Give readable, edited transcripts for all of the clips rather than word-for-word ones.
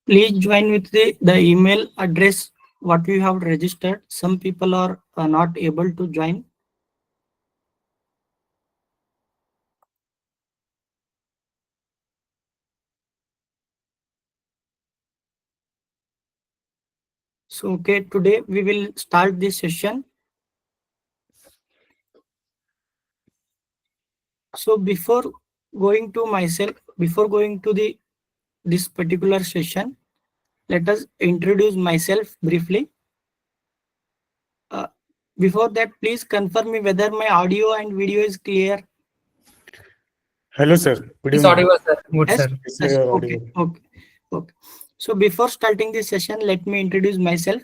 Please join with the email address what you have registered. Some people are not able to join. So, okay, today we will start this session. So before going to the this particular session, let us introduce myself briefly. Uh, Before that, please confirm me whether my audio and video is clear. Hello, sir. Good It's evening. audible, sir. Good, Yes, sir. Yes, yes, you are okay, audible. okay, okay. So before starting this session, let me introduce myself.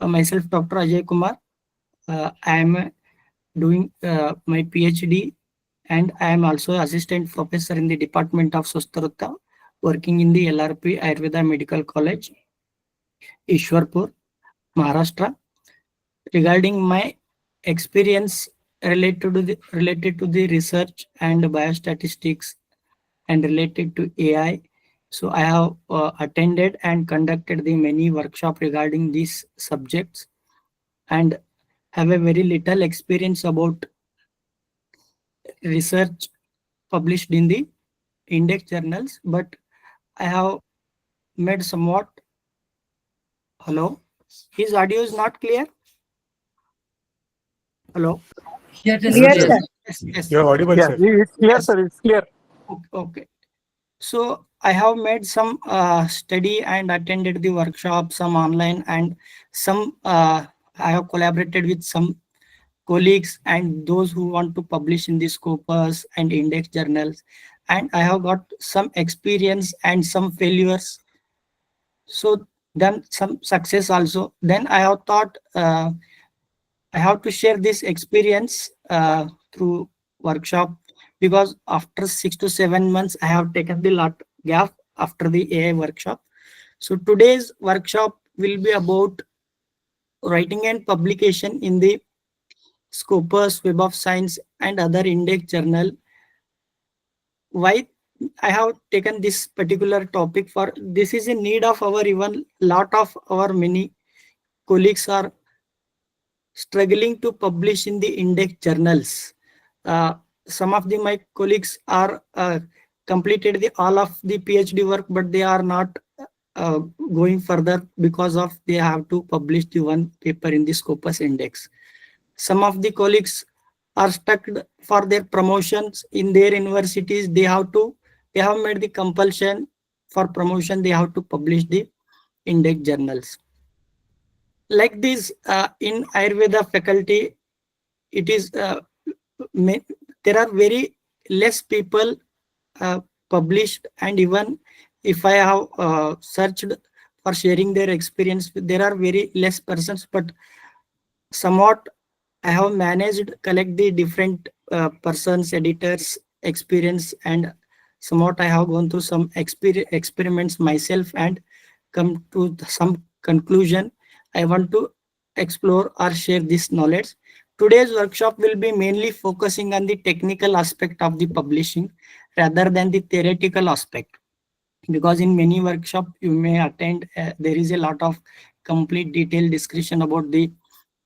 Myself, Dr. Ajaykumar. I am doing my PhD, and I am also assistant professor in the Department of Sustrata, working in the LRP Ayurveda Medical College, Ishwarpur, Maharashtra. Regarding my experience related to the research and biostatistics and related to AI. So I have attended and conducted the many workshop regarding these subjects and have a very little experience about research published in the index journals, but I have made somewhat. Hello, his audio is not clear. Hello. Here it is Hello, Clear, clear. sir. sir. Yes, yes, You are audible, Yeah, sir. it's clear, yes. sir. It's clear. Okay. Okay. So I have made some study and attended the workshop, some online, and some I have collaborated with some colleagues and those who want to publish in the Scopus and index journals. And I have got some experience and some failures. So then some success also. Then I have thought I have to share this experience through workshop, because after 6 to 7 months I have taken the lot gap after the AI workshop. So today's workshop will be about writing and publication in the Scopus, Web of Science, and other index journal. Why I have taken this particular topic? For this is a need of our, even lot of our many colleagues are struggling to publish in the index journals. Uh, some of my colleagues are completed all of the PhD work, but they are not uh, going further because of they have to publish the one paper in the Scopus index. Some of the colleagues are stuck for their promotions in their universities. They have made the compulsion for promotion. They have to publish the index journals. Like this, in Ayurveda faculty, it is there are very less people uh, published, and even if I have searched for sharing their experience, there are very less persons, but somewhat I have managed collect the different persons, editors experience, and somewhat I have gone through some experiments myself and come to some conclusion. I want to explore or share this knowledge. Today's workshop will be mainly focusing on the technical aspect of the publishing rather than the theoretical aspect, because in many workshop you may attend, there is a lot of complete detailed discussion about the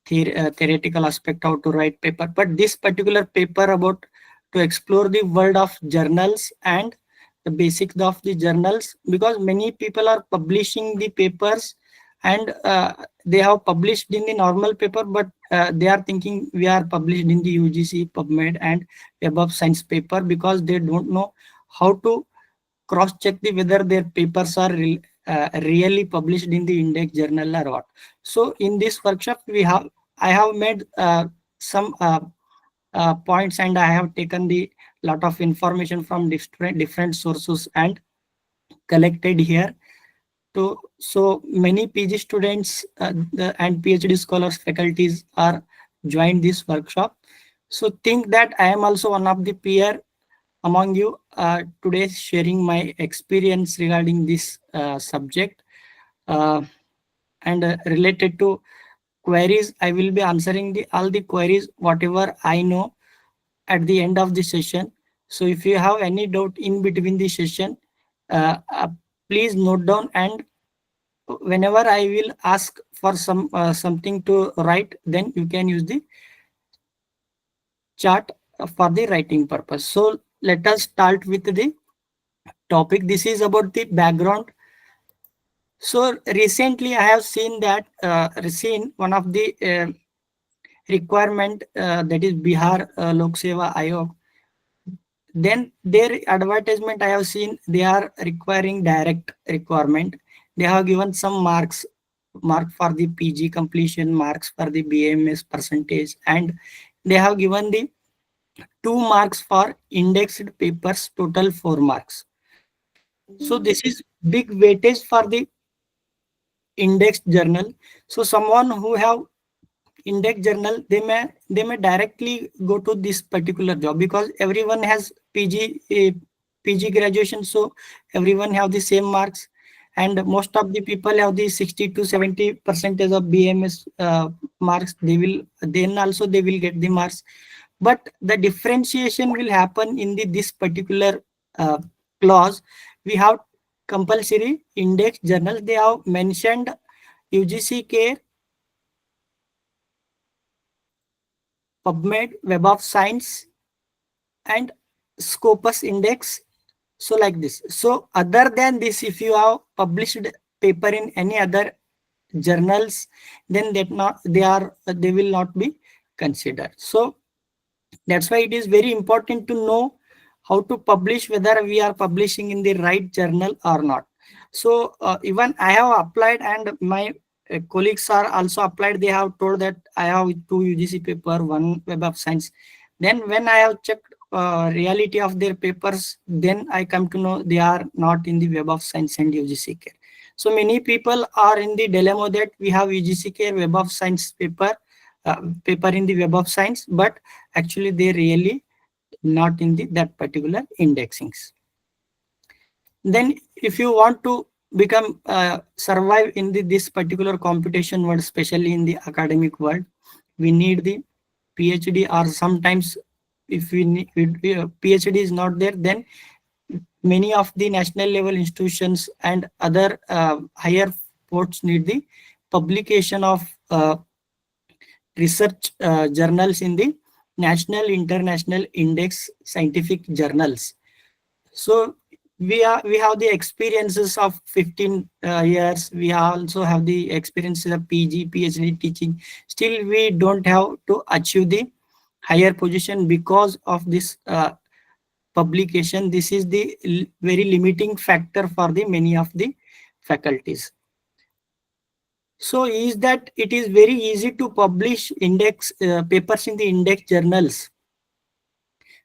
theoretical aspect, how to write paper. But this particular paper about to explore the world of journals and the basics of the journals, because many people are publishing the papers, and they have published in the normal paper, but they are thinking we are published in the UGC, PubMed, and Web of Science paper, because they don't know how to cross check the whether their papers are really published in the index journal or what. So in this workshop I have made some points, and I have taken the lot of information from different sources and collected here. So many PG students and PhD scholars faculties are joined this workshop. So think that I am also one of the peer among you today, sharing my experience regarding this subject, uh, and related to queries. I will be answering all the queries whatever I know at the end of the session. So if you have any doubt in between the session, uh, uh, please note down and whenever I will ask for something to write, then you can use the chart for the writing purpose. So let us start with the topic. This is about the background. So recently I have seen that seen one of the requirement, that is Bihar Lok Seva Ayog. Then their advertisement I have seen, they are requiring direct requirement. They have given some mark for the PG completion, marks for the BMS percentage, and they have given the 2 marks for indexed papers, total 4 marks. So this is big weightage for the indexed journal. So someone who have index journal, they may directly go to this particular job, because everyone has PG graduation, so everyone have the same marks, and most of the people have the 60 to 70 percentage of BMS marks. They will, then also they will get the marks, but the differentiation will happen in this particular uh, clause. We have compulsory index journal. They have mentioned UGC care, PubMed, Web of Science, and Scopus index. So like this. So other than this, if you have published paper in any other journals, then they will not be considered. So that's why it is very important to know how to publish, whether we are publishing in the right journal or not. So even I have applied, and my colleagues are also applied. They have told that I have 2 UGC paper, 1 Web of Science. Then when I have checked reality of their papers, then I come to know they are not in the Web of Science and UGC care. So many people are in the dilemma that we have UGC care, Web of Science paper in the Web of Science, but actually they really not in that particular indexings. Then if you want to become survive in this particular computation world, especially in the academic world, we need the PhD, or sometimes if we need PhD is not there, then many of the national level institutions and other higher posts need the publication of research journals in the national, international index scientific journals. So we have the experiences of 15 years. We also have the experiences of PG, PhD teaching. Still, we don't have to achieve the higher position because of this publication. This is the very limiting factor for the many of the faculties. So is that it is very easy to publish index papers in the index journals.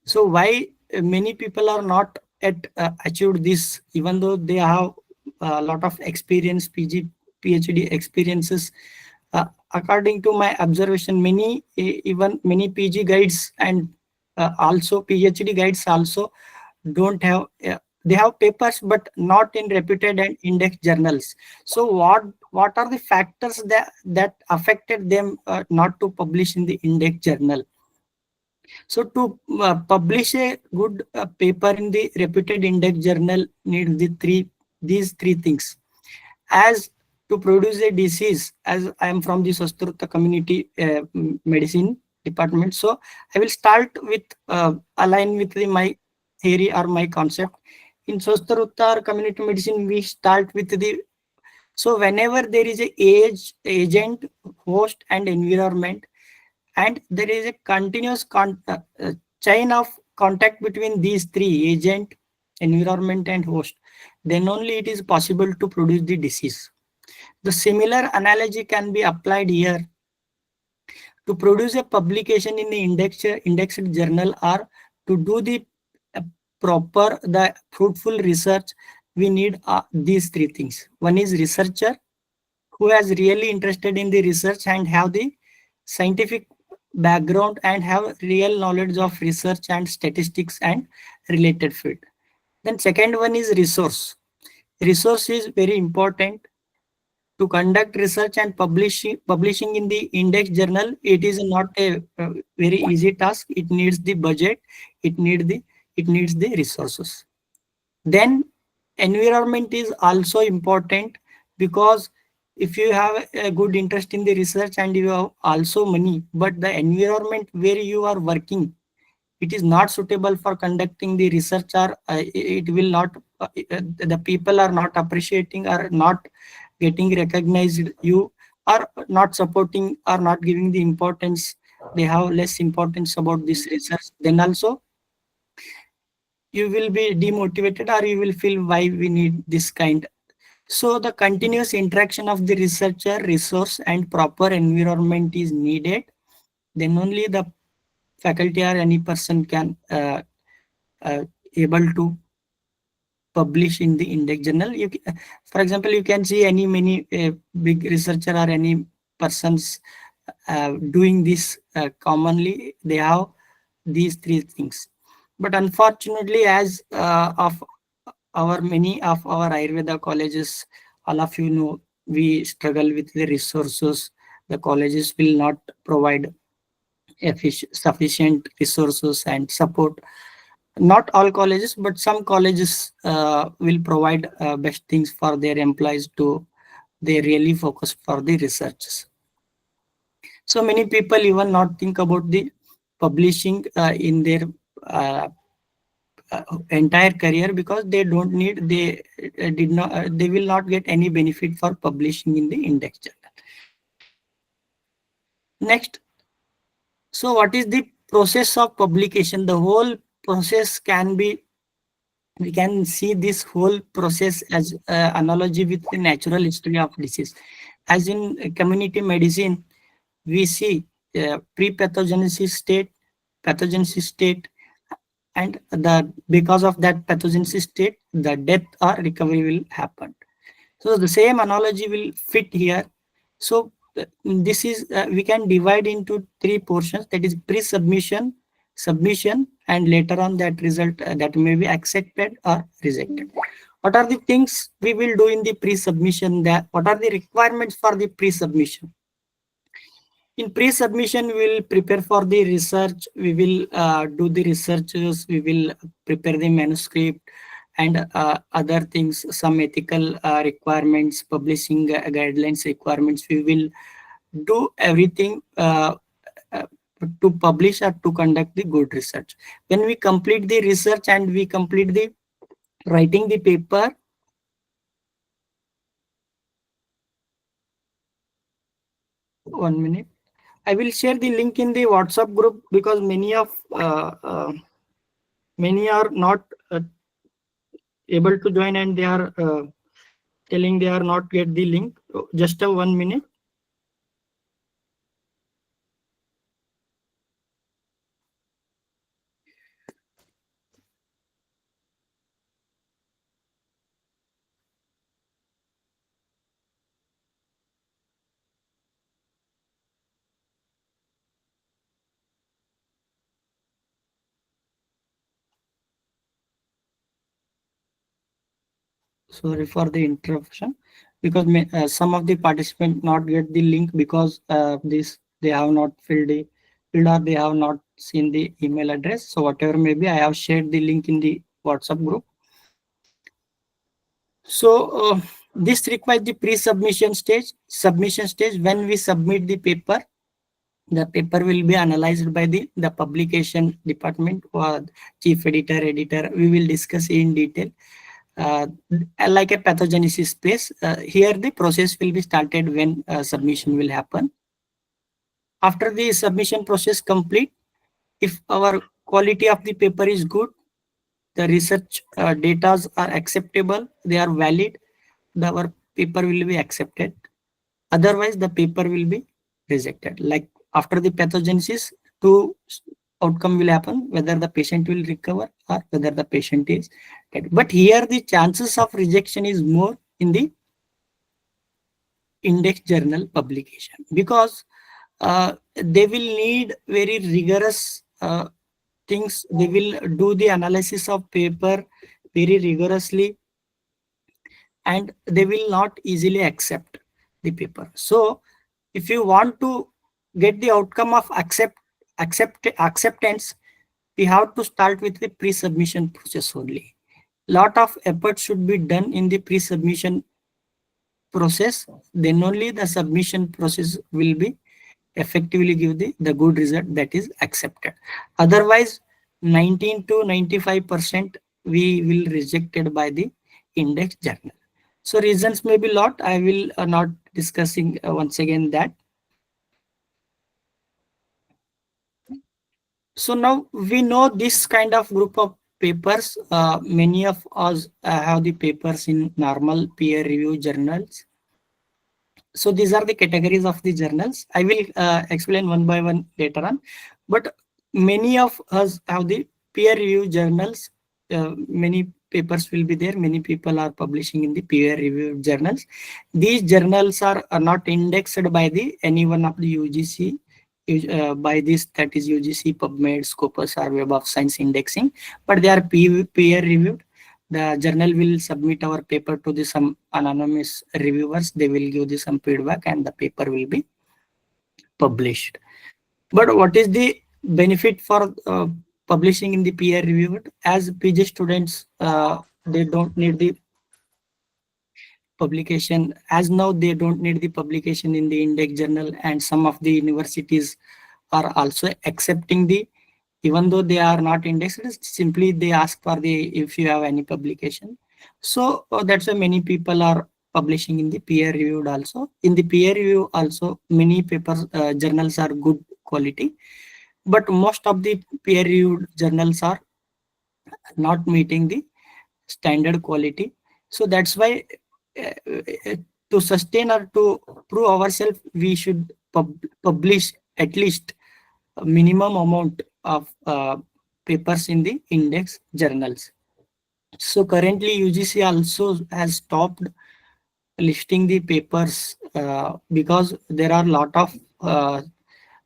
So why many people are not at achieved this, even though they have a lot of experience, PG, PhD experiences. According to my observation, even many PG guides and also PhD guides also don't have. They have papers, but not in reputed and index journals. So what are the factors that affected them not to publish in the index journal? So to publish a good paper in the reputed index journal need these three things. As to produce a disease, as I am from the Sastrutta community medicine department, so I will start with align with my theory or my concept. In Sastrutta community medicine, we start with the, so whenever there is a agent, host, and environment, and there is a continuous chain of contact between these three: agent, environment, and host, then only it is possible to produce the disease. The similar analogy can be applied here. To produce a publication in the indexed journal, or to do the uh, the fruitful research, we need these three things. One is researcher, who has really interested in the research and have the scientific background and have real knowledge of research and statistics and related field. Then second one is resource. Resource is very important. To conduct research and publishing in the index journal, it is not a very easy task. It needs the budget, it needs the resources. Then environment is also important, because if you have a good interest in the research and you have also money, but the environment where you are working, it is not suitable for conducting the research, or it will not, the people are not appreciating or not getting recognized, you are not supporting or not giving the importance, they have less importance about this research, then also you will be demotivated, or you will feel why we need this kind. So the continuous interaction of the researcher, resource and proper environment is needed. Then only the faculty or any person can uh, able to publish in the index journal. For example, you can see any many big researcher or any persons doing this commonly. They have these three things. But unfortunately, as of our many of our Ayurveda colleges, all of you know, we struggle with the resources. The colleges will not provide sufficient resources and support. Not all colleges, but some colleges will provide best things for their employees to they really focus for the research. So many people even not think about the publishing in their uh, entire career, because they don't need, they did not they will not get any benefit for publishing in the index journal. Next, so what is the process of publication? The whole process can be, we can see this whole process as analogy with the natural history of disease. As in community medicine, we see pre-pathogenesis state, pathogenesis state, and the because of that pathogenesis state, the death or recovery will happen. So the same analogy will fit here. So this is we can divide into three portions, that is pre-submission, submission, and later on that result that may be accepted or rejected. What are the things we will do in the pre-submission? That what are the requirements for the pre-submission? In pre-submission, we will prepare for the research. We will do the researches. We will prepare the manuscript and other things, some ethical requirements, publishing guidelines requirements. We will do everything uh, to publish or to conduct the good research. When we complete the research and we complete the writing the paper, one minute. I will share the link in the WhatsApp group, because many are not able to join, and they are telling they are not get the link. Just a 1 minute. Sorry for the interruption, because some of the participants not get the link, because this they have not filled, or they have not seen the email address. So whatever maybe, I have shared the link in the WhatsApp group. So this requires the pre-submission stage, submission stage. When we submit the paper will be analyzed by the publication department or chief editor. We will discuss in detail uh, like a pathogenesis space. Here the process will be started when submission will happen. After the submission process complete, if our quality of the paper is good, the research data are acceptable, they are valid, our paper will be accepted. Otherwise, the paper will be rejected. Like after the pathogenesis, two outcome will happen: whether the patient will recover or whether the patient is dead. But here, the chances of rejection is more in the index journal publication, because they will need very rigorous things. They will do the analysis of paper very rigorously, and they will not easily accept the paper. So if you want to get the outcome of acceptance, we have to start with the pre-submission process only. Lot of effort should be done in the pre-submission process, then only the submission process will be effectively give the good result that is accepted. Otherwise, 19 to 95% we will rejected by the index journal. So reasons may be lot. I will not discussing once again that. So now we know this kind of group of papers. Many of us have the papers in normal peer review journals. So these are the categories of the journals. I will explain one by one later on. But many of us have the peer review journals. Many papers will be there. Many people are publishing in the peer review journals. These journals are not indexed by the any one of the UGC by this, that is UGC, PubMed, Scopus or Web of Science indexing, but they are peer reviewed. The journal will submit our paper to the some anonymous reviewers. They will give the some feedback and the paper will be published. But what is the benefit for publishing in the peer reviewed? As PG students, they don't need the publication. As now they don't need the publication in the index journal, and some of the universities are also accepting the, even though they are not indexed, simply they ask for the if you have any publication. So that's why many people are publishing in the peer reviewed also. In the peer review also, many papers journals are good quality, but most of the peer reviewed journals are not meeting the standard quality. So that's why uh, uh, to sustain or to prove ourselves, we should publish at least a minimum amount of papers in the index journals. So currently UGC also has stopped listing the papers because there are a lot of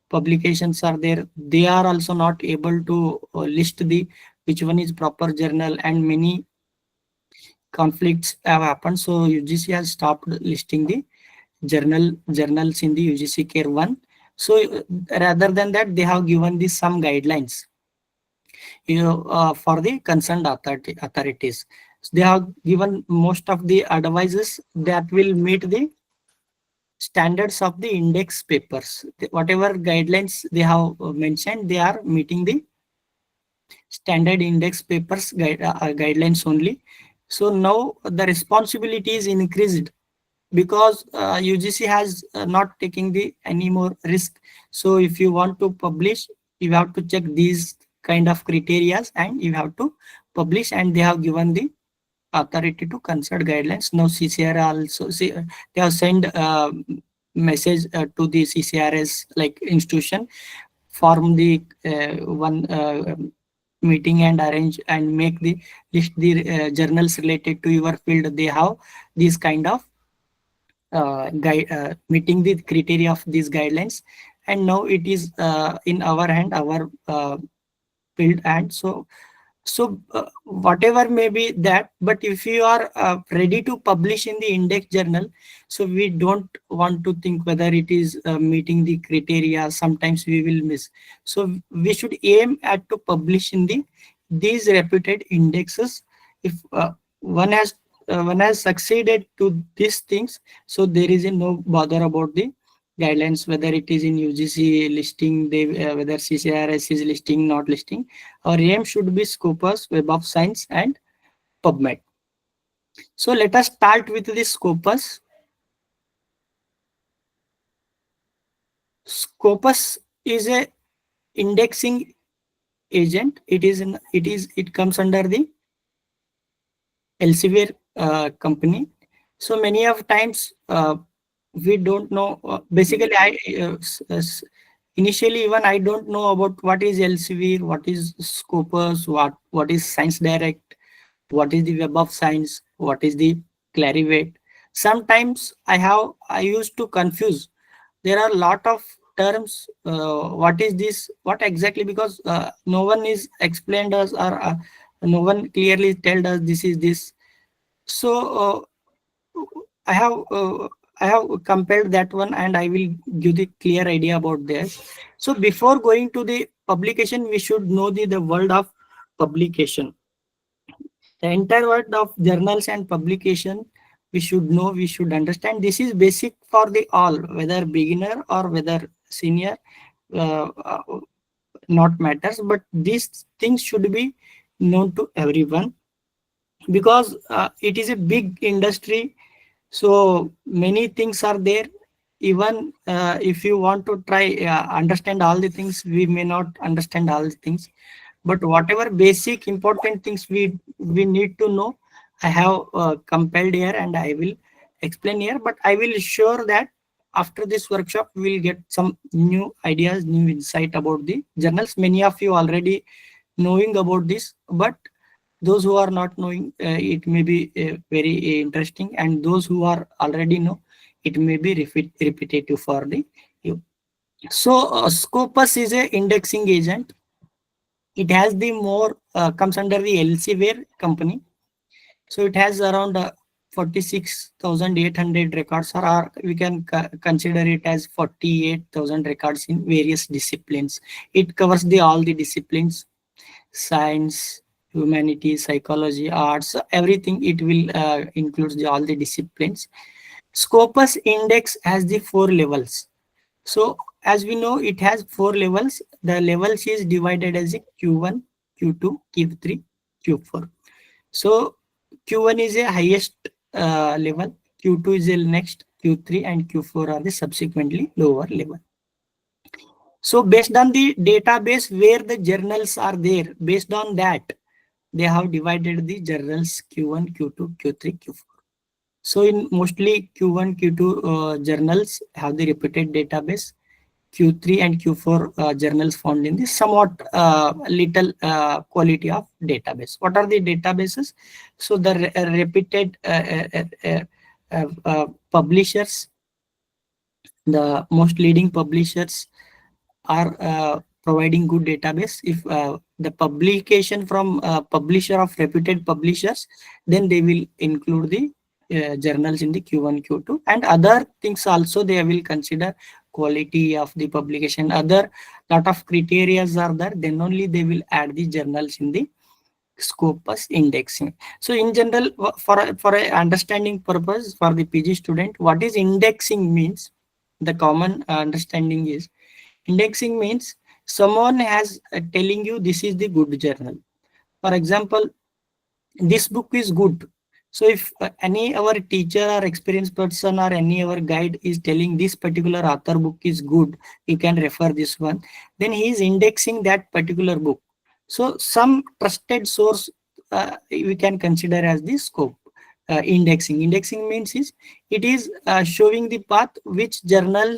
publications are there. They are also not able to list the which one is proper journal, and many conflicts have happened. So UGC has stopped listing the journals in the UGC Care 1. So rather than that, they have given the some guidelines, for the concerned authorities. So they have given most of the advices that will meet the standards of the index papers. Whatever guidelines they have mentioned, they are meeting the standard index papers guidelines only. So now the responsibility is increased because UGC has not taking the any more risk. So if you want to publish, you have to check these kind of criterias and you have to publish, and they have given the authority to consult guidelines. Now CCR also they have sent message to the CCRS like institution, form the one meeting and arrange and make the list the journals related to your field. They have these kind of meeting the criteria of these guidelines, and now it is in our hand, our field. And so whatever may be that, but if you are ready to publish in the index journal, so we don't want to think whether it is meeting the criteria. Sometimes we will miss. So we should aim at to publish in the these reputed indexes. If one has succeeded to these things, so there is a no bother about the guidelines, whether it is in UGC listing, they whether CCRS is listing, not listing. Our aim should be Scopus, Web of Science, and PubMed. So let us start with the Scopus. Scopus is a indexing agent. It comes under the Elsevier company. So many of times we don't know. Basically, initially even I don't know about what is Elsevier, what is Scopus, what is Science Direct, what is the Web of Science, what is the Clarivate. Sometimes I used to confuse. There are a lot of terms. What is this? What exactly? Because no one is explained us, or no one clearly told us this is this. So I have uh, I have compared that one, and I will give the clear idea about this. So before going to the publication, we should know the world of publication. The entire world of journals and publication we should know, we should understand. This is basic for the all, whether beginner or whether senior, uh, uh, not matters, but these things should be known to everyone, because it is a big industry, so many things are there. Even if you want to try understand all the things, we may not understand all the things, but whatever basic important things we need to know, I have compiled here and I will explain here. But I will sure that after this workshop we will get some new ideas, new insight about the journals. Many of you already knowing about this, but those who are not knowing, it may be very interesting, and those who are already know, it may be repetitive for the you. So Scopus is a indexing agent. It has the more comes under the Elsewhere company. So it has around 46,800 records, or we can consider it as 48,000 records in various disciplines. It covers the all the disciplines: science, humanities, psychology, arts, everything. It will includes all the disciplines. Scopus index has the four levels. So as we know, it has four levels. The levels is divided as a Q1, Q2, Q3, Q4. So Q1 is a highest level, Q2 is the next, Q3 and Q4 are the subsequently lower level. So based on the database where the journals are there, based on that, they have divided the journals Q1, Q2, Q3, Q4. So in mostly Q1, Q2 journals have the repeated database. Q3 and Q4 journals found in the somewhat little quality of database. What are the databases? So the repeated publishers, the most leading publishers are providing good database. If the publication from publisher of reputed publishers, then they will include the journals in the Q1, Q2, and other things also they will consider: quality of the publication, other lot of criterias are there, then only they will add the journals in the Scopus indexing. So in general, for a understanding purpose for the PG student, what is indexing means, the common understanding is, indexing means someone has telling you this is the good journal. For example, this book is good. So if any our teacher or experienced person or any our guide is telling this particular author book is good, you can refer this one, then he is indexing that particular book. So some trusted source we can consider as the scope. Indexing means is, it is showing the path which journal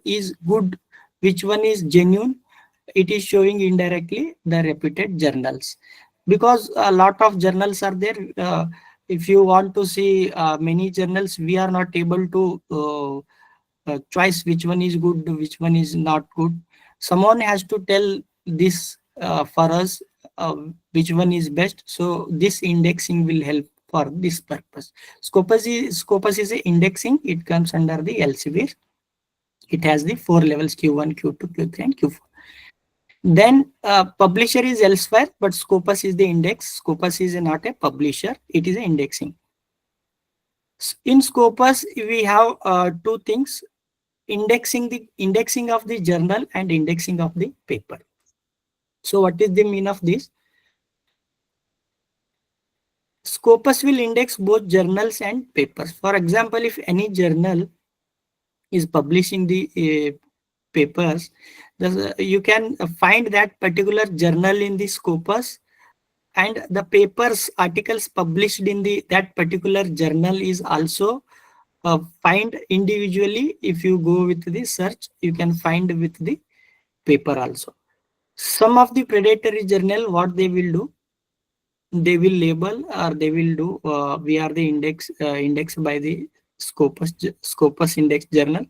is good, which one is genuine. It is showing indirectly the reputed journals, because a lot of journals are there. If you want to see many journals, we are not able to choice which one is good, which one is not good. Someone has to tell this for us, which one is best. So this indexing will help for this purpose. Scopus is a indexing. It comes under the Elsevier. It has the four levels: Q1, Q2, Q3, and Q4. Then publisher is elsewhere, but Scopus is the index. Scopus is not a publisher; it is an indexing. In Scopus, we have two things: indexing of the journal and indexing of the paper. So, what is the mean of this? Scopus will index both journals and papers. For example, if any journal is publishing the papers, you can find that particular journal in the Scopus, and the papers articles published in the that particular journal is also find individually. If you go with the search, you can find with the paper also. Some of the predatory journal, what they will do, they will label, or they will do we are the index by the Scopus index journal,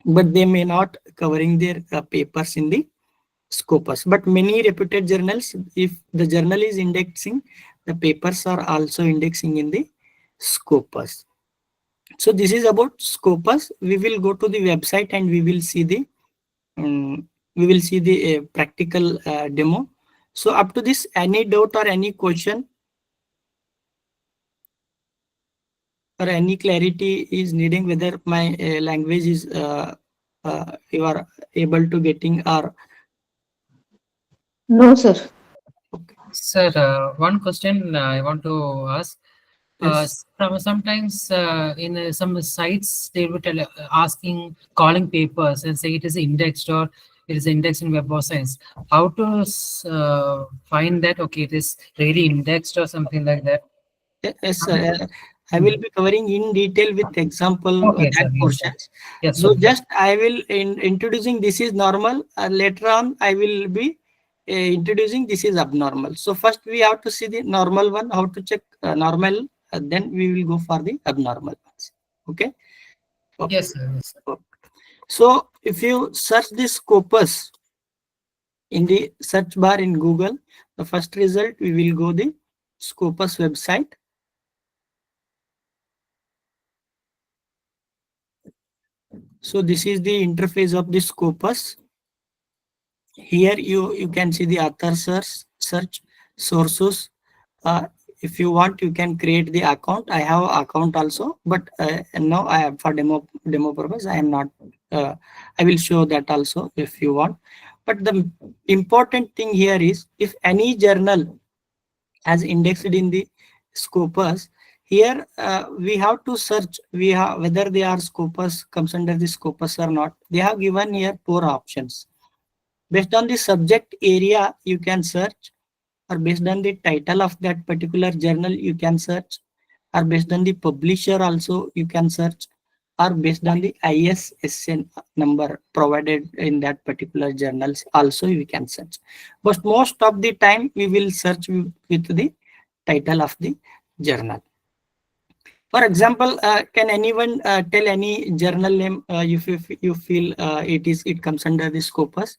but they may not covering their papers in the Scopus. But many reputed journals, if the journal is indexing, the papers are also indexing in the Scopus. So this is about Scopus. We will go to the website and we will see the practical demo. So up to this, any doubt or any question? or any clarity is needing whether my language is you are able to getting or No, sir. okay. Sir, one question I want to ask. Yes. Sometimes in some sites they will tell asking calling papers and say it is indexed or it is indexed in Web of Science. How to find that? Okay, it is really indexed or something like that. Yes, sir. I will Mhm. be covering in detail with example Okay, that sir. Yes, sir. portions. Yes, So sir. just I will introducing this is normal. Later on, I will be introducing this is abnormal. So first we have to see the normal one. How to check normal. Then we will go for the abnormal ones. Okay. Okay. Yes, sir. Yes, sir. Okay. So if you search this Scopus in the search bar in Google, the first result we will go the Scopus website. So this is the interface of the Scopus. Here you can see the author search sources. If you want, you can create the account. I have account also, but now I have for demo purpose. I am not. I will show that also if you want. But the important thing here is if any journal as indexed in the Scopus, here we have to search we have whether they are Scopus comes under the Scopus or not. They have given here four options. Based on the subject area you can search, or based on the title of that particular journal you can search, or based on the publisher also you can search, or based on the ISSN number provided in that particular journals also you can search. But most of the time we will search with the title of the journal. For example, can anyone tell any journal name if you feel it comes under the Scopus?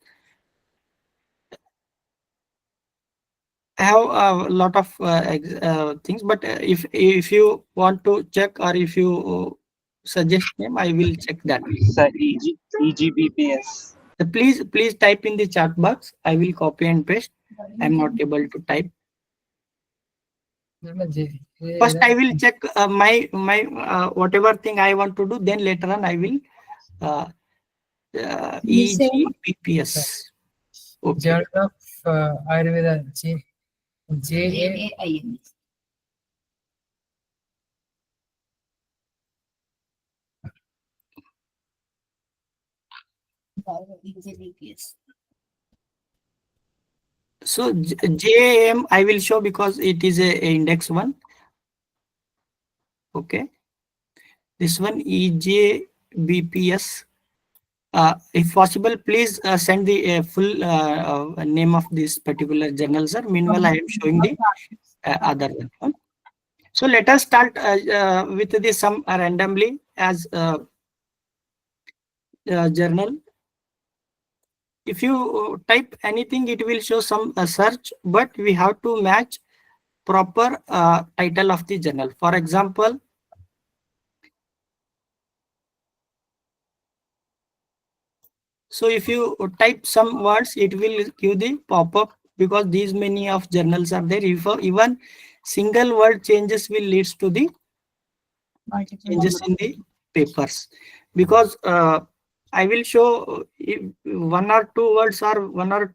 I have a lot of things, but if you want to check or if you suggest name, I will check that. Sir, EGBPS. Please type in the chat box. I will copy and paste. I'm not able to type. First, I will check my whatever thing I want to do. Then later on, I will uh, EGBPS. Okay. Journal of Ayurveda. JAIN. So JAM I will show because it is a index one. Okay. This one EJBPS. If possible, please send the full name of this particular journal, sir. Meanwhile, I am showing the other one. So let us start with the some randomly as journal. If you type anything, it will show some search, but we have to match proper title of the journal. For example, so if you type some words, it will give the pop-up because these many of journals are there. If even single word changes will leads to the changes in the papers. Because I will show if one or two words or one or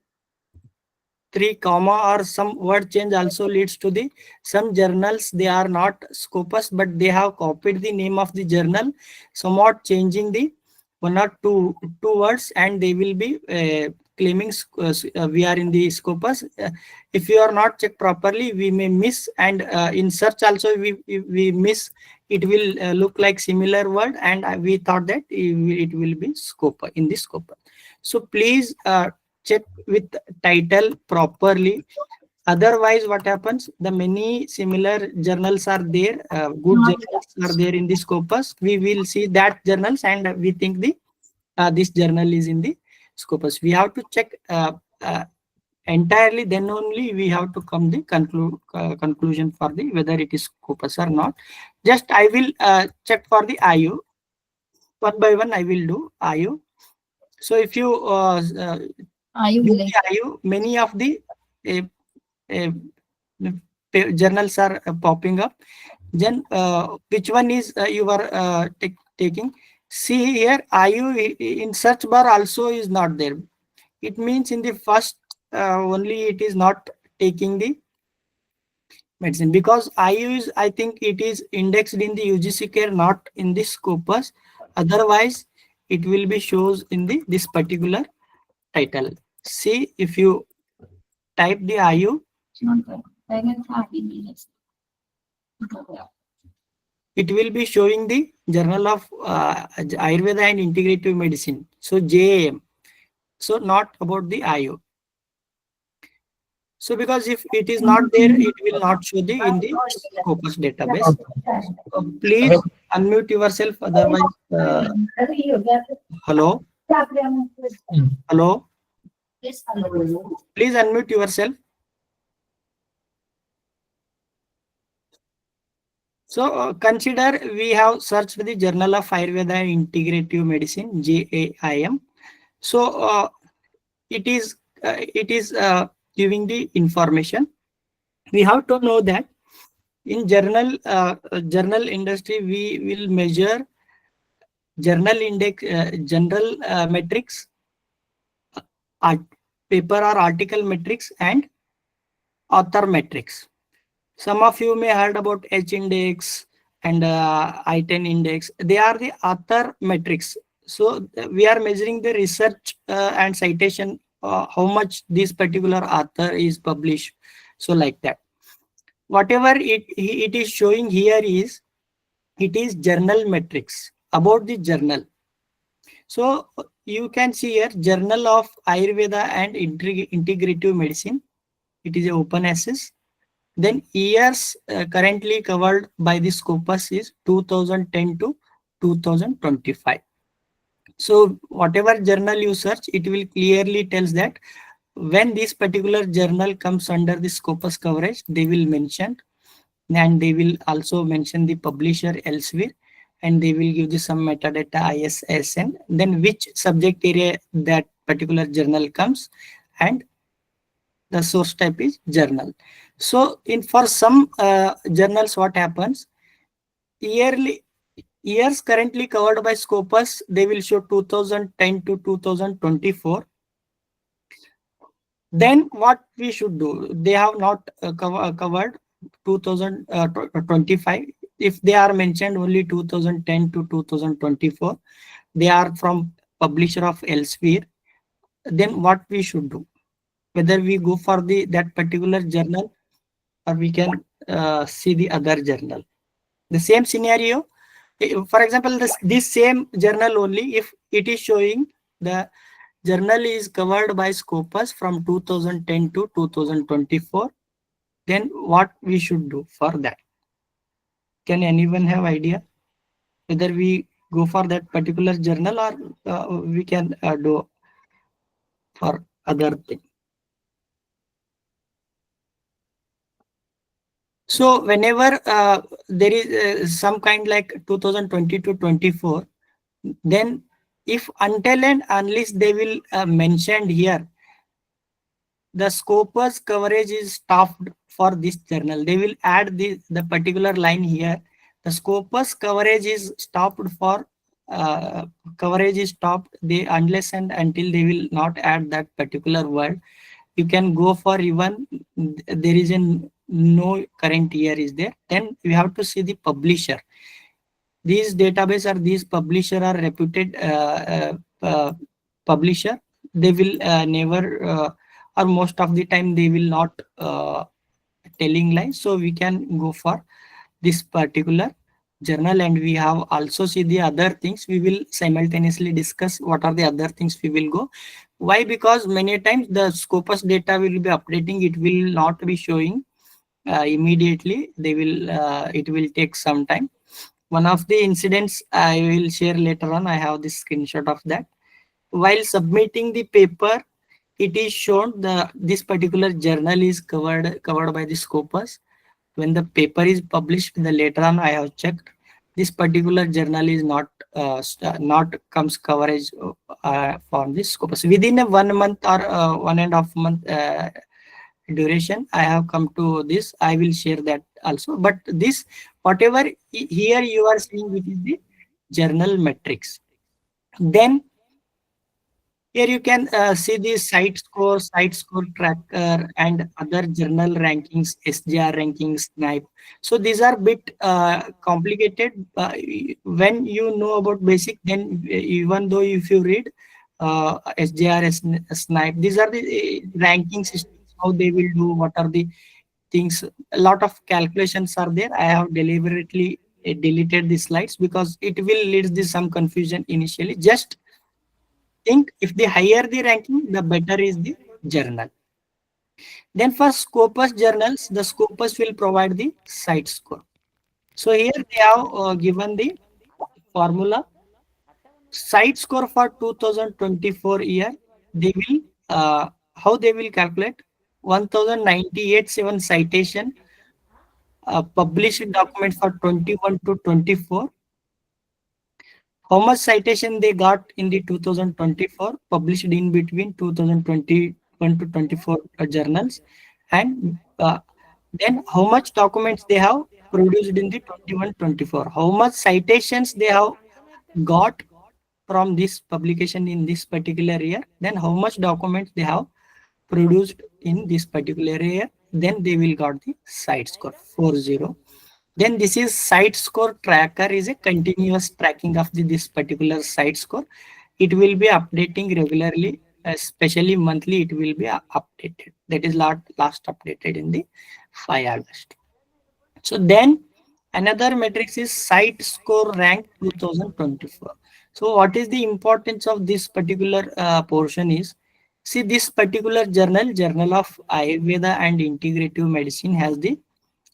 three comma or some word change also leads to the some journals they are not Scopus but they have copied the name of the journal somewhat changing the one or two words and they will be claiming we are in the Scopus. If you are not checked properly we may miss and in search also we miss it will look like similar word and we thought that it will be Scopus in the Scopus. So please check with title properly. Otherwise, what happens? The many similar journals are there, good journals are there in the Scopus. We will see that journals and we think the this journal is in the Scopus. We have to check entirely. Then only we have to come the conclusion for the whether it is Scopus or not. Just I will check for the IU one by one. I will do IU. So if you IU, many of the uh, uh, journals are popping up. Then which one is you are taking? See here, IU in search bar also is not there. It means in the first only it is not taking the medicine, because IU is, I think it is indexed in the UGC care, not in the Scopus. Otherwise, it will be shows in the this particular title. See, if you type the IU, it will be showing the Journal of Ayurveda and Integrative Medicine. So JAM. So not about the IU. So because if it is not there, it will not show the in the Scopus database. Please unmute yourself. Otherwise, hello, hello. Please unmute yourself. So consider we have searched the Journal of Ayurveda and Integrative Medicine JAIM. So it is giving the information. We have to know that in journal industry we will measure journal index, general metrics, art, paper or article metrics, and author metrics. Some of you may heard about H index and I10 index. They are the author metrics. So we are measuring the research and citation, how much this particular author is published. So like that. Whatever it is showing here is, it is journal metrics about the journal. So you can see here, Journal of Ayurveda and Integrative Medicine. It is a open access. Then years currently covered by the Scopus is 2010 to 2025. So whatever journal you search, it will clearly tells that when this particular journal comes under the Scopus coverage, they will mention, and they will also mention the publisher elsewhere, and they will give you some metadata ISSN, then which subject area that particular journal comes, and the source type is journal. So in for some journals, what happens, yearly years currently covered by Scopus, they will show 2010 to 2024. Then what we should do, they have not covered 2025. If they are mentioned only 2010 to 2024, they are from publisher of elsewhere, then what we should do, whether we go for the that particular journal, or we can see the other journal. The same scenario, for example, this same journal only, if it is showing the journal is covered by Scopus from 2010 to 2024, then what we should do for that? Can anyone have idea whether we go for that particular journal, or we can do for other thing? So whenever there is some kind like 2020 to 24, then if until and unless they will mentioned here the Scopus coverage is stopped for this journal, they will add the particular line here, the Scopus coverage is stopped for coverage is stopped, they unless and until they will not add that particular word. You can go for even there is no current year is there, then you have to see the publisher. These database or these publisher are reputed publisher. They will never or most of the time they will not telling lies. So we can go for this particular journal, and we have also see the other things. We will simultaneously discuss what are the other things we will go. Why? Because many times the Scopus data will be updating, it will not be showing immediately. They will it will take some time. One of the incidents I will share later on, I have this screenshot of that. While submitting the paper, it is shown this particular journal is covered by the Scopus. When the paper is published, the later on I have checked, this particular journal is not comes coverage from this Scopus. Within a 1 month or 1.5 month duration. I have come to this. I will share that also. But this, whatever here you are seeing, which is the journal metrics. Then here you can see the site score tracker, and other journal rankings, SGR rankings, Snipe. So these are bit complicated. When you know about basic, then even though if you read SGR, Snipe, these are the ranking systems, how they will do, what are the things. A lot of calculations are there. I have deliberately deleted the slides because it will lead to some confusion initially. Just think, if the higher the ranking, the better is the journal. Then for Scopus journals, the Scopus will provide the site score. So here they have given the formula. Site score for 2024 year, they will how they will calculate: 1098 citation published document for 21 to 24. How much citation they got in the 2024, published in between 2021 to 24 journals, and then how much documents they have produced in the 21-24, how much citations they have got from this publication in this particular year, then how much documents they have produced in this particular year, then they will got the site score 40. Then this is site score tracker, is a continuous tracking of this particular site score. It will be updating regularly, especially monthly. It will be updated. That is last updated in the 5 August. So then another matrix is site score rank 2024. So what is the importance of this particular portion is, see, this particular Journal of Ayurveda and Integrative Medicine has the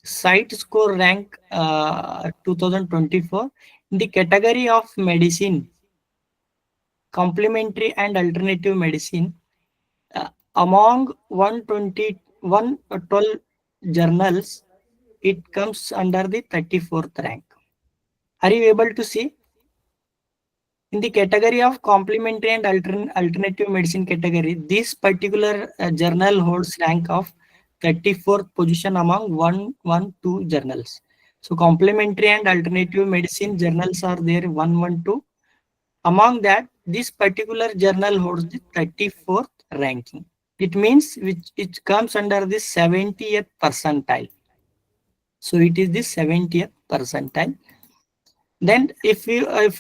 site score rank 2024 in the category of medicine, complementary and alternative medicine. Among 112 journals, it comes under the 34th rank. Are you able to see? In the category of complementary and alternative medicine category, this particular journal holds rank of 34th position among 112 journals. So complementary and alternative medicine journals are there 112. Among that, this particular journal holds the 34th ranking. It means which it comes under the 70th percentile. So it is the 70th percentile. Then if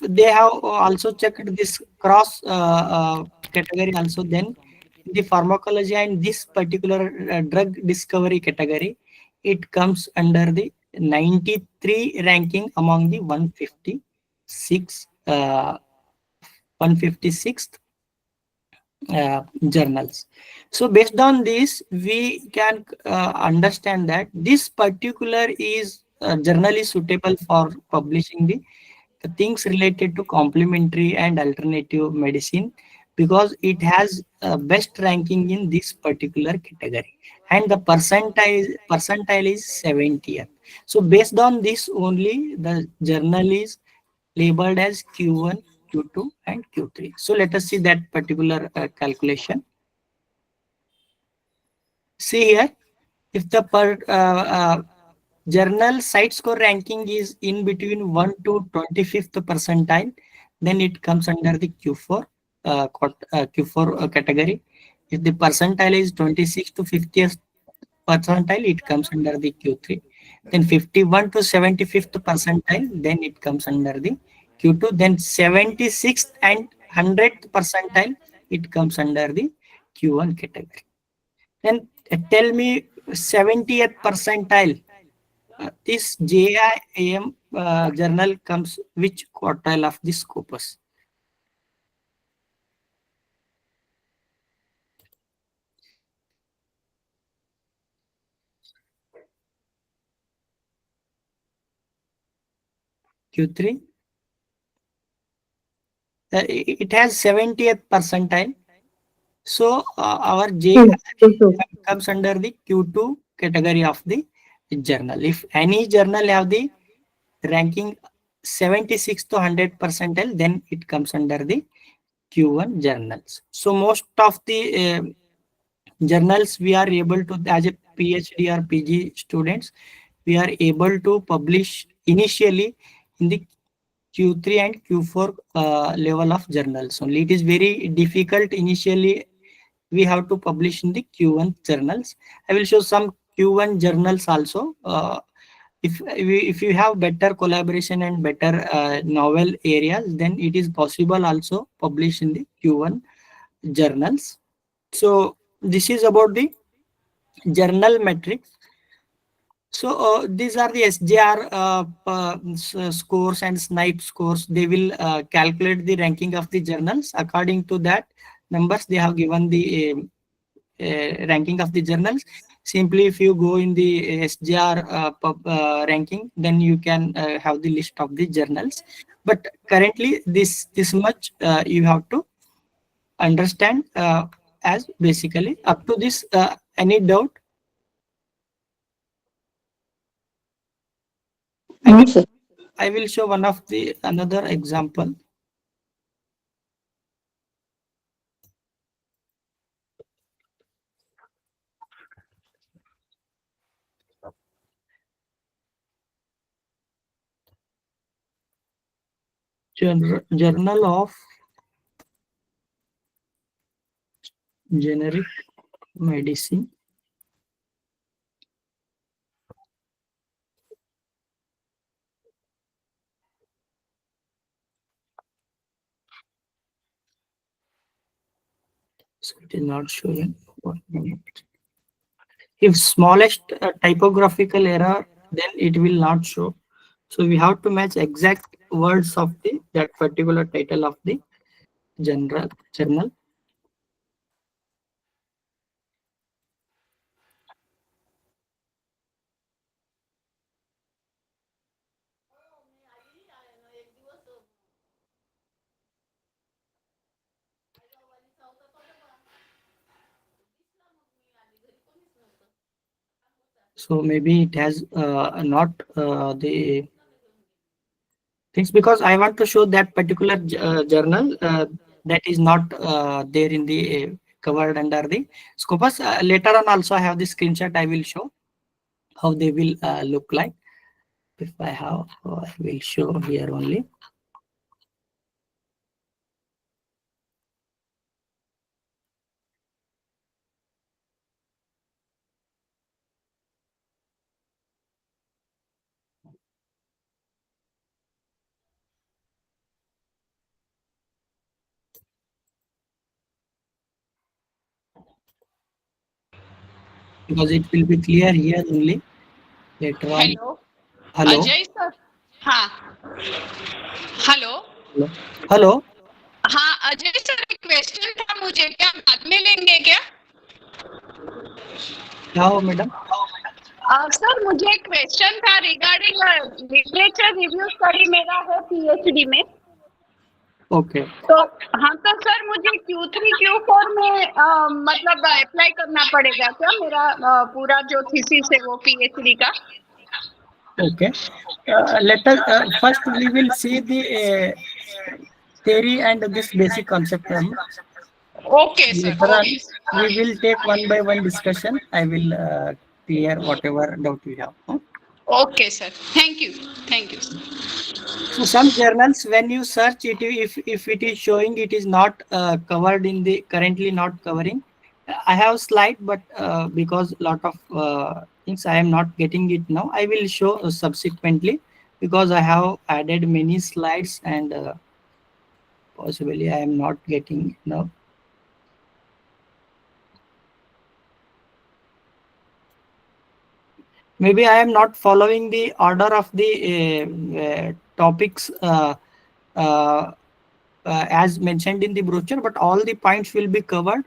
they have also checked this cross category also, then in the pharmacology and this particular drug discovery category, it comes under the 93 ranking among the 156th journals. So based on this, we can understand that this particular journal is suitable for publishing the things related to complementary and alternative medicine, because it has best ranking in this particular category, and the percentile is 70th. So based on this only, the journal is labeled as Q1, Q2 and Q3. So let us see that particular calculation. See here, if the journal site score ranking is in between 1 to 25th percentile, then it comes under the Q4 category. If the percentile is 26 to 50th percentile, it comes under the Q3. Then 51 to 75th percentile, then it comes under the Q2. Then 76th and 100th percentile, it comes under the Q1 category. Then tell me 70th percentile. This JIAM journal comes which quartile of the Scopus? Q3. It has 70th percentile. So our J comes under the Q2 category of the journal. If any journal have the ranking 76 to 100 percentile, then it comes under the Q1 journals. So most of the journals we are able to, as a PhD or PG students, we are able to publish initially in the Q3 and Q4 level of journals only. It is very difficult initially. We have to publish in the Q1 journals. I will show some Q1 journals also. If you have better collaboration and better novel areas, then it is possible also publish in the Q1 journals. So this is about the journal metrics. So these are the SJR scores and SNIPE scores. They will calculate the ranking of the journals. According to that numbers, they have given the ranking of the journals. Simply, if you go in the SJR ranking, then you can have the list of the journals. But currently, this much you have to understand as basically up to this. Any doubt? I No, will sir. I will show one of the another example. Journal of Generic Medicine. So it is not showing. 1 minute. If smallest typographical error, then it will not show. So we have to match exact words of the that particular title of the journal. So maybe it has not the things, because I want to show that particular journal that is not there in the covered under the Scopus. Later on also I have the screenshot. I will show how they will look like. If I have, I will show here only. Because it will be clear here only later on. Hello Hello. Ajay sir हाँ hello Hello. Hello. हाँ Ajay sir एक question था मुझे क्या बाद में लेंगे क्या How, madam? सर मुझे एक क्वेश्चन था रिगार्डिंग लिटरेचर रिव्यू स्टडी मेरा है पीएचडी में Okay. तो हाँ तो सर मुझे Q3 Q4 में मतलब अप्लाई करना पड़ेगा क्या मेरा पूरा जो थीसिस है वो पीएचडी का Okay. Let us first we will see the theory and this basic concept. Okay sir Later on, okay we will take one by one discussion. I will clear whatever doubt you have. Okay sir thank you So some journals, when you search it, if it is showing it is not covered in the currently not covering. I have slide, but because lot of things I am not getting it now. I will show subsequently, because I have added many slides and possibly I am not getting it now. Maybe I am not following the order of the topics as mentioned in the brochure, but all the points will be covered,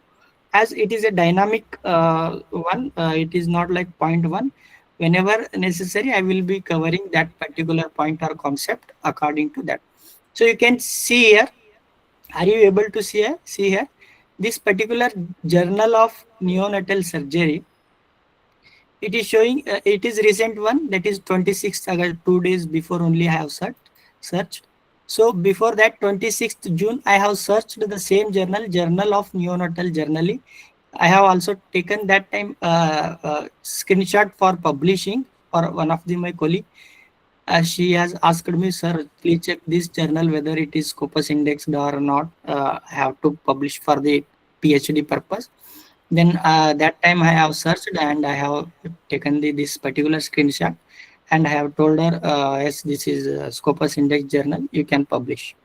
as it is a dynamic one. It is not like point one. Whenever necessary, I will be covering that particular point or concept according to that. So you can see here. Are you able to see here? This particular Journal of Neonatal Surgery, it is showing it is recent one, that is 26th August, 2 days before only I have searched. So before that 26th June I have searched the same journal, Journal of Neonatal Journal I have also taken that time screenshot for publishing for one of my colleague. She has asked me, sir, please check this journal whether it is Scopus indexed or not. I have to publish for the PhD purpose. Then that time I have searched and I have taken this particular screenshot and I have told her, yes, this is Scopus index journal. You can publish.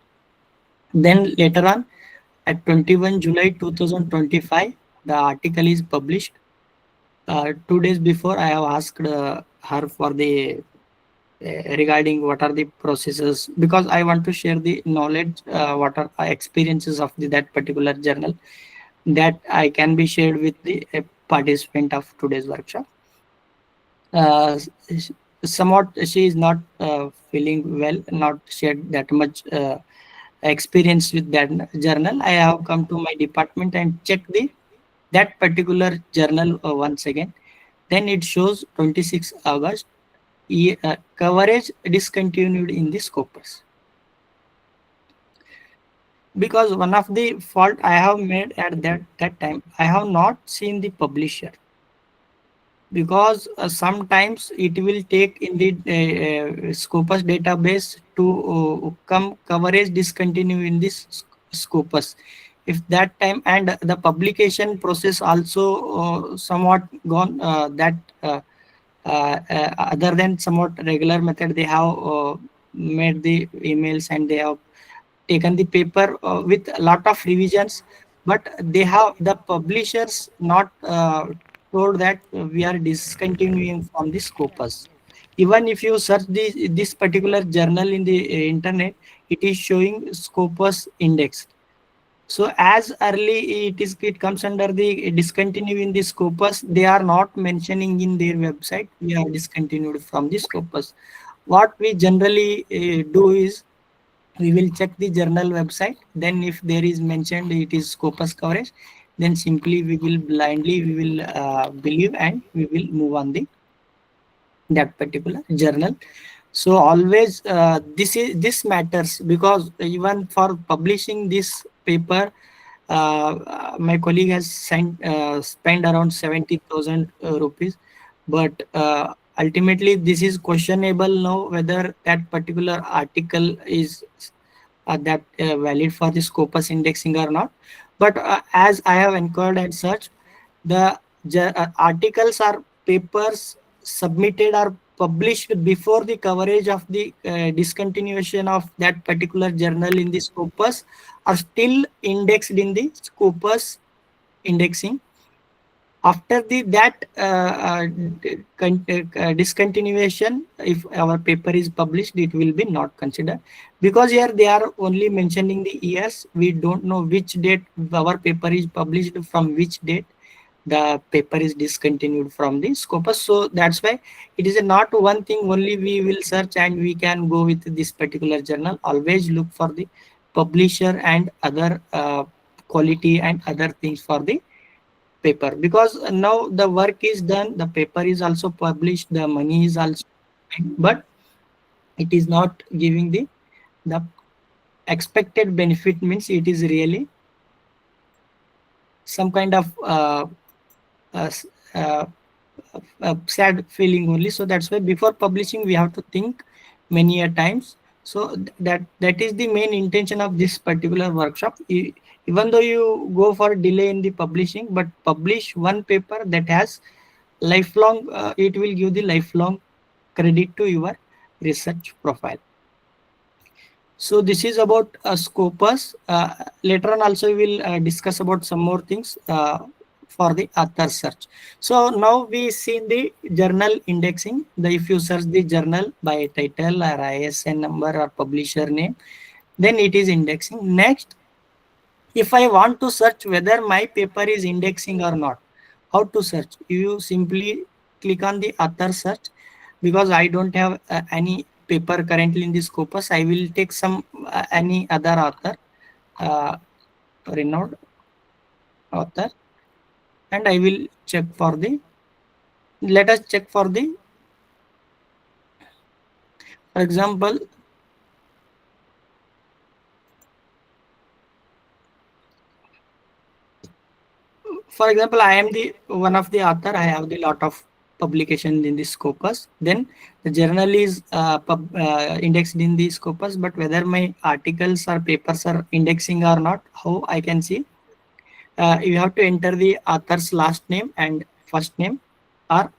Then later on, at 21 July 2025, the article is published. 2 days before, I have asked her for the regarding what are the processes, because I want to share the knowledge, what are experiences of that particular journal that I can be shared with the participant of today's workshop. Uh, s- Somewhat she is not feeling well, not shared that much experience with that journal. I have come to my department and checked the that particular journal once again. Then it shows 26 August coverage discontinued in the Scopus. Because one of the fault I have made at that time, I have not seen the publisher, because sometimes it will take in the Scopus database to come coverage discontinue in this Scopus. If that time and the publication process also somewhat gone, that other than somewhat regular method, they have made the emails and they have taken the paper with a lot of revisions, but they have the publishers not told that we are discontinuing from the Scopus. Even if you search this particular journal in the internet, it is showing Scopus index. So as early it comes under the discontinue in the Scopus, they are not mentioning in their website we are discontinued from the Scopus. What we generally do is we will check the journal website. Then if there is mentioned it is Scopus coverage, then simply we will blindly we will believe and we will move on the that particular journal. So always this matters, because even for publishing this paper, my colleague has spent around 70,000 rupees, but ultimately this is questionable now whether that particular article is that valid for the Scopus indexing or not. But as I have inquired and searched, the articles or papers submitted or published before the coverage of the discontinuation of that particular journal in the Scopus are still indexed in the Scopus indexing. After the that discontinuation, if our paper is published, it will be not considered, because here they are only mentioning the years. We don't know which date our paper is published, from which date the paper is discontinued from the Scopus. So that's why it is not one thing only we will search and we can go with this particular journal. Always look for the publisher and other quality and other things for the paper, because now the work is done, the paper is also published, the money is also spent, but it is not giving the expected benefit. Means it is really some kind of uh, s- uh, sad feeling only. So that's why before publishing we have to think many a times. So that is the main intention of this particular workshop. Even though you go for delay in the publishing, but publish one paper that has lifelong, it will give the lifelong credit to your research profile. So this is about Scopus. Later on also we will discuss about some more things for the author search. So now we see the journal indexing. If you search the journal by title or ISN number or publisher name, then it is indexing. Next, if I want to search whether my paper is indexing or not, how to search? You simply click on the author search. Because I don't have any paper currently in the Scopus, I will take some any other author, uh, renowned author, and I will check for the. Let us check for the, for example, for example, I am the one of the author. I have the lot of publication in the Scopus. Then the journal is indexed in the Scopus, but whether my articles or papers are indexing or not, how I can see? You have to enter the author's last name and first name, or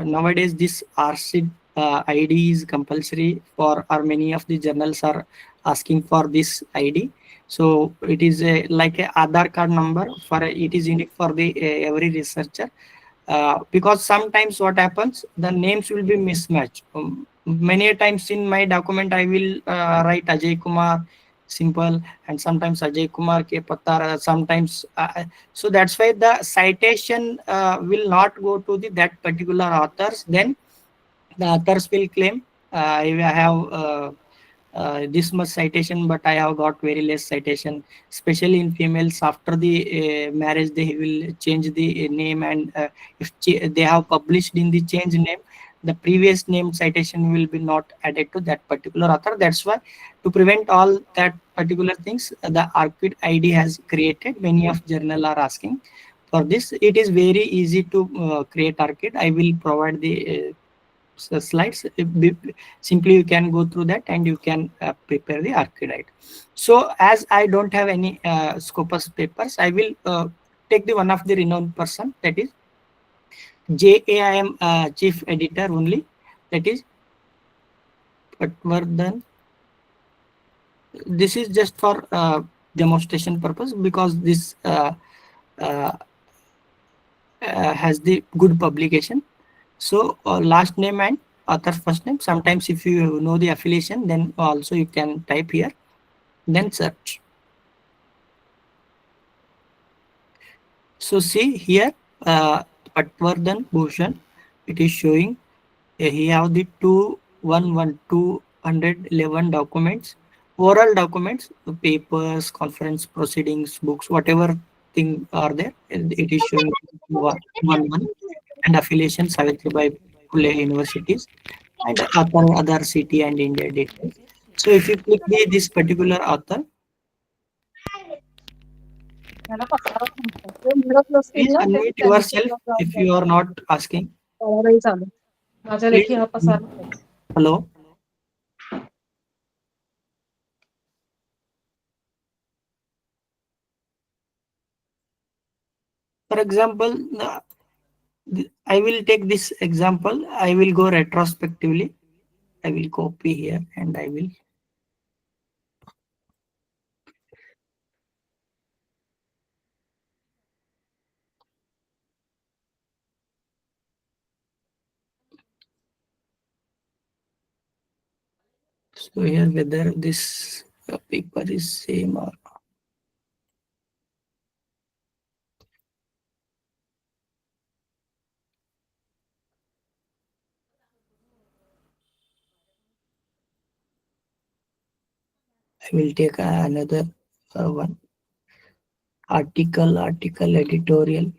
nowadays this RC ID is compulsory for, or many of the journals are asking for this ID. So it is like a Aadhaar card number for it is unique for the every researcher. Because sometimes what happens, the names will be mismatched. Many times in my document I will write Ajaykumar simple, and sometimes Ajaykumar K Pattar, sometimes so that's why the citation will not go to the that particular authors. Then the authors will claim I have this much citation, but I have got very less citation. Especially in females, after the marriage, they will change the name, and if they have published in the change name, the previous name citation will be not added to that particular author. That's why, to prevent all that particular things, the ARCID ID has created. Many of journal are asking for this. It is very easy to create ARCID. I will provide the slides. Simply you can go through that and you can prepare the archidite. So as I don't have any Scopus papers, I will take the one of the renowned person, that is JAIM chief editor only, that is Patwardhan. This is just for demonstration purpose, because this uh, has the good publication. So last name and author first name. Sometimes if you know the affiliation, then also you can type here, then search. So see here, Patwardhan Bhushan, it is showing he have the 211 documents, oral documents, papers, conference proceedings, books, whatever thing are there, and it is showing 211, and affiliation Savitribai Phule universities, and other city and India details. So if you click this particular author, please unmute yourself if you are not asking. Please, hello. For example, I will take this example. I will go retrospectively. I will copy here and I will. So here whether this paper is same or I will take another one. Article, editorial,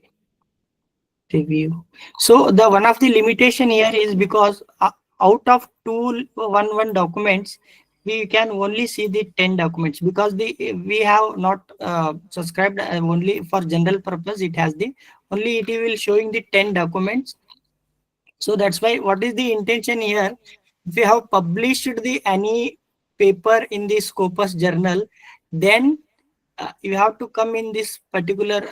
review. So the one of the limitation here is because out of 211 documents, we can only see the 10 documents, because we have not subscribed only for general purpose. It has the only, it will showing the 10 documents. So that's why what is the intention here? If you have published the any paper in the Scopus journal, then you have to come in this particular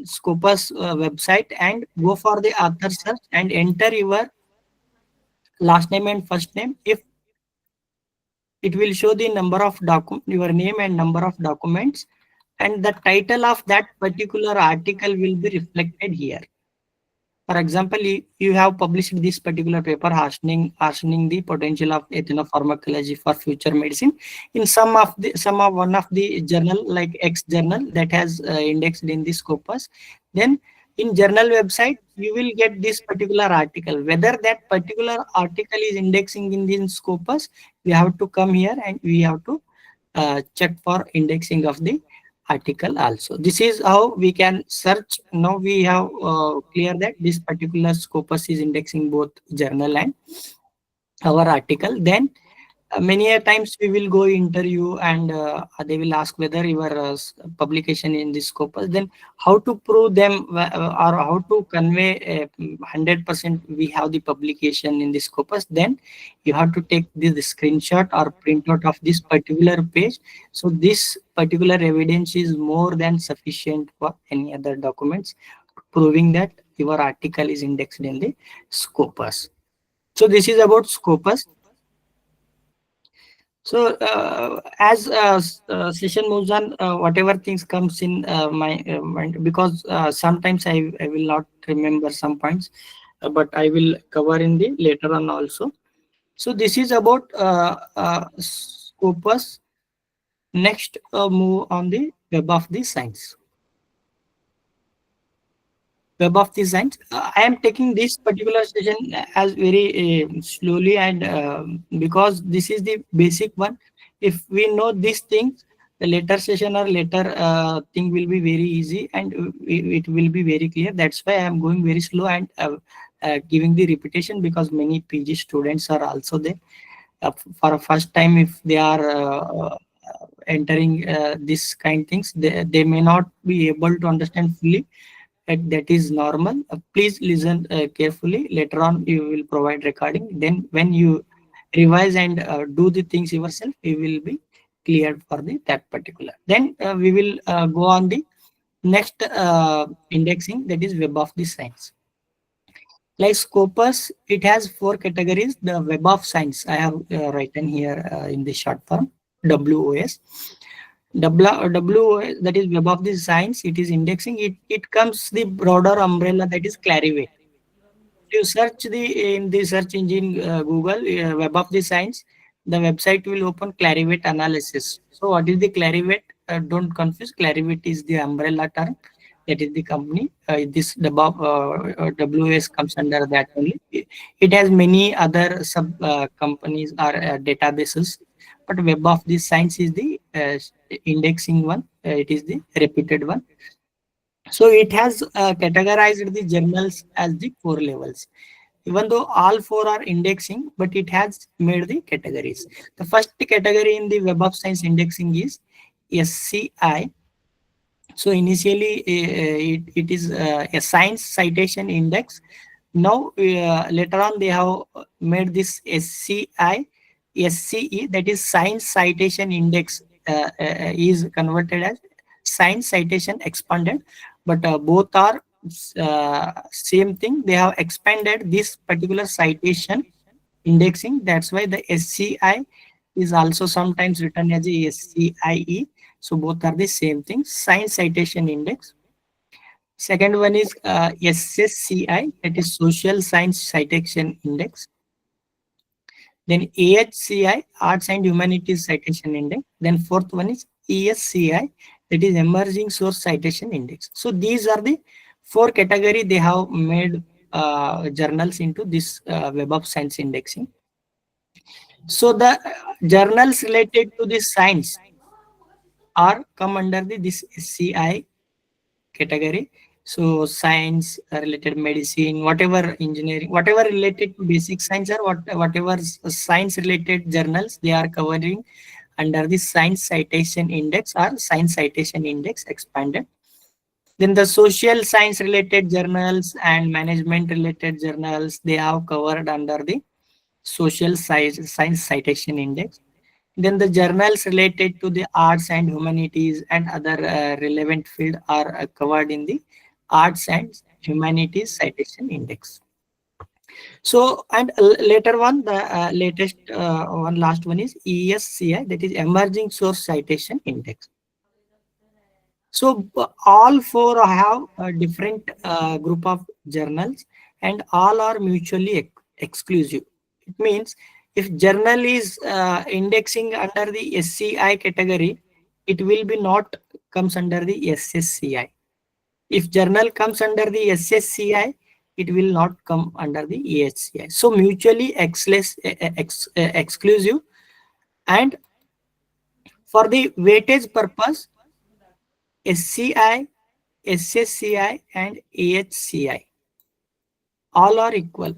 Scopus website and go for the author search and enter your last name and first name. If it will show the number of your name and number of documents, and the title of that particular article will be reflected here. For example, you have published this particular paper harshening the potential of ethnopharmacology for future medicine in some of one of the journal like X journal that has indexed in the Scopus. Then in journal website you will get this particular article. Whether that particular article is indexing in the Scopus, we have to come here and we have to check for indexing of the article also. This is how we can search. Now we have clear that this particular Scopus is indexing both journal and our article. Then many a times we will go interview and they will ask whether your publication in this Scopus, then how to prove them or how to convey 100% we have the publication in this Scopus, then you have to take the screenshot or printout of this particular page. So this particular evidence is more than sufficient for any other documents proving that your article is indexed in the Scopus. So this is about Scopus. So as session moves on, whatever things comes in my mind, because sometimes I will not remember some points, but I will cover in the later on also. So this is about Scopus. Next, move on the Web of the Science. Web of the Science. I am taking this particular session as very slowly, and because this is the basic one. If we know these things, the later session or later thing will be very easy, and it will be very clear. That's why I am going very slow and giving the repetition, because many PG students are also there. For a first time, if they are entering this kind things, they may not be able to understand fully, and that is normal. Please listen carefully. Later on you will provide recording, then when you revise and do the things yourself, you will be cleared for the that particular. Then we will go on the next indexing, that is Web of the Science. Like Scopus, it has four categories. The Web of Science, I have written here in the short form, WOS. WOS, that is Web of the Science, it is indexing. It comes the broader umbrella, that is Clarivate. You search in the search engine Google Web of the Science, the website will open Clarivate analysis. So what is the Clarivate? Don't confuse. Clarivate is the umbrella term. That is the company. This the WS comes under that only. It has many other sub companies or databases, but Web of the Science is the indexing one. It is the reputed one. So it has categorized the journals as the four levels. Even though all four are indexing, but it has made the categories. The first category in the Web of Science indexing is SCI. So initially it is a science citation index. Now later on they have made this SCI, SCE, that is Science Citation Index, is converted as Science Citation Expanded, but both are same thing. They have expanded this particular citation indexing. That's why the SCI is also sometimes written as a SCIE. So both are the same thing, Science Citation Index. Second one is SSCI, that is Social Science Citation Index. Then AHCI, Arts and Humanities Citation Index. Then fourth one is ESCI, that is Emerging Source Citation Index. So these are the four category they have made journals into this Web of Science indexing. So the journals related to the science are come under this SCI category. So science related, medicine, whatever, engineering, whatever related to basic science, or whatever science related journals, they are covering under the Science Citation Index or Science Citation Index expanded. Then the social science related journals and management related journals, they have covered under the Social Science Citation Index. Then the journals related to the arts and humanities and other relevant field are covered in the Arts and Humanities Citation Index. So, and later one, the latest one, last one is ESCI, that is Emerging Source Citation Index. So all four have a different group of journals, and all are mutually exclusive. It means if journal is indexing under the SCI category, it will be not comes under the SSCI. If journal comes under the SSCI, it will not come under the EHCI. So mutually exclusive, and for the weightage purpose, SCI, SSCI and AHCI all are equal.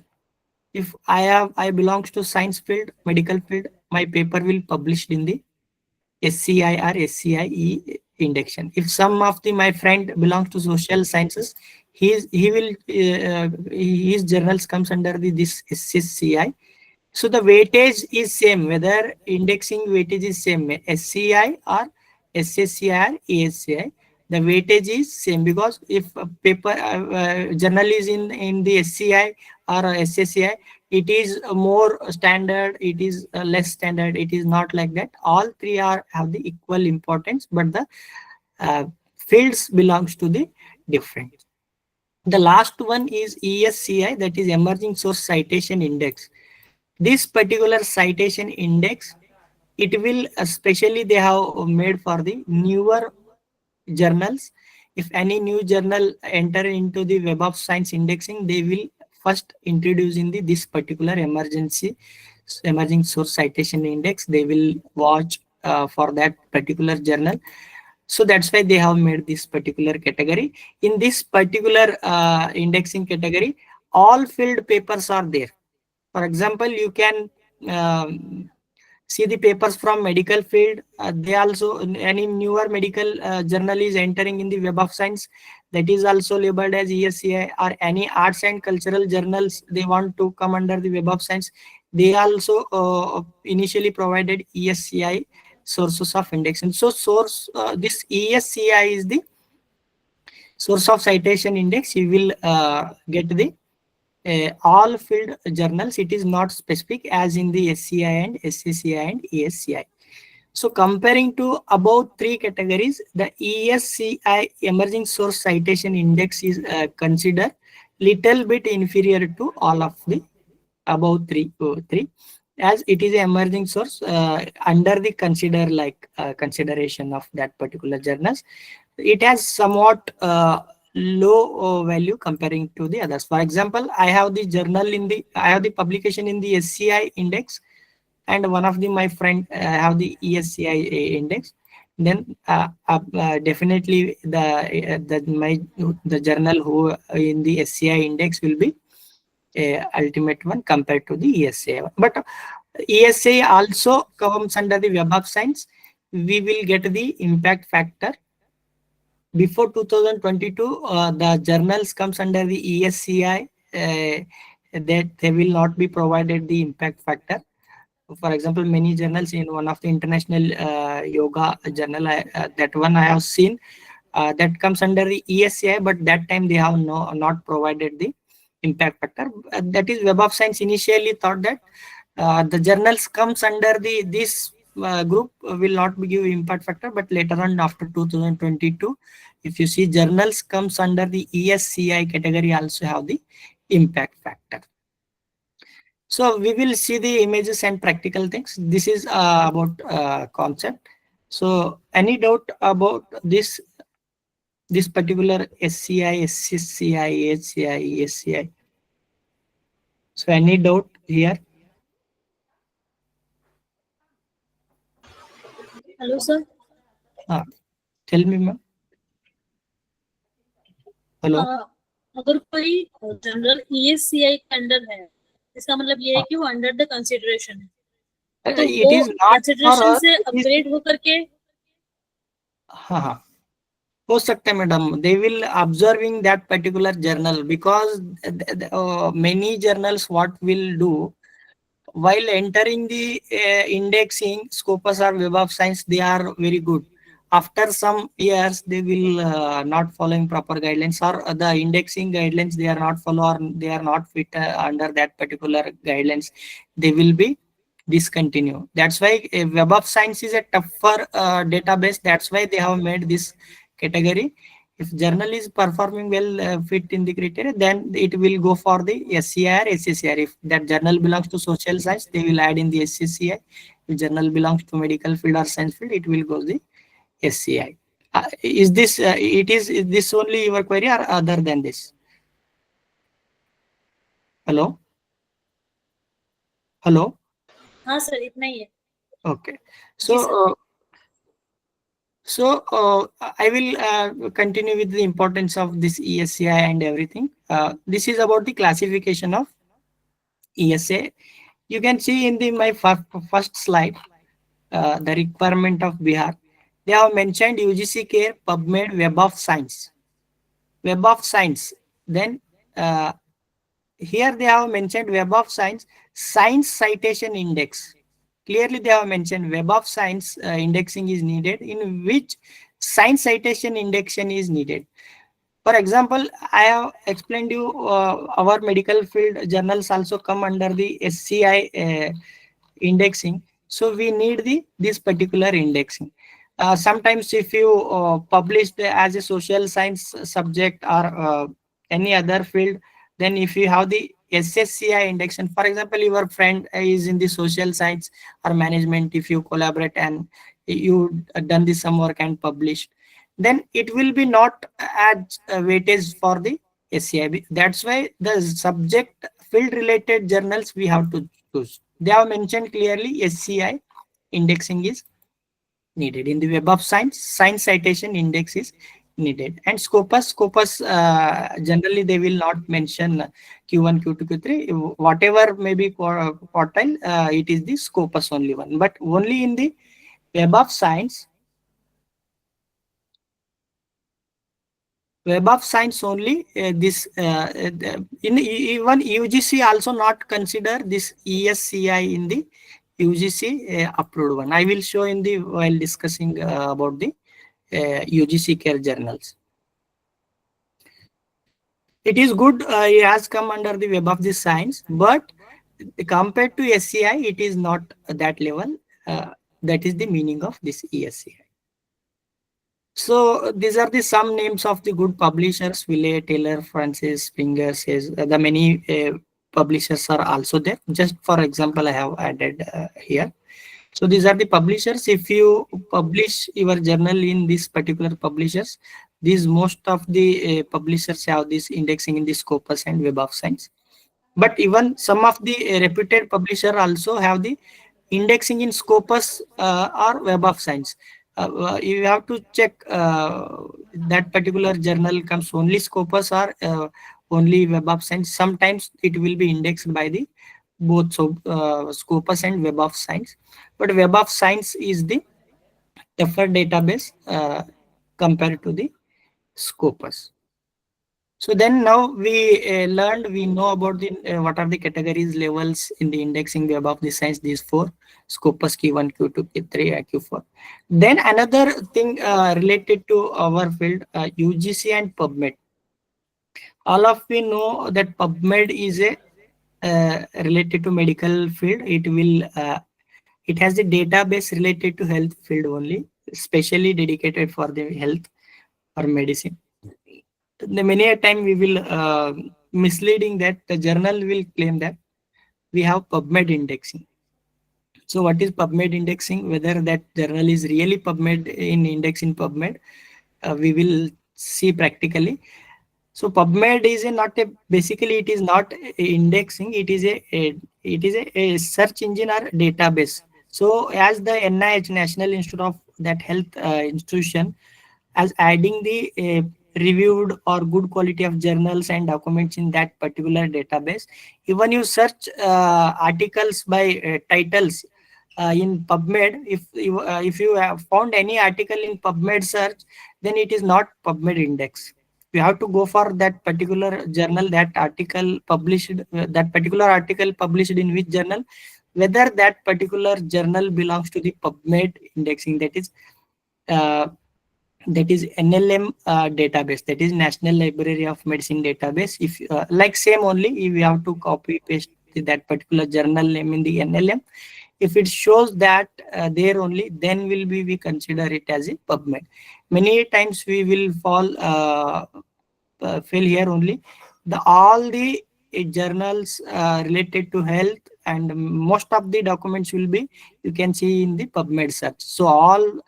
If I belongs to science field, medical field, my paper will published in the SCI or SCIE indection. If some of the my friend belongs to social sciences, he will his journals comes under the this SCI. So the weightage is same, whether indexing weightage is same, SCI or SSCI or ASCI. The weightage is same, because if a paper journal is in the SCI or SSCI, it is more standard, it is less standard, it is not like that. All three are have the equal importance, but the uh, fields belongs to the different. The last one is ESCI, that is Emerging Source Citation Index. This particular citation index, it will especially they have made for the newer journals. If any new journal enter into the Web of Science indexing, they will first introduce in the this particular emerging source citation index. They will watch for that particular journal. So that's why they have made this particular category. In this particular indexing category, all field papers are there. For example, you can um, see the papers from medical field. They also, any newer medical journal is entering in the Web of Science, that is also labeled as ESCI. Or any arts and cultural journals, they want to come under the Web of Science, they also initially provided ESCI sources of indexing. So source this ESCI is the source of citation index. You will get the all field journals. It is not specific as in the SCI and SCCI and ESCI. So comparing to above three categories, the ESCI Emerging Source Citation Index is considered little bit inferior to all of the above three, as it is an emerging source under the consideration of that particular journals. It has somewhat low value comparing to the others. For example, I have the publication in the SCI index, and one of my friend have the ESCI index. Then definitely the journal who in the SCI index will be ultimate one compared to the ESCI one. But ESCI also comes under the Web of Science. We will get the impact factor. Before 2022, the journals comes under the ESCI, that they will not be provided the impact factor. For example, many journals, in one of the international yoga journal, that one I have seen, that comes under the ESCI, but that time they have not provided the impact factor. That is, Web of Science initially thought that the journals comes under this group will not give impact factor, but later on after 2022, if you see, journals comes under the ESCI category also have the impact factor. So we will see the images and practical things. This is about concept. So any doubt about this particular SCI, SCCI, HCI, ESCI? So any doubt here? Hello sir Tell me, ma'am. Hello. अगर कोई general ESCI के under है, इसका मतलब ये है कि वो अंडर द कंसिडरेशन है, तो It वो is not for consideration us, से it is- अपग्रेड होकर के हाँ, हो सकता है madam. They will observing that particular journal, because many journals what will do while entering the indexing Scopus or Web of Science, they are very good. After some years, they will not following proper guidelines, or the indexing guidelines they are not follow, or they are not fit under that particular guidelines. They will be discontinue. That's why Web of Science is a tougher database. That's why they have made this category. If journal is performing well, fit in the criteria, then it will go for the SCI or SCCI. If that journal belongs to social science, they will add in the SCCI. If journal belongs to medical field or science field, it will go the SCI. Is this is this only your query, or other than this? Hello. Hello. हाँ sir इतना ही है. Okay. जी sir. So I will continue with the importance of this ESCI and everything. This is about the classification of ESA. You can see in the my first slide, the requirement of Bihar. They have mentioned UGC Care, PubMed, Web of Science. Web of Science. Then uh, here they have mentioned Web of Science, Science Citation Index. Clearly they have mentioned Web of Science indexing is needed, in which Science Citation Indexing is needed. For example, I have explained you our medical field journals also come under the SCI indexing. So we need the this particular indexing. Sometimes if you published as a social science subject or any other field, then if you have the SSCI indexing, for example, your friend is in the social science or management, if you collaborate and you done the some work and published, then it will be not as weightage for the SCI. That's why the subject field related journals we have to choose. They have mentioned clearly SCI indexing is needed. In the Web of Science, Science Citation Index is needed. And Scopus generally they will not mention Q1, Q2, Q3. Whatever may be quartile, it is the Scopus only one. But only in the Web of Science, only this in even UGC also not consider this ESCI in the UGC approved one. I will show in the while discussing about the UGC care journals. It is good, it has come under the Web of the Science, but compared to SCI, it is not that level. That is the meaning of this ESCI. So these are the some names of the good publishers: Willey, Taylor, Francis, Springer, says the many publishers are also there. Just for example, I have added here. So these are the publishers. If you publish your journal in this particular publishers, these most of the publishers have this indexing in the Scopus and Web of Science. But even some of the reputed publisher also have the indexing in Scopus or Web of Science. You have to check that particular journal comes only Scopus or only Web of Science. Sometimes it will be indexed by the both Scopus and Web of Science. But Web of Science is the preferred database compared to the Scopus. So then now we we know about the what are the categories levels in the indexing Web of the Science, these four: Scopus, Q1, Q2, Q3, Q4. Then another thing related to our field, UGC and PubMed. All of we know that PubMed is a related to medical field. It has the database related to health field only, specially dedicated for the health or medicine. The many a time we will misleading that the journal will claim that we have PubMed indexing. So what is PubMed indexing? Whether that journal is really PubMed in index in PubMed, we will see practically. So PubMed is not a, basically it is not a indexing. It is a search engine or database. So as the NIH, National Institute of that Health institution, as adding the reviewed or good quality of journals and documents in that particular database. Even you search articles by titles in PubMed, if you have found any article in PubMed search, then it is not PubMed index. You have to go for that particular journal, that article published, that particular article published in which journal, whether that particular journal belongs to the PubMed indexing, uh, that is NLM database, that is National Library of Medicine database. If like same only, if you have to copy paste that particular journal name in the NLM, if it shows that there only, then will we consider it as a PubMed. Many times we will fail here only. The all the journals related to health and most of the documents will be, you can see in the PubMed search. So all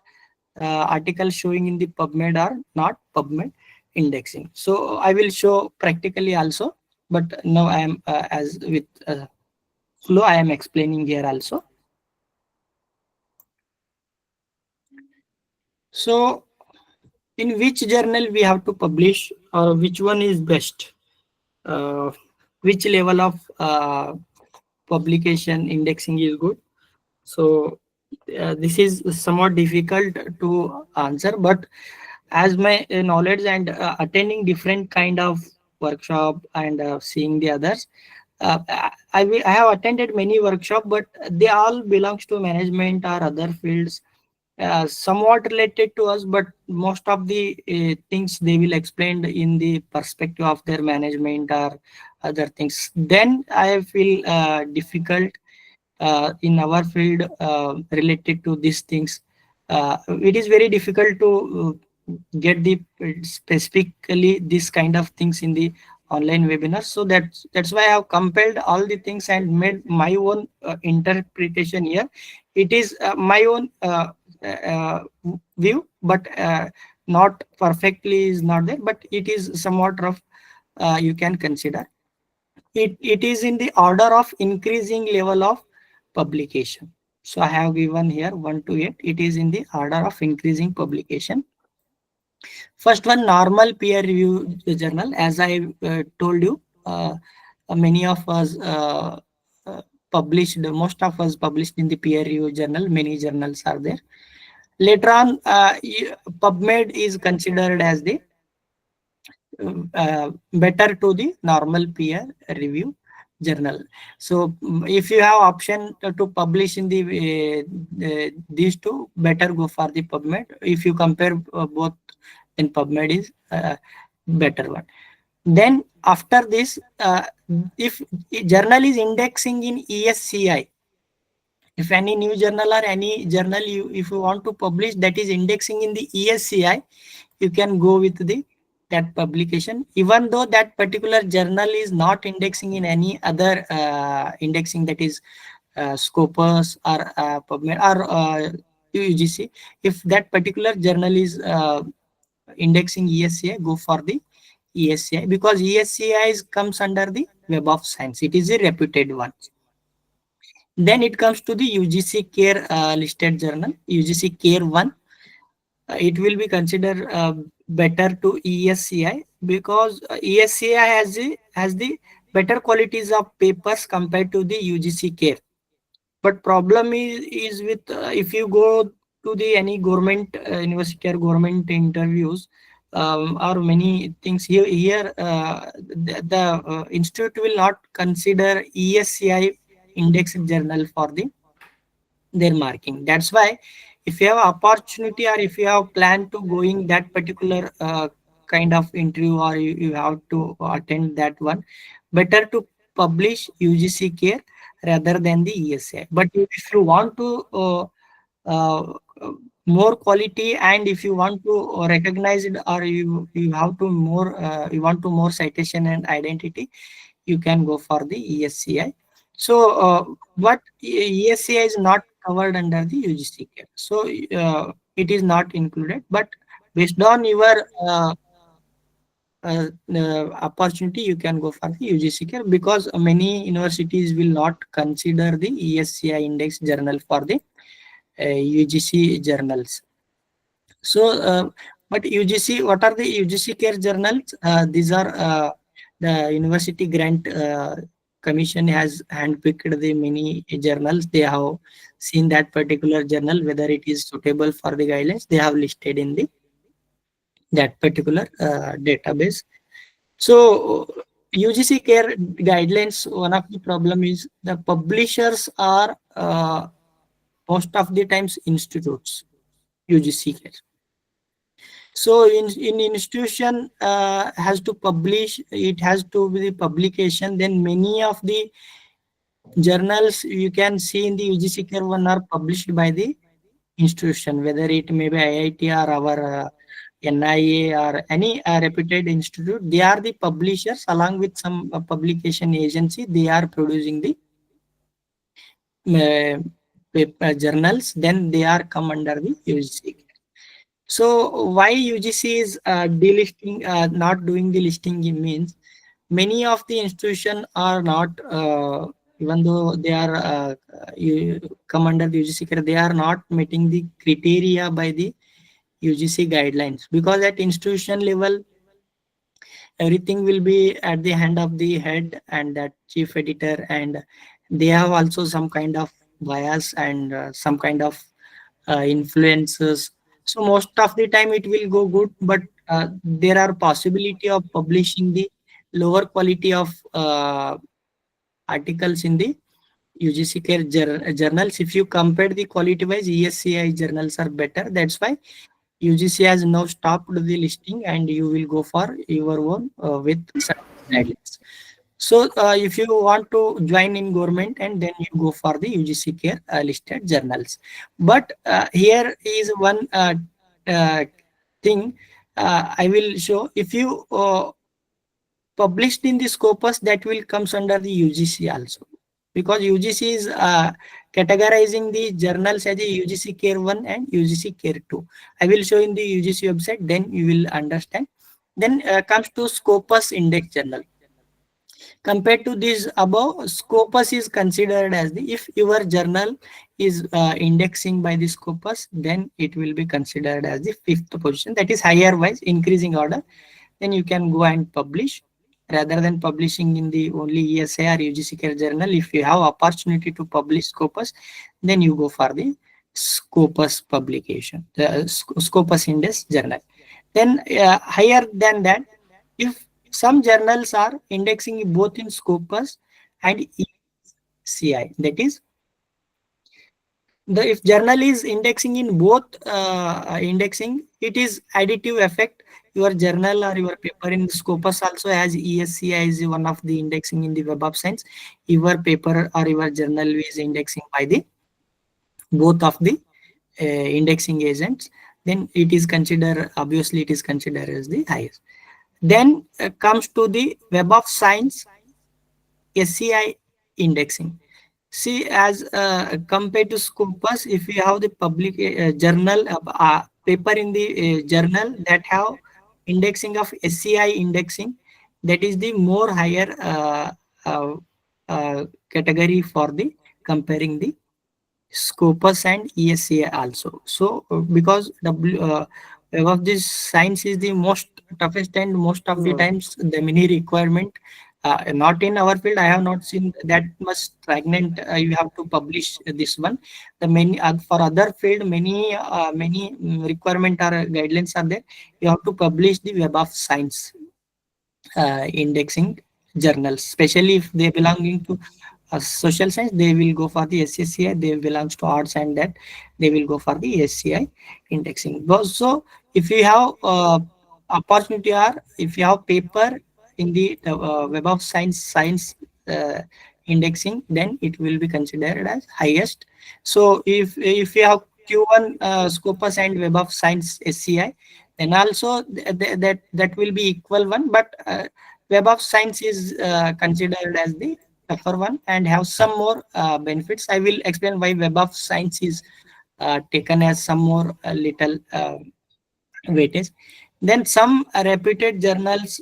articles showing in the PubMed are not PubMed indexing. So I will show practically also, but now I am as with flow I am explaining here also. So in which journal we have to publish, or which one is best? Which level of publication indexing is good. So this is somewhat difficult to answer, but as my knowledge and attending different kind of workshop and seeing the others, I have attended many workshop, but they all belongs to management or other fields, somewhat related to us, but most of the things they will explain in the perspective of their management or other things. Then I feel difficult in our field related to these things. It is very difficult to get the specifically this kind of things in the online webinar. So that's why I have compiled all the things and made my own interpretation here. It is my own view, but not perfectly is not there, but it is somewhat rough. You can consider it is in the order of increasing level of publication. So I have given here 1 to 8. It is in the order of increasing publication. First one, normal peer review journal. As I told you, many of us most of us published in the peer review journal. Many journals are there. Later on, PubMed is considered as the better to the normal peer review journal. So if you have option to publish in the these two, better go for the PubMed. If you compare both, then PubMed is better one. Then after this, if journal is indexing in ESCI, if any new journal or any journal if you want to publish that is indexing in the ESCI, you can go with the that publication, even though that particular journal is not indexing in any other indexing, that is Scopus or PubMed or UGC. If that particular journal is indexing ESCI, go for the ESCI, because ESCI comes under the Web of Science. It is a reputed one. Then it comes to the UGC Care listed journal, UGC Care 1. It will be considered better to ESCI, because ESCI has the better qualities of papers compared to the UGC Care. But problem is with if you go to the any government university or government interviews or many things here the institute will not consider ESCI indexed journal for their marking. That's why if you have opportunity or if you have plan to going that particular kind of interview, or you have to attend that one, better to publish UGC Care rather than the ESCI. But if you want to uh, more quality, and if you want to recognize it, or you have to more you want to more citation and identity, you can go for the ESCI. So but ESCI is not covered under the UGC Care, so it is not included. But based on your opportunity, you can go for the UGC Care, because many universities will not consider the ESCI index journal for the UGC journals. So but UGC, what are the UGC Care journals? These are the university grant commission has handpicked the many journals. They have seen that particular journal whether it is suitable for the guidelines. They have listed in the that particular database. So UGC Care guidelines, one of the problem is the publishers are most of the times institutes, UGC Care. So in institution has to publish, it has to be the publication. Then many of the journals you can see in the UGC Care one are published by the institution, whether it may be IIT or our NIA or any reputed institute. They are the publishers along with some publication agency. They are producing the journals. Then they are come under the UGC. So why UGC is delisting, not doing the listing means many of the institutions are not, even though they are come under the UGC Care, they are not meeting the criteria by the UGC guidelines, because at institution level everything will be at the hand of the head and that chief editor, and they have also some kind of bias and some kind of influences. So most of the time it will go good, but there are possibility of publishing the lower quality of articles in the UGC care journals. If you compare the quality wise, ESCI journals are better. That's why UGC has now stopped the listing, and you will go for your own with certain guidelines. So if you want to join in government, and then you go for the UGC care listed journals. But here is one uh, thing I will show. If you published in the Scopus, that will comes under the UGC also, because UGC is categorizing the journals as a UGC Care 1 and UGC Care 2. I will show in the UGC website, then you will understand. Then comes to Scopus Index Journal. Compared to this above, Scopus is considered as the, if your journal is indexing by the Scopus, then it will be considered as the fifth position. That is higher wise, increasing order. Then you can go and publish rather than publishing in the only ESA or UGC Care journal. If you have opportunity to publish Scopus, then you go for the Scopus publication, the Scopus Index journal. Then higher than that, if some journals are indexing both in Scopus and ECI, that is, the if journal is indexing in both indexing, it is additive effect. Your journal or your paper in Scopus also has ESCI is one of the indexing in the Web of Science. Your paper or your journal is indexing by the both of the indexing agents. Then it is considered, obviously it is considered as the highest. Then comes to the Web of Science SCI indexing. See, as compared to Scopus, if you have the public journal paper in the journal that have indexing of SCI indexing, that is the more higher category for the comparing the Scopus and ESCI also. So because Web of this science is the most toughest, and most of the times the mini requirement, not in our field, I have not seen that much stagnant. You have to publish this one. The many for other field, many requirement or guidelines are there. You have to publish the Web of Science indexing journals, especially if they belonging to social science, they will go for the SSCI. They belongs to arts, and that they will go for the SCI indexing. So if you have opportunity, or if you have paper in the Web of Science uh, indexing, then it will be considered as highest. So if you have Q1 Scopus and Web of Science SCI, then also that will be equal one. But Web of Science is considered as the tougher one and have some more benefits. I will explain why Web of Science is taken as some more little weightage. Then some reputed journals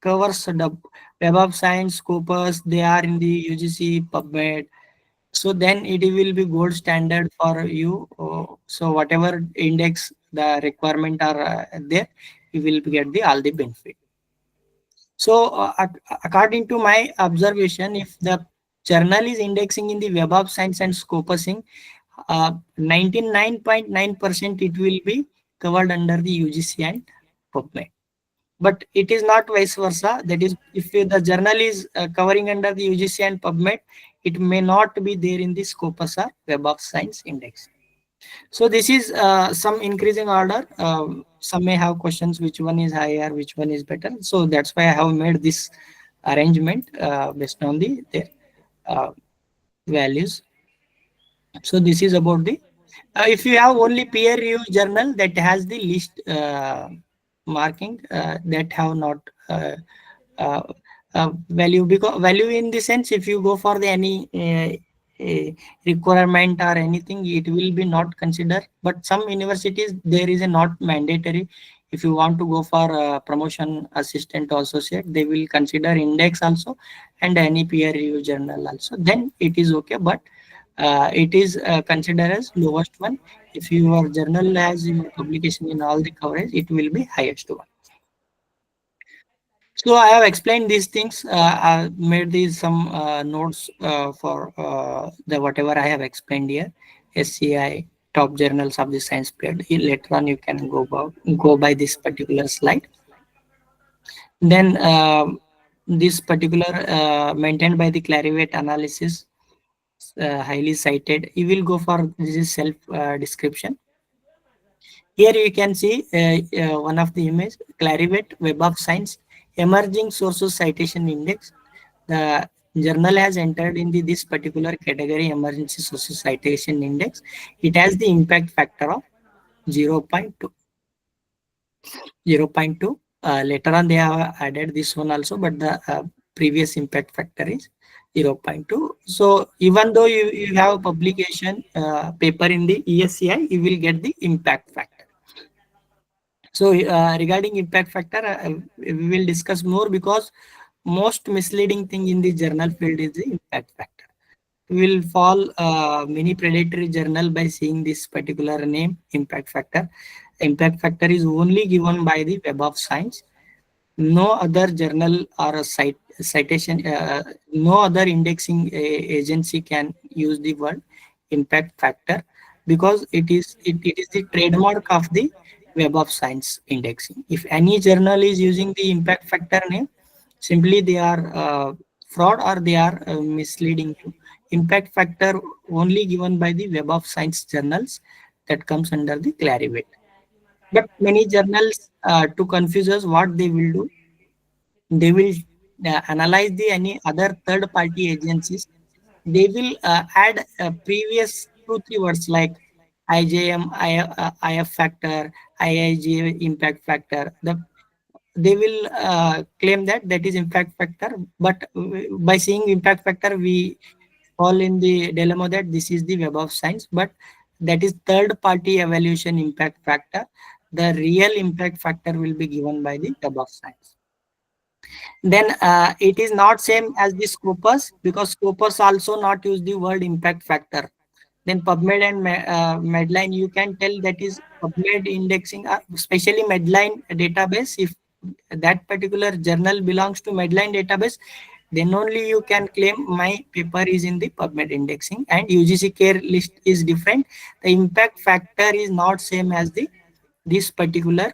covers the Web of Science, Scopus. They are in the UGC PubMed. So then it will be gold standard for you. So whatever index the requirement are there, you will get the all the benefit. So according to my observation, if the journal is indexing in the Web of Science and Scopusing, 99.9% it will be covered under the UGC and PubMed. But it is not vice versa. That is, if the journal is covering under the UGC and PubMed, it may not be there in the Scopus or Web of Science index. So this is some increasing order. Some may have questions, which one is higher, which one is better. So that's why I have made this arrangement based on the their values. So this is about the, if you have only peer review journal that has the list marking, that have not uh, value, because value in the sense, if you go for the any requirement or anything, it will be not considered. But some universities there is a not mandatory. If you want to go for promotion assistant or associate, they will consider index also and any peer review journal also, then it is okay. But it is considered as lowest one. If your journal has your publication in all the coverage, it will be highest one. So I have explained these things. I made these some notes for the whatever I have explained here. SCI top journals of the science period. Later on, you can go by this particular slide. Then this particular maintained by the Clarivate analysis, highly cited. You will go for this is self description. Here you can see one of the image, Clarivate Web of Science Emerging Sources Citation Index. The journal has entered in this particular category, Emergency Sources Citation Index. It has the impact factor of 0.2. 0.2. Later on, they have added this one also, but the previous impact factor is 0.2. So even though you have a publication paper in the ESCI, you will get the impact factor. So regarding impact factor, we will discuss more because most misleading thing in the journal field is the impact factor. We will fall many predatory journal by seeing this particular name, impact factor. Impact factor is only given by the Web of Science. No other journal or a citation, no other indexing agency can use the word impact factor because it is the trademark of the Web of Science indexing. If any journal is using the impact factor name, simply they are fraud or they are misleading you. Impact factor only given by the Web of Science journals that comes under the Clarivate. But many journals, to confuse us, what they will do, they will analyze the any other third party agencies. They will add previous 2 3 words like IJM, IF factor, IIJ impact factor. They will claim that that is impact factor, but by seeing impact factor, we fall in the dilemma that this is the Web of Science, but that is third party evaluation impact factor. The real impact factor will be given by the Web of Science. Then it is not same as the Scopus because Scopus also not use the word impact factor. Then PubMed and Medline, you can tell that is PubMed indexing, especially Medline database. If that particular journal belongs to Medline database, then only you can claim my paper is in the PubMed indexing, and UGC care list is different. The impact factor is not same as the this particular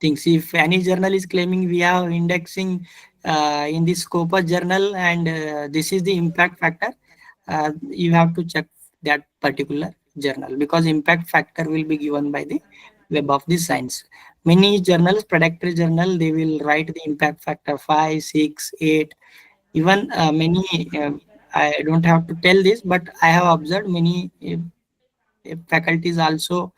things. If any journal is claiming we have indexing in the Scopus journal and this is the impact factor, you have to check that particular journal because impact factor will be given by the Web of the Science. Many journals, predictory journal, they will write the impact factor 5, 6, 8. Even many, I don't have to tell this, but I have observed many faculties also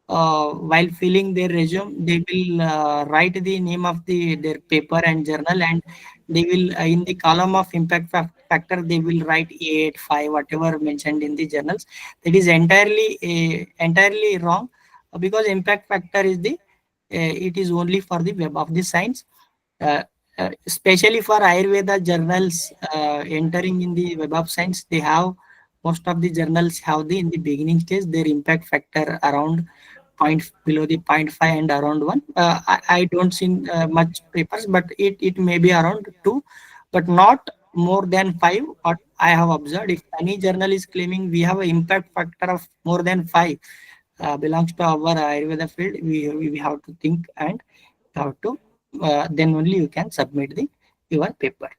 while filling their resume, they will write the name of their paper and journal, and they will in the column of impact factor they will write 8, 5, whatever mentioned in the journals. That is entirely wrong because impact factor is the it is only for the Web of the Science. Uh, Especially for Ayurveda journals entering in the Web of Science, they have most of the journals have the in the beginning stage their impact factor around point below the point 0.5 and around 1. I don't see much papers, but it may be around 2, but not more than 5. What I have observed, if any journal is claiming we have an impact factor of more than 5, belongs to our Ayurveda field, we have to think and have to then only you can submit the your paper.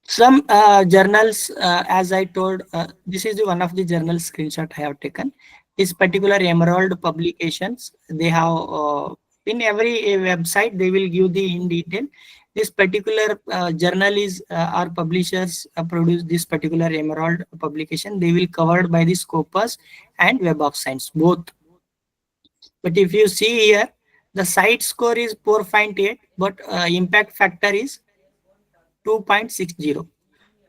Some journals, as I told, this is the one of the journal screenshot I have taken. This particular Emerald publications, they have in every website they will give the in detail. This particular journal is our publishers produce this particular Emerald publication. They will covered by the Scopus and Web of Science both. But if you see here, the site score is 4.8, but impact factor is 2.60.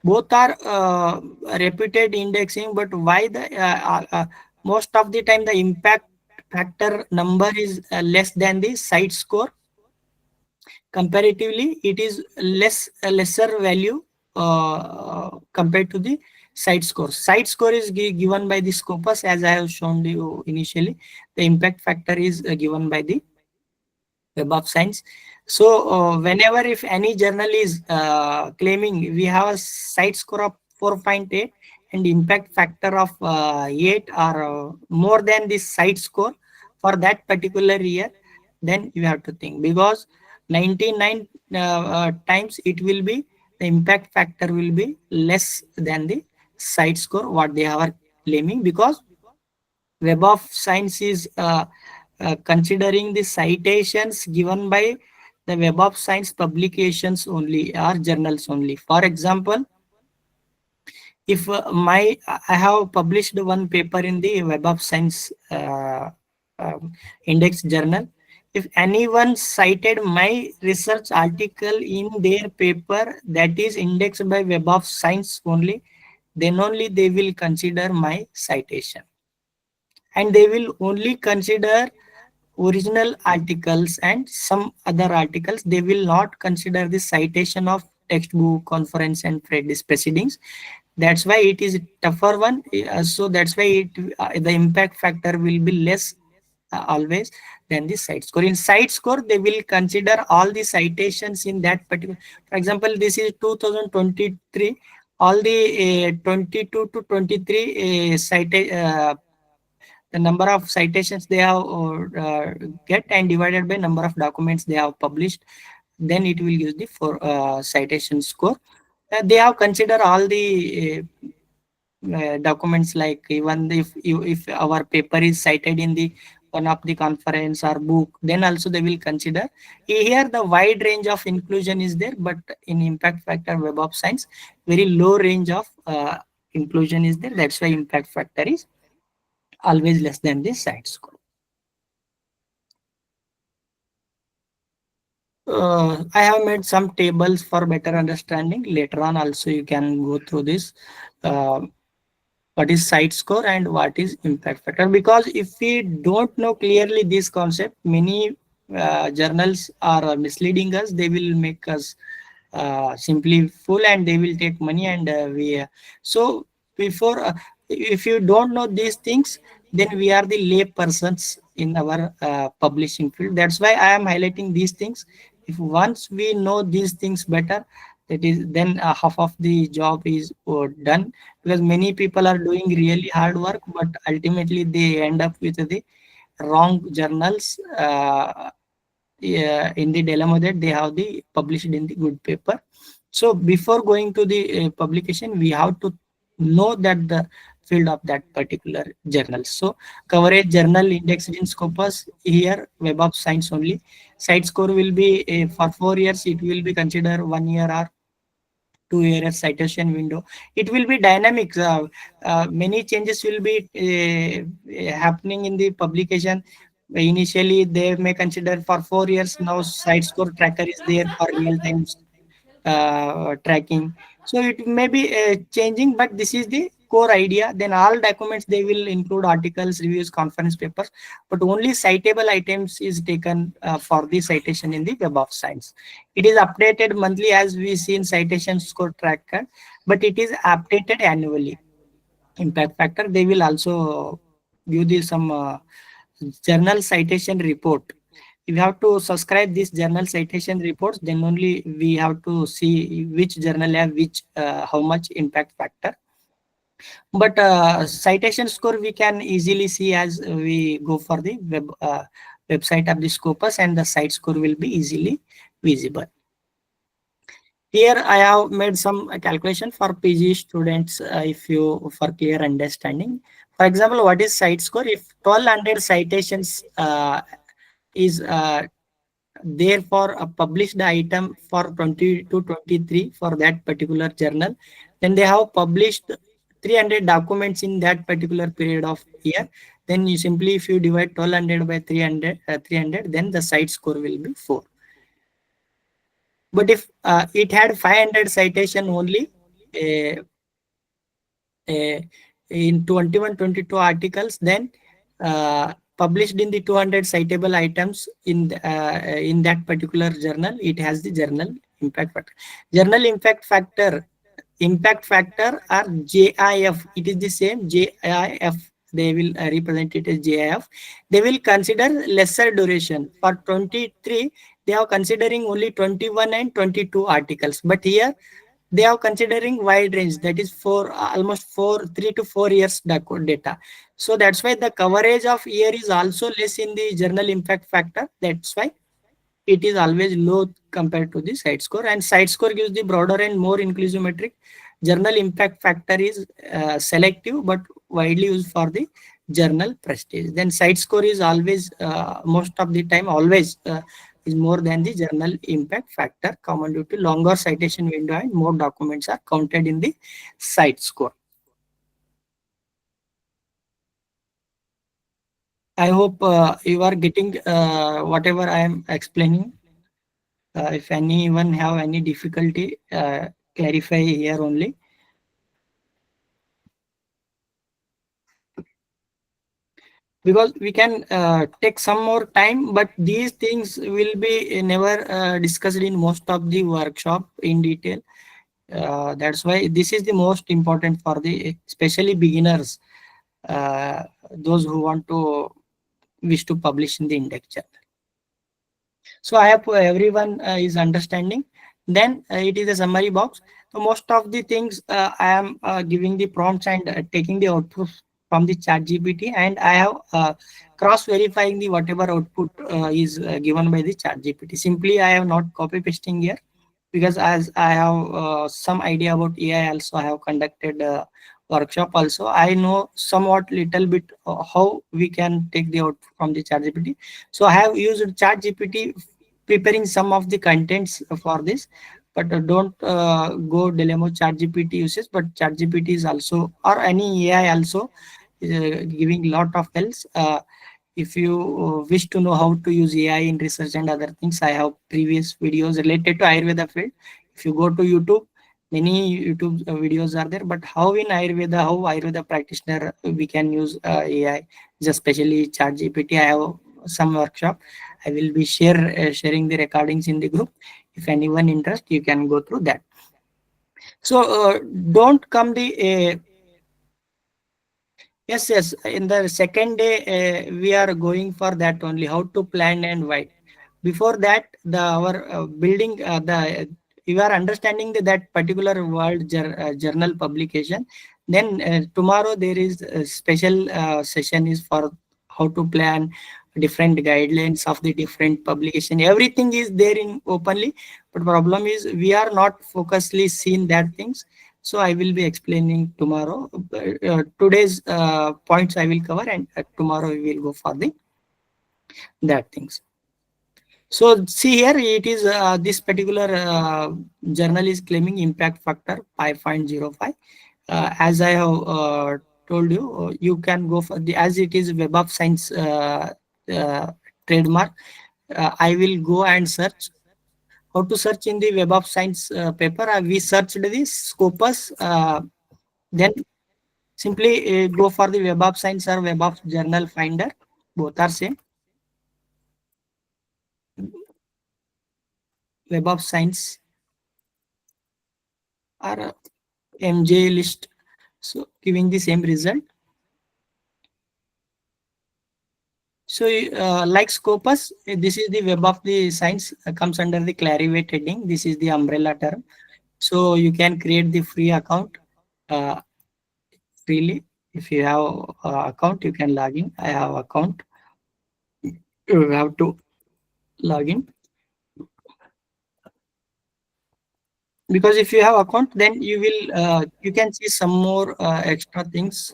Both are reputed indexing, but why the most of the time the impact factor number is less than the site score? Comparatively, it is lesser value compared to the site score. Site score is given by the Scopus, as I have shown you initially. The impact factor is given by the Web of Science. So whenever if any journal is claiming we have a site score of 4.8 and impact factor of 8 or more than this site score for that particular year, then you have to think, because 99 times it will be, the impact factor will be less than the site score what they are claiming, because Web of Science is considering the citations given by the Web of Science publications only or journals only. For example, if I have published one paper in the Web of Science index journal, if anyone cited my research article in their paper that is indexed by Web of Science only, then only they will consider my citation, and they will only consider original articles and some other articles. They will not consider the citation of textbook, conference and proceedings. That's why it is a tougher one. So that's why the impact factor will be less always than the site score. In site score, they will consider all the citations in that particular. For example, this is 2023. All the 22 to 23 the number of citations they have get and divided by number of documents they have published, then it will use the for citation score. They have considered all the documents, like even if our paper is cited in the one of the conference or book, then also they will consider. Here the wide range of inclusion is there, but in impact factor Web of Science, very low range of inclusion is there. That's why impact factor is always less than the site score. I have made some tables for better understanding. Later on also you can go through this. What is site score and what is impact factor? Because if we don't know clearly this concept, many journals are misleading us. They will make us simply fool and they will take money, and so before if you don't know these things, then we are the lay persons in our publishing field. That's why I am highlighting these things. If once we know these things better, that is then half of the job is done, because many people are doing really hard work, but ultimately they end up with the wrong journals in the dilemma that they have the published in the good paper. So before going to the publication, we have to know that the field of that particular journal. So coverage journal indexed in Scopus, here Web of Science only. Site score will be for 4 years, it will be considered 1 year or 2 year citation window. It will be dynamic. Many changes will be happening in the publication. Initially, they may consider for 4 years. Now, site score tracker is there for real time tracking. So it may be changing, but this is the core idea. Then all documents, they will include articles, reviews, conference papers, but only citable items is taken for the citation in the Web of Science. It is updated monthly as we see in citation score tracker, but it is updated annually. Impact factor, they will also give the some journal citation report. If you have to subscribe this journal citation reports, then only we have to see which journal have which how much impact factor. But citation score we can easily see as we go for the website of the Scopus, and the site score will be easily visible. Here I have made some calculation for PG students, if you for clear understanding. For example, what is site score? If 1200 citations is therefore a published item for 20 to 23 for that particular journal, then they have published 300 documents in that particular period of year, then you simply, if you divide 1200 by 300, then the site score will be 4. But if it had 500 citation only in 21-22 articles, then published in the 200 citable items in that particular journal, it has the journal impact factor. Journal impact factor or JIF, it is the same JIF. they will represent it as GIF. They will consider lesser duration. For 23, they are considering only 21 and 22 articles. But here, they are considering wide range, that is for almost 3 to 4 years data. So that's why the coverage of year is also less in the journal impact factor. That's why it is always low compared to the site score, and site score gives the broader and more inclusive metric. Journal impact factor is selective but widely used for the journal prestige. Then site score is always most of the time always is more than the journal impact factor, common due to longer citation window and more documents are counted in the site score. I hope you are getting whatever I am explaining. If anyone have any difficulty, clarify here only. Because we can take some more time, but these things will be never discussed in most of the workshop in detail. That's why this is the most important for the especially beginners, those who want to wish to publish in the index journal. So I hope everyone is understanding. Then it is a summary box. So most of the things I am giving the prompts and taking the output from the chat GPT, and I have cross verifying the whatever output is given by the chat GPT. Simply I have not copy pasting here, because as I have some idea about AI also, I have conducted a workshop also. I know somewhat little bit how we can take the output from the chat GPT. So I have used chat GPT preparing some of the contents for this, but don't go Delemo chat GPT uses, but chat GPT is also, or any AI also giving lot of helps. If you wish to know how to use AI in research and other things, I have previous videos related to Ayurveda field. If you go to YouTube, many YouTube videos are there. But how in Ayurveda, how Ayurveda practitioner we can use AI, just especially ChatGPT. I have some workshop. I will be sharing the recordings in the group. If anyone interested, you can go through that. So don't come the yes, yes. In the second day, we are going for that only. How to plan and why. Before that, the our building the you are understanding that particular world journal publication. Then tomorrow there is a special session is for how to plan different guidelines of the different publication. Everything is there in openly, but problem is we are not focusedly seeing that things. So I will be explaining tomorrow. Today's points I will cover, and tomorrow we will go for the that things. So see here, it is this particular journal is claiming impact factor 5.05. As I have told you, you can go for the, as it is Web of Science uh, trademark. I will go and search how to search in the Web of Science paper. We searched the Scopus. Then simply go for the Web of Science or Web of Journal Finder. Both are same. Web of Science or MJ list. So giving the same result. So like Scopus, this is the Web of the Science comes under the Clarivate heading. This is the umbrella term. So you can create the free account uh, freely. If you have account, you can log in. I have account. You have to log in. Because if you have account, then you will you can see some more extra things.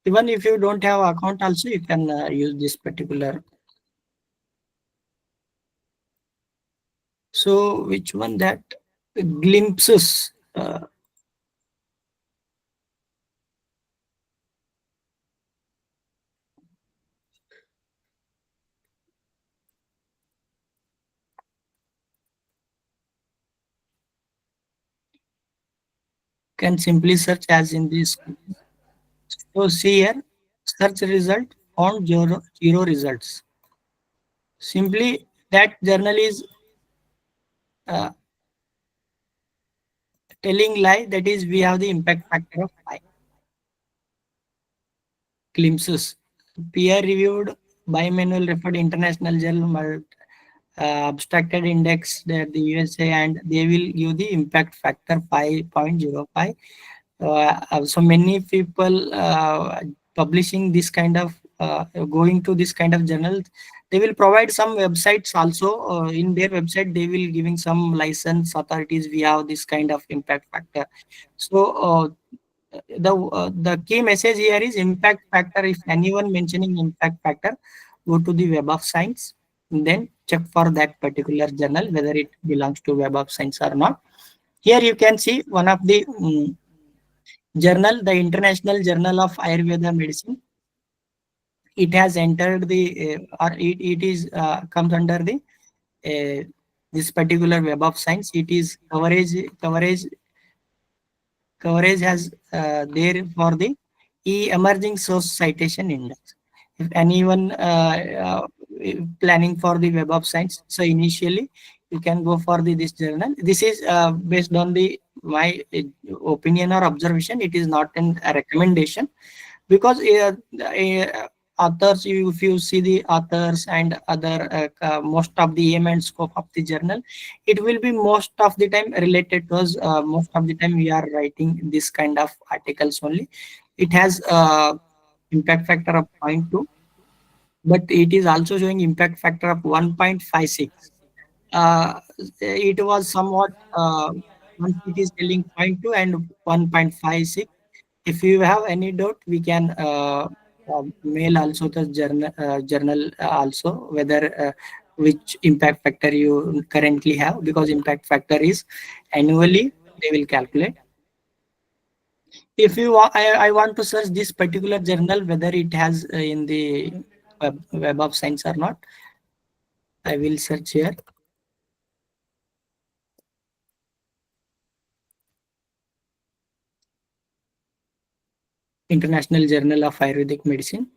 Even if you don't have account also, you can use this particular. So which one that glimpses can simply search as in this. So see here, search result found zero results. Simply that journal is uh, telling lie, that is we have the impact factor of 5. Glimpses. Peer reviewed bimanual referred international journal abstracted index that the USA, and they will give the impact factor 5.05. So many people publishing this kind of going to this kind of journal, they will provide some websites also. In their website they will giving some license authorities, we have this kind of impact factor. So the key message here is impact factor. If anyone mentioning impact factor, go to the Web of Science, then check for that particular journal whether it belongs to Web of Science or not. Here you can see one of the journal, the International Journal of Ayurveda Medicine. It has entered the or it is comes under the this particular Web of Science. It is coverage has there for the emerging source citation index. If anyone planning for the Web of Science, so initially you can go for this journal. This is based on the my opinion or observation. It is not a recommendation, because authors, if you see the authors and other most of the aim and scope of the journal, it will be most of the time related to us. Most of the time we are writing this kind of articles only. It has impact factor of 0.2, but it is also showing impact factor of 1.56. It was somewhat once it is telling 0.2 and 1.56. If you have any doubt, we can mail also the journal also, whether which impact factor you currently have, because impact factor is annually they will calculate. If you I want to search this particular journal whether it has in the Web of Science or not, I will search here. International Journal of Ayurvedic Medicine.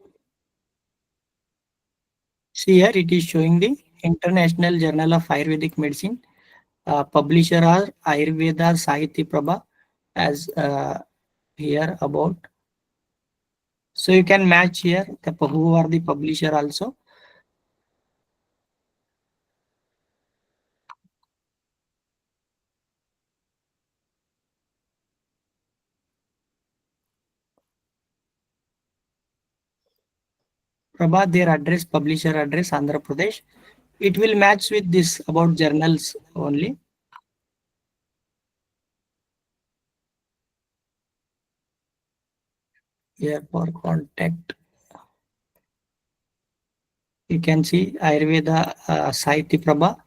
See here, it is showing the International Journal of Ayurvedic Medicine. Publisher are Ayurveda Sahitya Prabha, as here about. So you can match here who are the publisher also. Prabha, their address, publisher address, Andhra Pradesh. It will match with this about journals only. Here for contact, you can see Ayurveda Sahitya Prabha.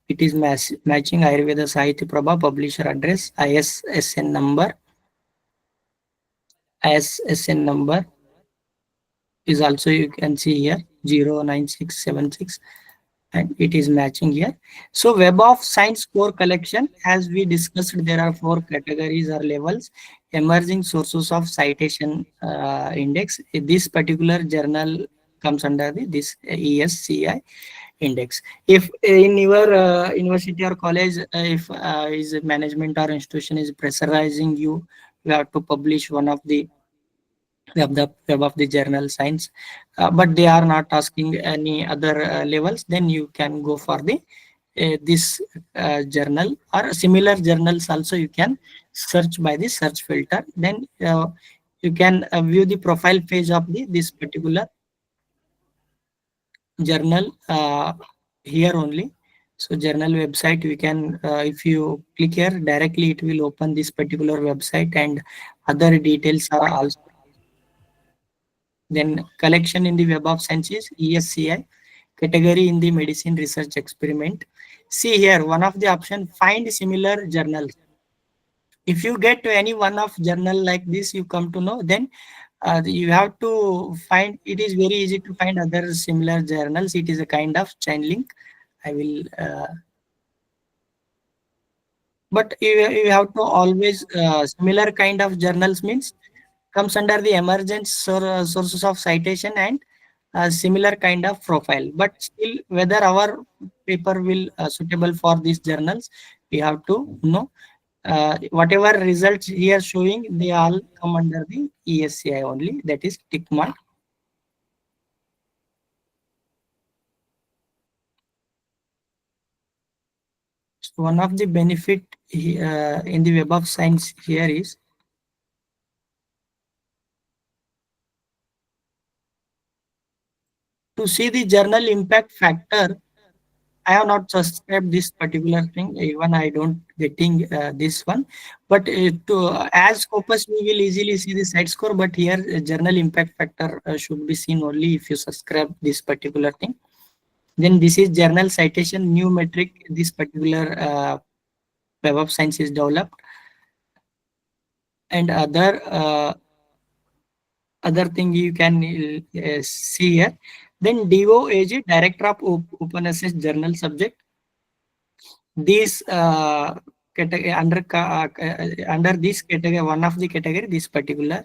It is matching Ayurveda Sahitya Prabha, publisher address, ISSN number. ISSN number is also you can see here 09676, and it is matching here. So Web of Science core collection, as we discussed, there are 4 categories or levels. Emerging sources of citation index. This particular journal comes under this ESCI index. If in your university or college, if is management or institution is pressurizing you, you have to publish one of the web of the journal science, but they are not asking any other levels, then you can go for the this journal or similar journals also. You can search by the search filter, then you can view the profile page of this particular journal here only. So journal website, we can if you click here directly, it will open this particular website, and other details are also. Then collection in the Web of Science is ESCI, category in the medicine research experiment. See here, one of the option, find similar journals. If you get to any one of journal like this, you come to know, then you have to find, it is very easy to find other similar journals. It is a kind of chain link. I will, but you have to always, similar kind of journals means comes under the emergent sources of citation and similar kind of profile. But still, whether our paper will suitable for these journals, we have to know. Whatever results here showing, they all come under the ESCI only. That is tick mark. So one of the benefit in the Web of Science here is to see the journal impact factor. I have not subscribed this particular thing. Even I don't getting this one. But as Scopus, we will easily see the site score. But here, journal impact factor should be seen only if you subscribe this particular thing. Then this is journal citation new metric. This particular Web of Science is developed, and other thing you can see here. Then DOAG, Director of Open Access Journal Subject. These category under this category, one of the category, this particular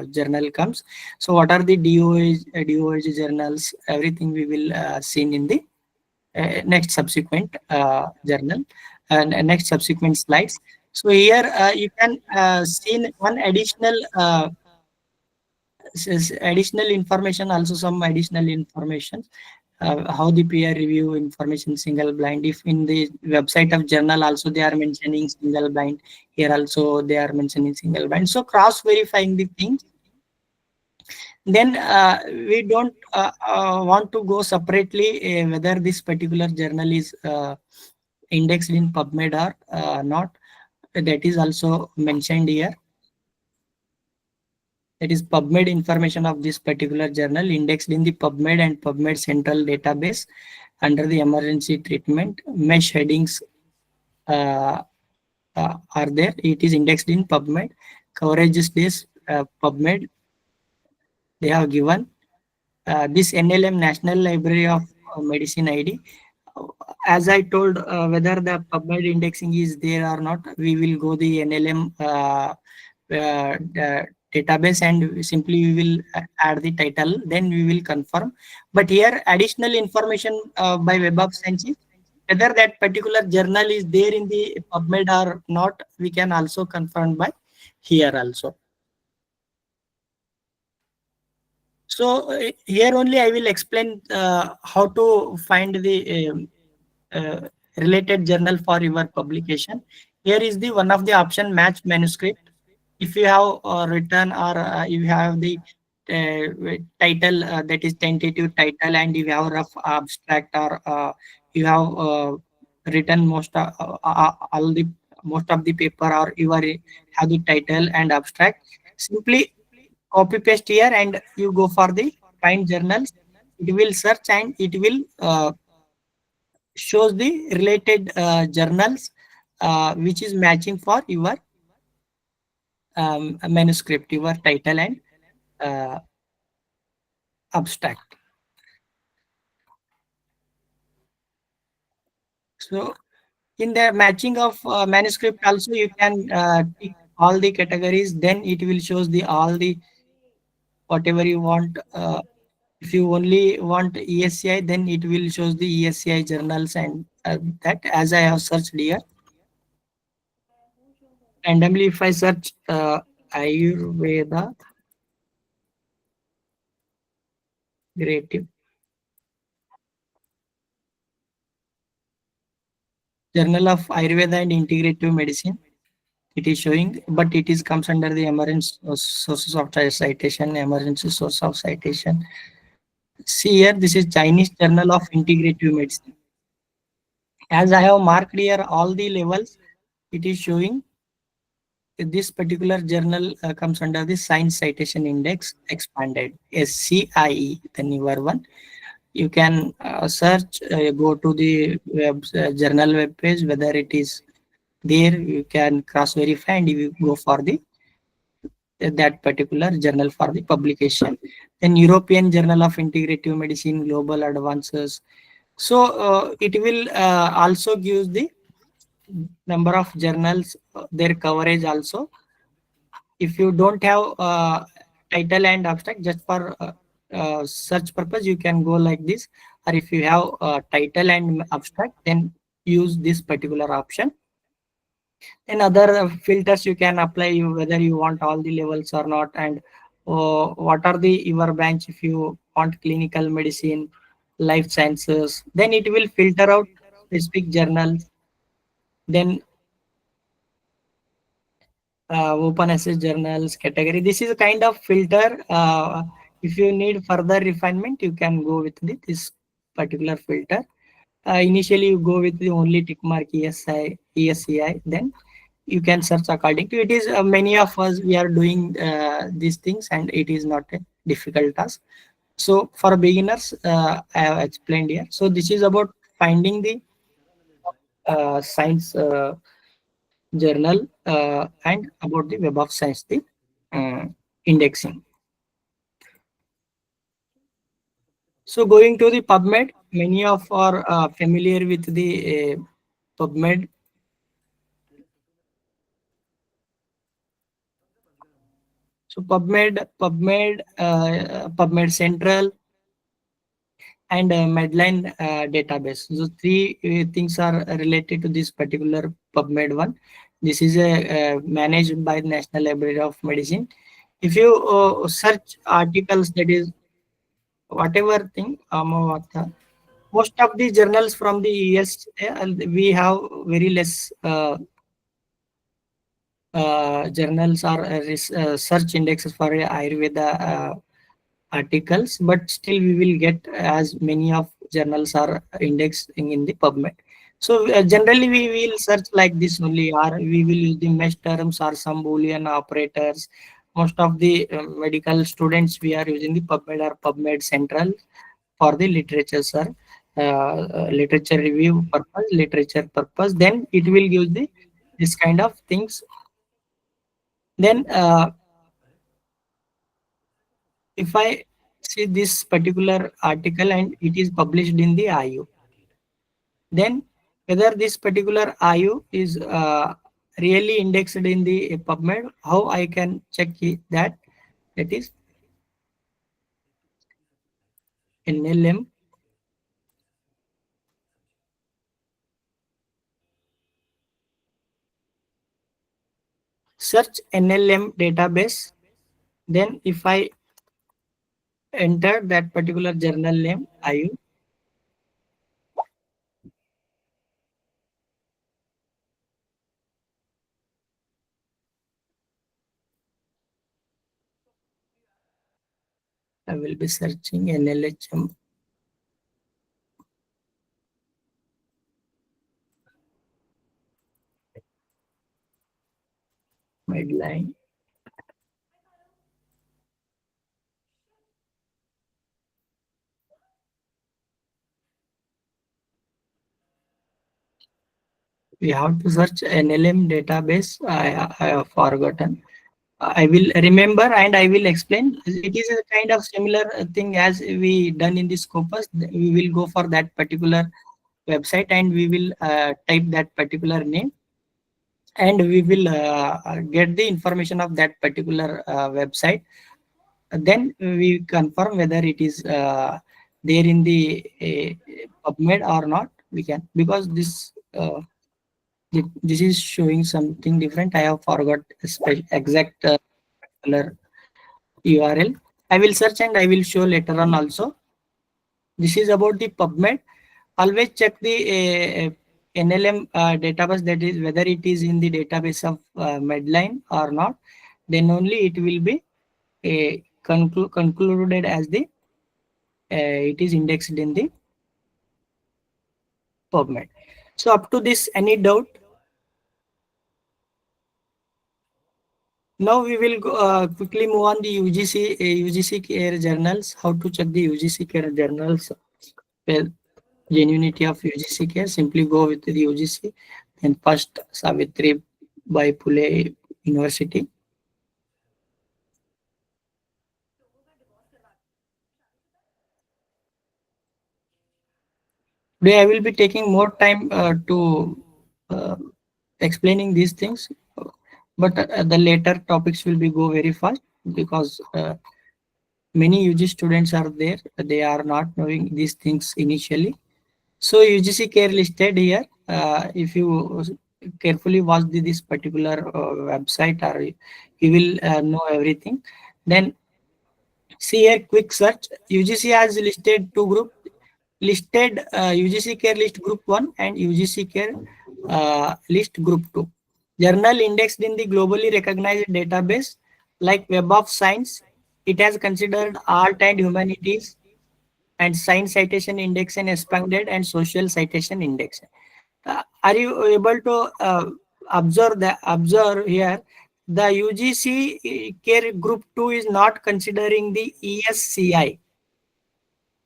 journal comes. So what are the DOAG journals? Everything we will seen in the next subsequent journal and next subsequent slides. So here you can see one additional information, also some additional information, how the peer review information single blind. If in the website of journal also they are mentioning single blind, here also they are mentioning single blind. So cross verifying the things. Then we don't want to go separately whether this particular journal is indexed in PubMed or not. That is also mentioned here. That is PubMed information of this particular journal indexed in the PubMed and PubMed central database under the emergency treatment. Mesh headings are there. It is indexed in PubMed. Coverage is this PubMed. They have given this NLM National Library of Medicine ID. As I told, whether the PubMed indexing is there or not, we will go the NLM database and simply we will add the title, then we will confirm. But here additional information by Web of Science, whether that particular journal is there in the PubMed or not, we can also confirm by here also. So here only I will explain how to find the related journal for your publication. Here is the one of the option, match manuscript. If you have written or you have the title that is tentative title, and if you have rough abstract or you have written most of the paper, or you are have the title and abstract, simply copy paste here and you go for the find journals. It will search and it will shows the related journals which is matching for your manuscript, your title and abstract. So in the matching of manuscript also, you can tick all the categories, then it will shows the all the whatever you want. If you only want ESCI, then it will shows the ESCI journals, and that as I have searched here. Randomly if I search Ayurveda creative Journal of Ayurveda and Integrative Medicine, it is showing, but it is comes under the emergency sources of citation, emergency source of citation. See here, this is Chinese Journal of Integrative Medicine. As I have marked here all the levels, it is showing this particular journal comes under the Science Citation Index Expanded, SCIE, the newer one. You can search, go to the journal web page, whether it is there, you can cross verify and you go for the that particular journal for the publication. Then European Journal of Integrative Medicine, Global Advances. So it will also give the number of journals, their coverage also. if you don't have title and abstract, just for search purpose, you can go like this. Or if you have title and abstract, then use this particular option. And other filters you can apply, whether you want all the levels or not, and what are the your branch. If you want clinical medicine, life sciences, then it will filter out specific journals. Then open access journals category, this is a kind of filter. If you need further refinement, you can go with this particular filter. Initially you go with the only tick mark ESCI, then you can search according to it. Is many of us we are doing these things, and it is not a difficult task. So for beginners, I have explained here. So this is about finding the science journal and about the web of science, the uh, indexing. So going to the PubMed, many of are familiar with the PubMed. So PubMed Central, and Medline database. So three things are related to this particular PubMed one. This is managed by the National Library of Medicine. If you search articles, that is whatever thing, most of the journals from the US, we have very less journals or search indexes for Ayurveda articles, but still we will get as many of journals are indexed in the PubMed. So generally we will search like this only, or we will use the mesh terms or some Boolean operators. Most of the medical students, we are using the PubMed or PubMed Central for the literature, sir. Literature review purpose, literature purpose, then it will give the this kind of things. Then if I see this particular article and it is published in the IU, then whether this particular IU is really indexed in the PubMed, how I can check that? That is NLM. Search NLM database. Then if I enter that particular journal name IU, I will be searching NLHM. Medline. We have to search NLM database. I have forgotten. I will remember and I will explain. It is a kind of similar thing as we done in the Scopus. We will go for that particular website and we will type that particular name, and we will get the information of that particular website. Then we confirm whether it is there in the PubMed or not. We can, because this is showing something different. I have forgot exact particular URL. I will search and I will show later on also. This is about the PubMed. Always check the NLM database, that is whether it is in the database of Medline or not. Then only it will be concluded as the it is indexed in the PubMed. So up to this, any doubt? Now we will go, quickly move on the UGC care journals. How to check the UGC care journals? Well, genuinity of UGC care. Simply go with the UGC. Then first Savitri by Pule University. Today I will be taking more time to explaining these things. but the later topics will be go very fast because many UG students are there. They are not knowing these things initially. So UGC care listed here. If you carefully watch this particular website, or you will know everything. Then see here, quick search. UGC has listed two group. Listed UGC care list group 1 and UGC care list group 2. Journal indexed in the globally recognized database like Web of Science. It has considered art and humanities and science citation index and expanded and social citation index. Are you able to observe here? The UGC care group 2 is not considering the ESCI.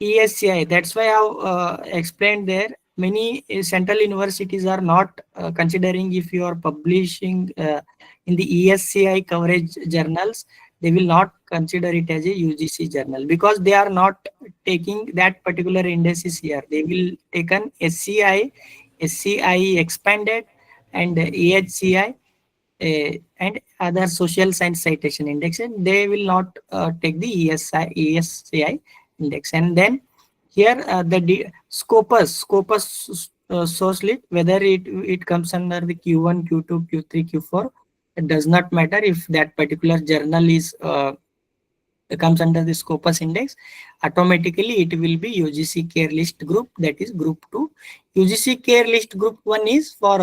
ESCI. That's why I've explained there. Many central universities are not considering if you are publishing in the ESCI coverage journals, they will not consider it as a UGC journal because they are not taking that particular indices here. They will take an SCI, SCI expanded, and EHCI. And other social science citation index, and they will not take the ESCI index. And then here Scopus source list, whether it comes under the Q1, Q2, Q3, Q4, it does not matter if that particular journal is comes under the Scopus index, automatically it will be UGC care list group, that is group 2. UGC care list group 1 is for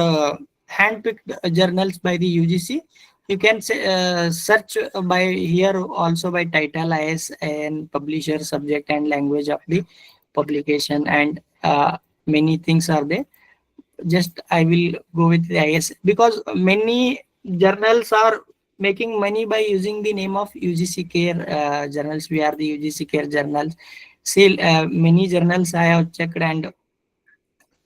hand-picked journals by the UGC. You can search by here also by title, ISN, publisher, subject and language of the publication, and many things are there. Just I will go with the IS because many journals are making money by using the name of UGC care journals. We are the UGC care journals. Still, many journals I have checked and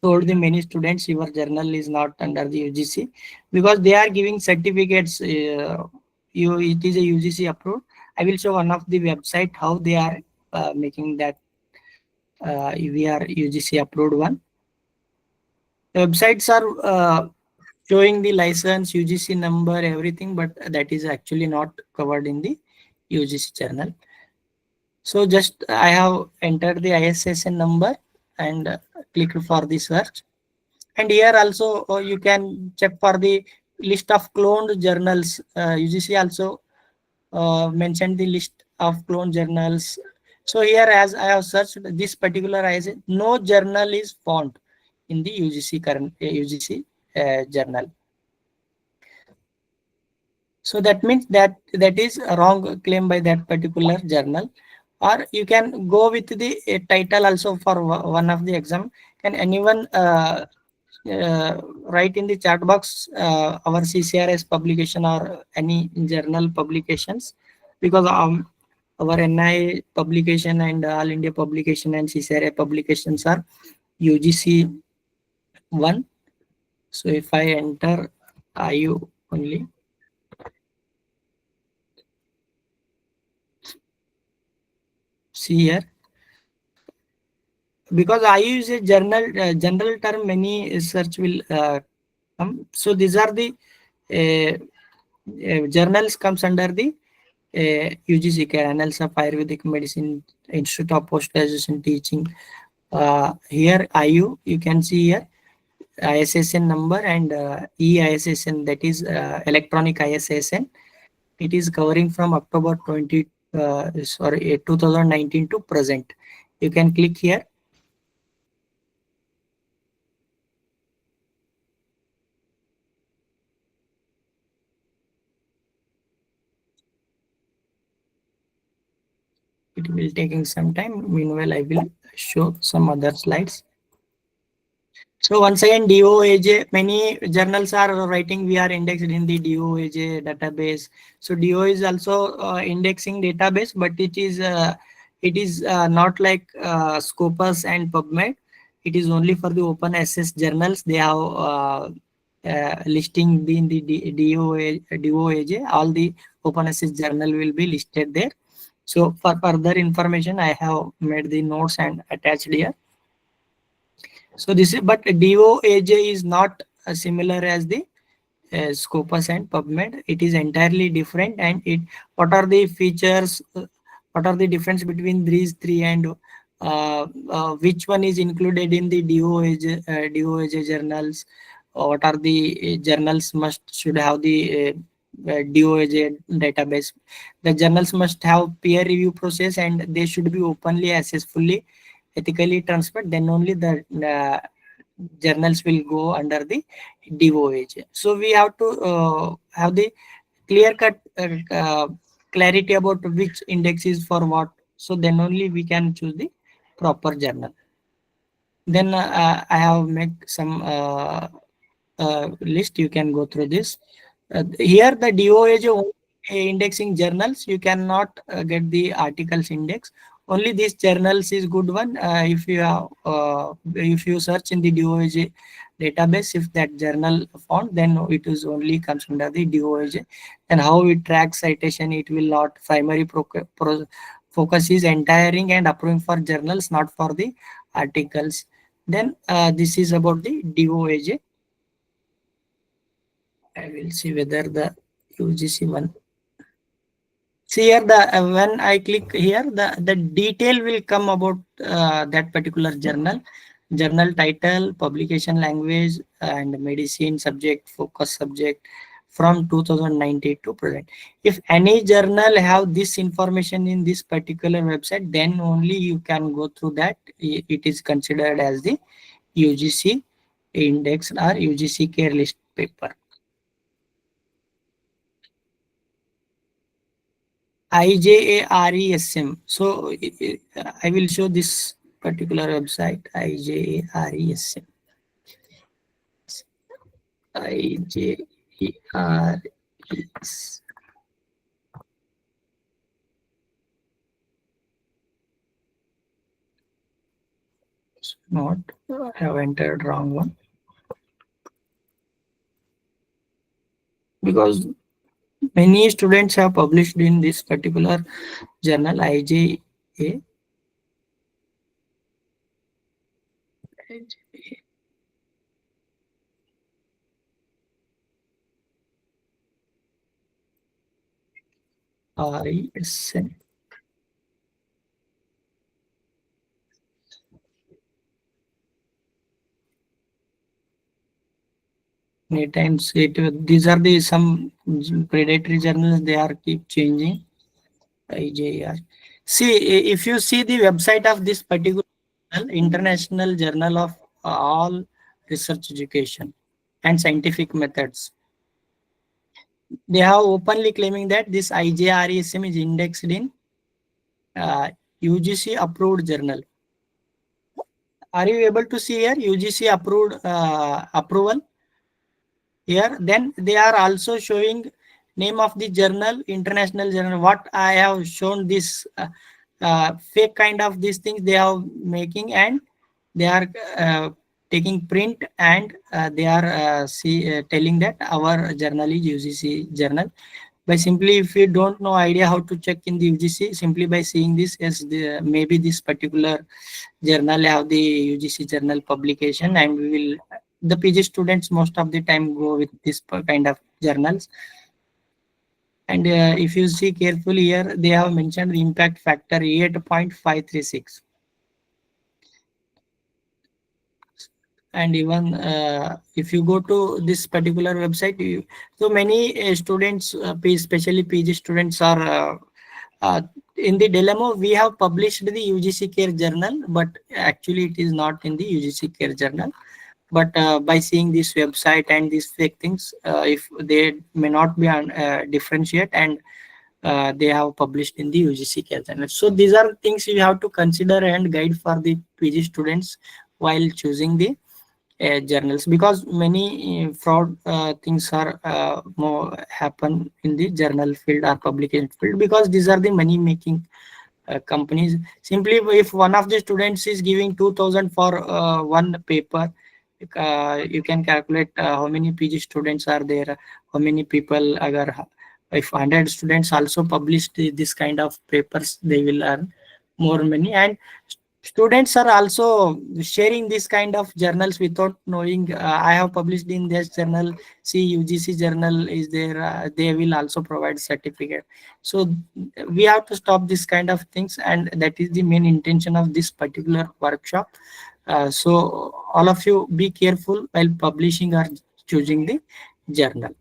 told the many students your journal is not under the UGC because they are giving certificates. It is a UGC approved. I will show one of the website how they are making that we are UGC approved one. The websites are showing the license, UGC number, everything, but that is actually not covered in the UGC journal. So just I have entered the ISSN number and clicked for the search. And here also you can check for the list of cloned journals. UGC also mentioned the list of cloned journals. So here, as I have searched this particular ISSN, no journal is found in the UGC current UGC journal. So that means that is a wrong claim by that particular journal. Or you can go with the title also for one of the exam. Can anyone write in the chat box our CCRS publication or any journal publications? Because our NI publication and All India publication and CCRA publications are UGC 1. So if I enter IU only, see here, because IU is a general term, many search will come. So these are the journals comes under the UGC care, Annals of Ayurvedic Medicine, Institute of Post Graduation Teaching. Here IU, you can see here ISSN number and EISSN, that is electronic ISSN. It is covering from October 2019 to present. You can click here. It will taking some time. Meanwhile, I will show some other slides. So once again, DOAJ, many journals are writing we are indexed in the DOAJ database. So DO is also indexing database, but it is not like Scopus and PubMed. It is only for the open access journals. They have listing in the DOAJ. All the open access journal will be listed there. So for further information, I have made the notes and attached here. So this is, but DOAJ is not similar as the Scopus and PubMed. It is entirely different. And what are the features? What are the difference between these three, and which one is included in the DOAJ journals? What are the journals should have the DOAJ database? The journals must have peer review process, and they should be openly accessible, ethically transferred. Then only the journals will go under the DOAJ. So we have to have the clear cut clarity about which index is for what. So then only we can choose the proper journal. Then I have made some list. You can go through this. Here the DOAJ indexing journals, you cannot get the articles index. Only this journals is good one. If you search in the DOAJ database, if that journal found, then it is only comes under the DOAJ. And how it tracks citation, it will not primary focus is entering and approving for journals, not for the articles. Then this is about the DOAJ. I will see whether the UGC one. See here, when I click here, the detail will come about that particular journal title, publication language, and medicine subject, focus subject from 2019 to present. If any journal have this information in this particular website, then only you can go through that. It is considered as the UGC index or UGC care list paper. IJARESM. So I will show this particular website, IJARESM. IJARES. Not, I have entered wrong one. Because many students have published in this particular journal, IJA. RESN. Many times these are the some predatory journals, they are keep changing. IJR. See, if you see the website of this particular International Journal of All Research Education and Scientific Methods, they have openly claiming that this IJRESM is indexed in UGC approved journal. Are you able to see here UGC approved approval? Here, then they are also showing name of the journal, International Journal. What I have shown this fake kind of these things they are making, and they are taking print, and they are telling that our journal is UGC journal. By simply, if you don't know idea how to check in the UGC, simply by seeing this as maybe this particular journal have the UGC journal publication, and we will, the PG students most of the time go with this kind of journals. And if you see carefully here, they have mentioned the impact factor 8.536. And even if you go to this particular website, so many students, especially PG students, are in the dilemma. We have published the UGC Care Journal, but actually it is not in the UGC Care Journal. But by seeing this website and these fake things, if they may not be differentiate, and they have published in the UGC Care Journal. So these are things you have to consider and guide for the PG students while choosing the journals, because many fraud things are more happen in the journal field or publication field, because these are the money making companies. Simply, if one of the students is giving 2,000 for one paper, you can calculate how many PG students are there, how many people agar, if 100 students also publish this kind of papers, they will earn more money. And Students are also sharing this kind of journals without knowing. I have published in this journal. See, UGC journal is there. They will also provide certificate. So we have to stop this kind of things, and that is the main intention of this particular workshop. So all of you be careful while publishing or choosing the journal.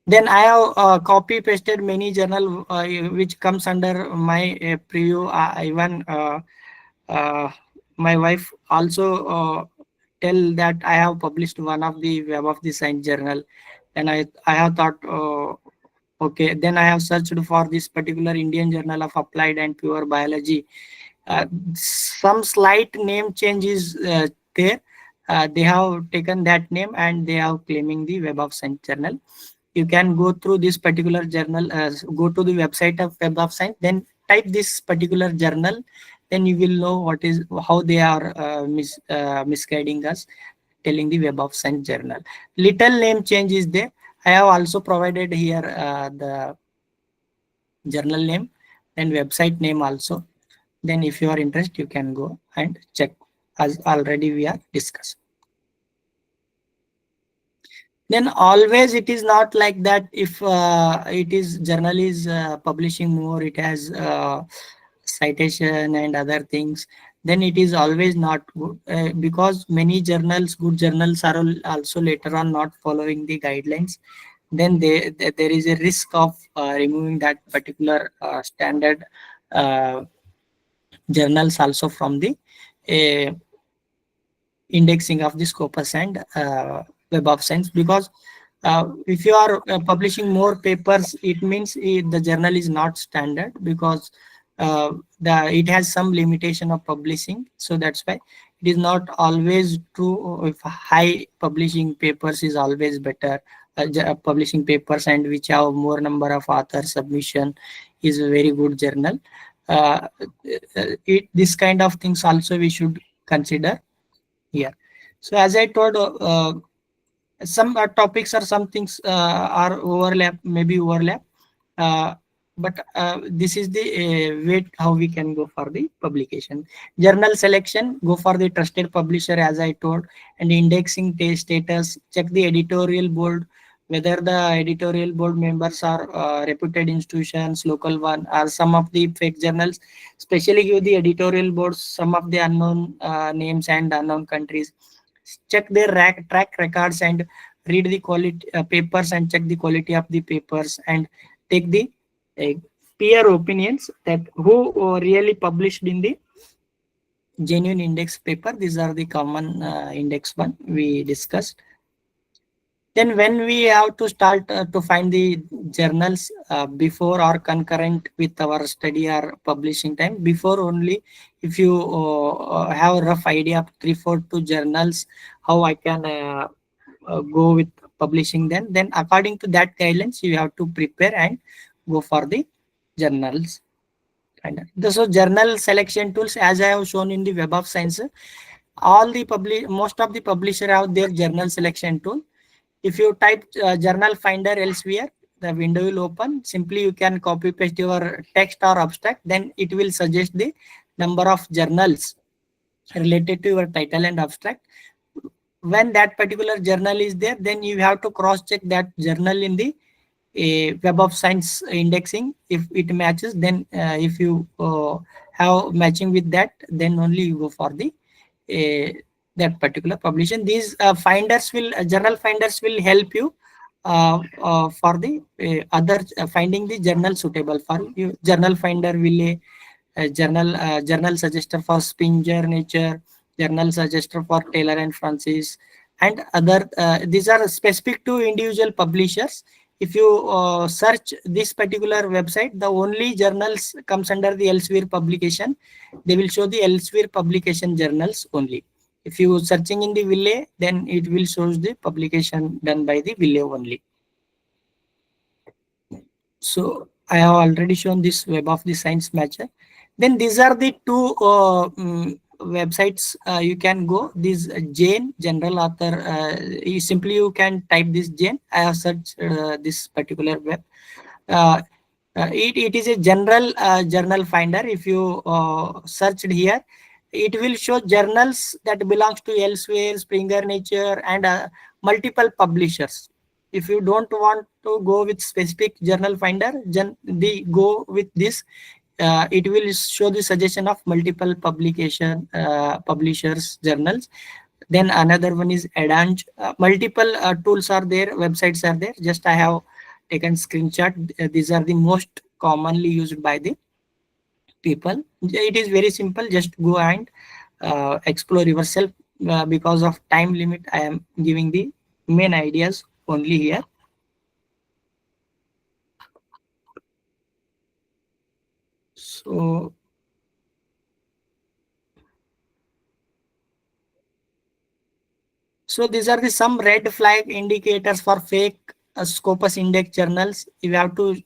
Then I have copy pasted many journal which comes under my preview. Even uh, my wife also tell that I have published one of the Web of the Science journal, and I have thought okay. Then I have searched for this particular Indian Journal of Applied and Pure Biology. Some slight name change is there. They have taken that name and they have claiming the Web of Science journal. You can go through this particular journal, go to the website of Web of Science, then type this particular journal, then you will know what is how they are misguiding us, telling the Web of Science journal. Little name change is there. I have also provided here the journal name and website name also. Then if you are interested, you can go and check, as already we are discussed. Then always it is not like that. If it is journal is publishing more, it has citation and other things, then it is always not good, because many journals, good journals, are also later on not following the guidelines. Then there is a risk of removing that particular standard uh, journals also from the uh, indexing of the Scopus and Web of Science, because if you are publishing more papers, it means the journal is not standard, because it has some limitation of publishing. So that's why it is not always true. If high publishing papers is always better, publishing papers and which have more number of author submission is a very good journal. This kind of things also we should consider here. So as I told, some topics or some things are overlap, maybe overlap, uh, but this is the way how we can go for the publication. Journal selection, go for the trusted publisher, as I told, and indexing status, check the editorial board, whether the editorial board members are reputed institutions, local one, or some of the fake journals. Especially give the editorial boards some of the unknown names and unknown countries. Check their track records and read the quality papers and check the quality of the papers, and take the uh, peer opinions that who really published in the genuine index paper. These are the common index one we discussed. Then when we have to start to find the journals before or concurrent with our study or publishing time, before only, if you have a rough idea of 3 4 2 journals, how I can go with publishing them, then according to that guidelines, you have to prepare and go for the journals. And so journal selection tools, as I have shown in the Web of Science, all the most of the publisher have their journal selection tool. If you type journal finder elsewhere, the window will open. Simply you can copy paste your text or abstract, then it will suggest the number of journals related to your title and abstract. When that particular journal is there, then you have to cross check that journal in the Web of Science indexing. If it matches, then if you have matching with that, then only you go for the that particular publication. These finders will journal finders will help you for the other finding the journal suitable for you. Journal finder will journal suggester for Springer Nature, journal suggester for Taylor and Francis, and other. These are specific to individual publishers. If you search this particular website, the only journals comes under the elsewhere publication. They will show the elsewhere publication journals only. If you searching in the Wiley, then it will show the publication done by the Wiley only. So I have already shown this Web of the Science matcher. Then these are the two websites you can go. This Jane, general author. You can type this Jane. I have searched this particular web. It is a general journal finder. If you searched here, it will show journals that belongs to Elsewhere, Springer Nature, and multiple publishers. If you don't want to go with specific journal finder, the go with this. It will show the suggestion of multiple publishers journals. Then another one is Adange. Multiple tools are there, websites are there. Just I have taken screenshot. These are the most commonly used by the people. It is very simple. Just go and explore yourself. Because of time limit, I am giving the main ideas only here. So these are the some red flag indicators for fake Scopus index journals. You have to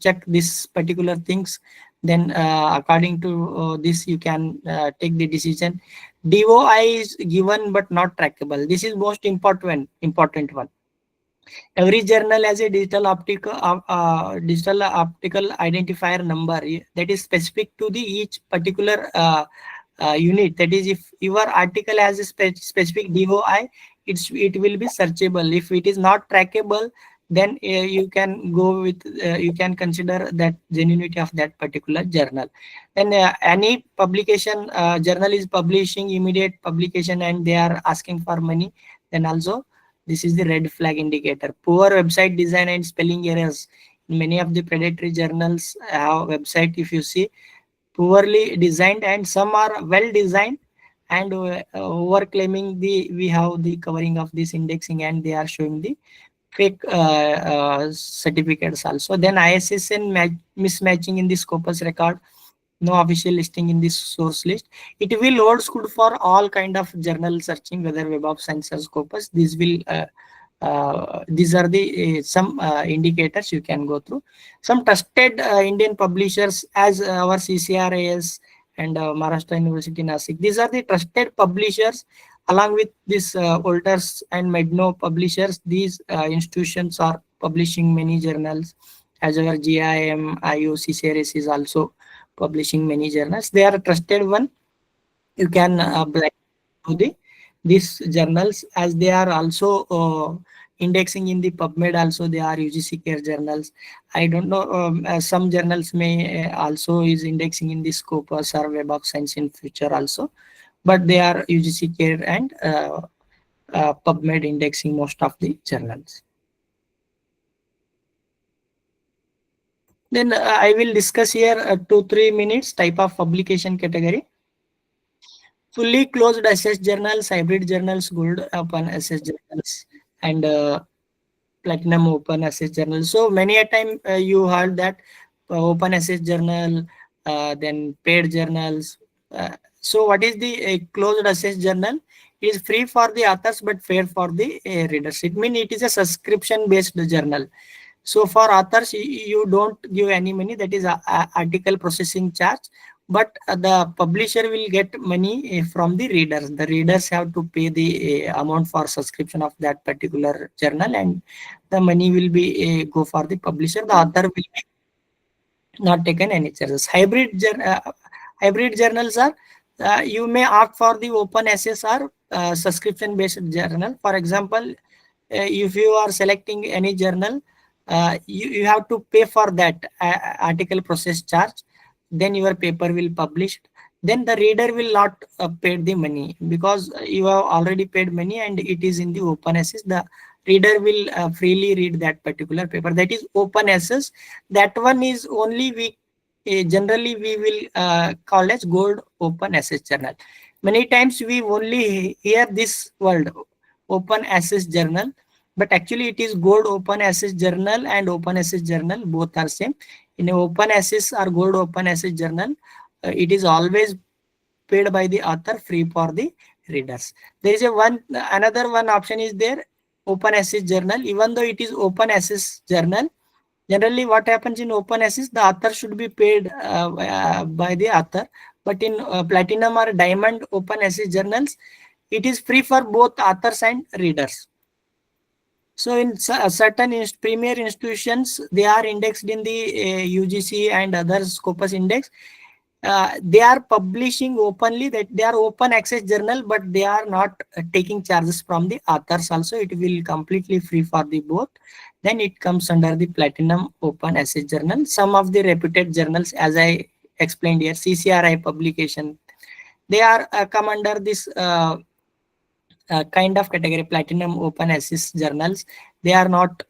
check this particular things. Then according to this, you can take the decision. DOI is given but not trackable. This is most important one. Every journal has a digital optical identifier number that is specific to the each particular unit. That is, if your article has a specific DOI, it will be searchable. If it is not trackable, then you can go with you can consider that genuinity of that particular journal. Then any publication journal is publishing immediate publication and they are asking for money, then also this is the red flag indicator. Poor website design and spelling errors. Many of the predatory journals have website, if you see, poorly designed, and some are well designed and over claiming we have the covering of this indexing, and they are showing the fake certificates also. Then ISSN mismatching in the Scopus record. No official listing in this source list. It will holds good for all kind of journal searching, whether Web of Science or Scopus. These are the some indicators you can go through. Some trusted Indian publishers as our CCRAS and Maharashtra University Nasik. These are the trusted publishers along with these Olters and Medno publishers. These institutions are publishing many journals, as our GIM, IU, CCRAS is also publishing many journals. They are a trusted one. You can blind to these journals, as they are also indexing in the PubMed. Also, they are UGC care journals. I don't know. Some journals may also is indexing in the Scopus or Web of Science in future also, but they are UGC care and PubMed indexing most of the journals. Then I will discuss here 2-3 minutes type of publication category. Fully closed access journals, hybrid journals, gold open access journals, and platinum open access journals. So many a time you heard that open access journal, then paid journals. So what is the closed access journal? It is free for the authors but fair for the readers. It means it is a subscription based journal. So for authors, you don't give any money, that is article processing charge, but the publisher will get money from the readers. The readers have to pay the amount for subscription of that particular journal, and the money will be go for the publisher. The author will be not taken any charges. Hybrid journals are you may opt for the open access or subscription based journal. For example, if you are selecting any journal, you have to pay for that article process charge, then your paper will publish. Then the reader will not pay the money, because you have already paid money and it is in the open access. The reader will freely read that particular paper. That is open access. That one is only we generally we will call as gold open access journal. Many times we only hear this word open access journal, but actually it is gold open access journal and open access journal, both are same. In a open access or gold open access journal, it is always paid by the author, free for the readers. There is another one option is there, open access journal. Even though it is open access journal, generally what happens in open access, the author should be paid by the author, but in platinum or diamond open access journals, it is free for both authors and readers. So in certain premier institutions, they are indexed in the UGC and other Scopus index. They are publishing openly, that they are open access journal, but they are not taking charges from the authors also. It will completely free for the both. Then it comes under the platinum open access journal. Some of the reputed journals, as I explained here, CCRI publication, they are come under this kind of category, platinum open access journals. They are not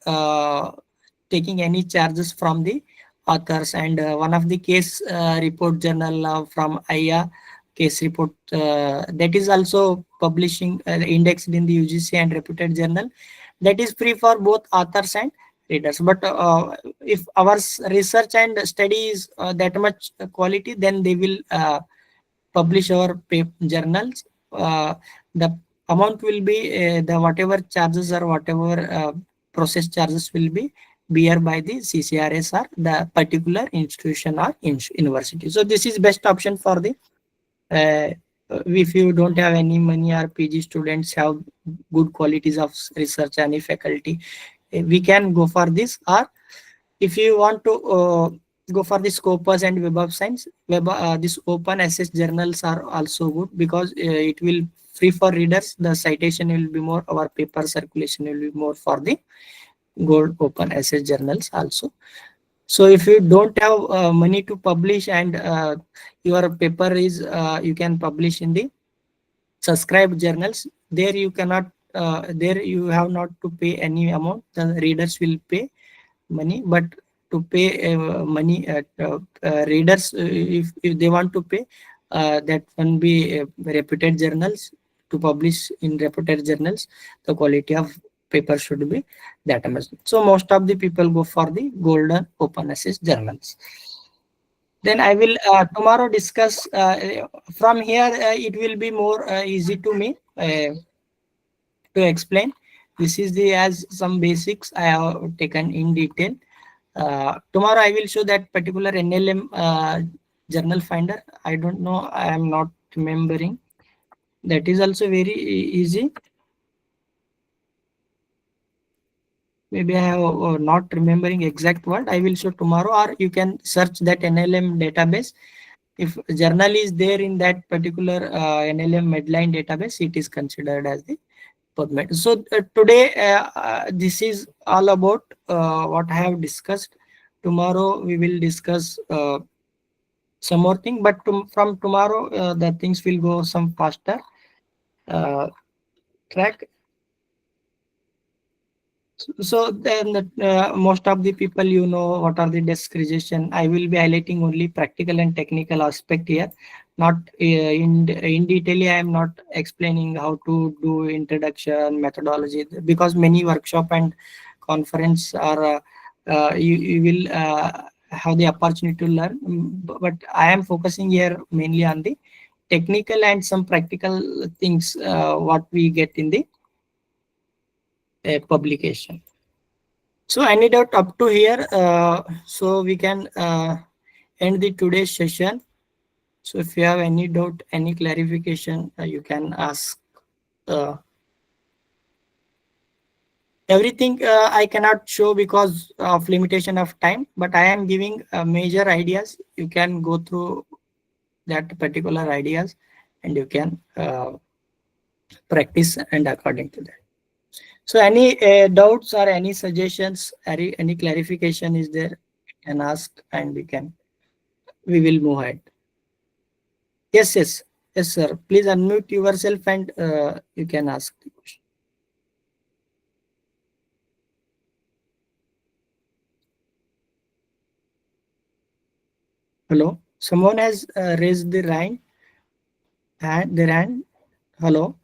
taking any charges from the authors. And one of the case report journal from IA case report, that is also publishing indexed in the UGC and reputed journal, that is free for both authors and readers. But if our research and study is that much quality, then they will publish our journals. The amount will be the whatever charges or whatever process charges will be bear by the CCRS or the particular institution or university. So this is best option for the if you don't have any money, or PG students have good qualities of research, any faculty, we can go for this. Or if you want to go for the Scopus and Web of Science, this open access journals are also good, because it will free for readers. The citation will be more, our paper circulation will be more for the gold open access journals also. So if you don't have money to publish, and your paper is you can publish in the subscribed journals, there you cannot there you have not to pay any amount. The readers will pay money. But to pay money at readers, if they want to pay, that can be reputed journals. To publish in reputed journals, the quality of paper should be that much. So most of the people go for the golden open access journals. Then I will tomorrow discuss from here. It will be more easy to me to explain. This is the as some basics I have taken in detail. Tomorrow I will show that particular NLM journal finder. I don't know, I am not remembering. That is also very easy. Maybe I have not remembering exact word. I will show tomorrow, or you can search that NLM database. If journal is there in that particular NLM Medline database, it is considered as the PubMed. So today this is all about what I have discussed. Tomorrow we will discuss some more thing, but from tomorrow the things will go some faster track. So then most of the people, you know, what are the description. I will be highlighting only practical and technical aspect here, not in detail. I am not explaining how to do introduction methodology, because many workshop and conference are you will have the opportunity to learn. But I am focusing here mainly on the technical and some practical things what we get in the publication. So any doubt up to here? So we can end the today's session. So if you have any doubt, any clarification, you can ask. Everything I cannot show because of limitation of time, but I am giving major ideas. You can go through that particular ideas, and you can practice and according to that. So any doubts or any suggestions, any clarification is there, you can ask, and we will move ahead. Yes, sir. Please unmute yourself, and you can ask the question. Hello, someone has raised their hand. Hello.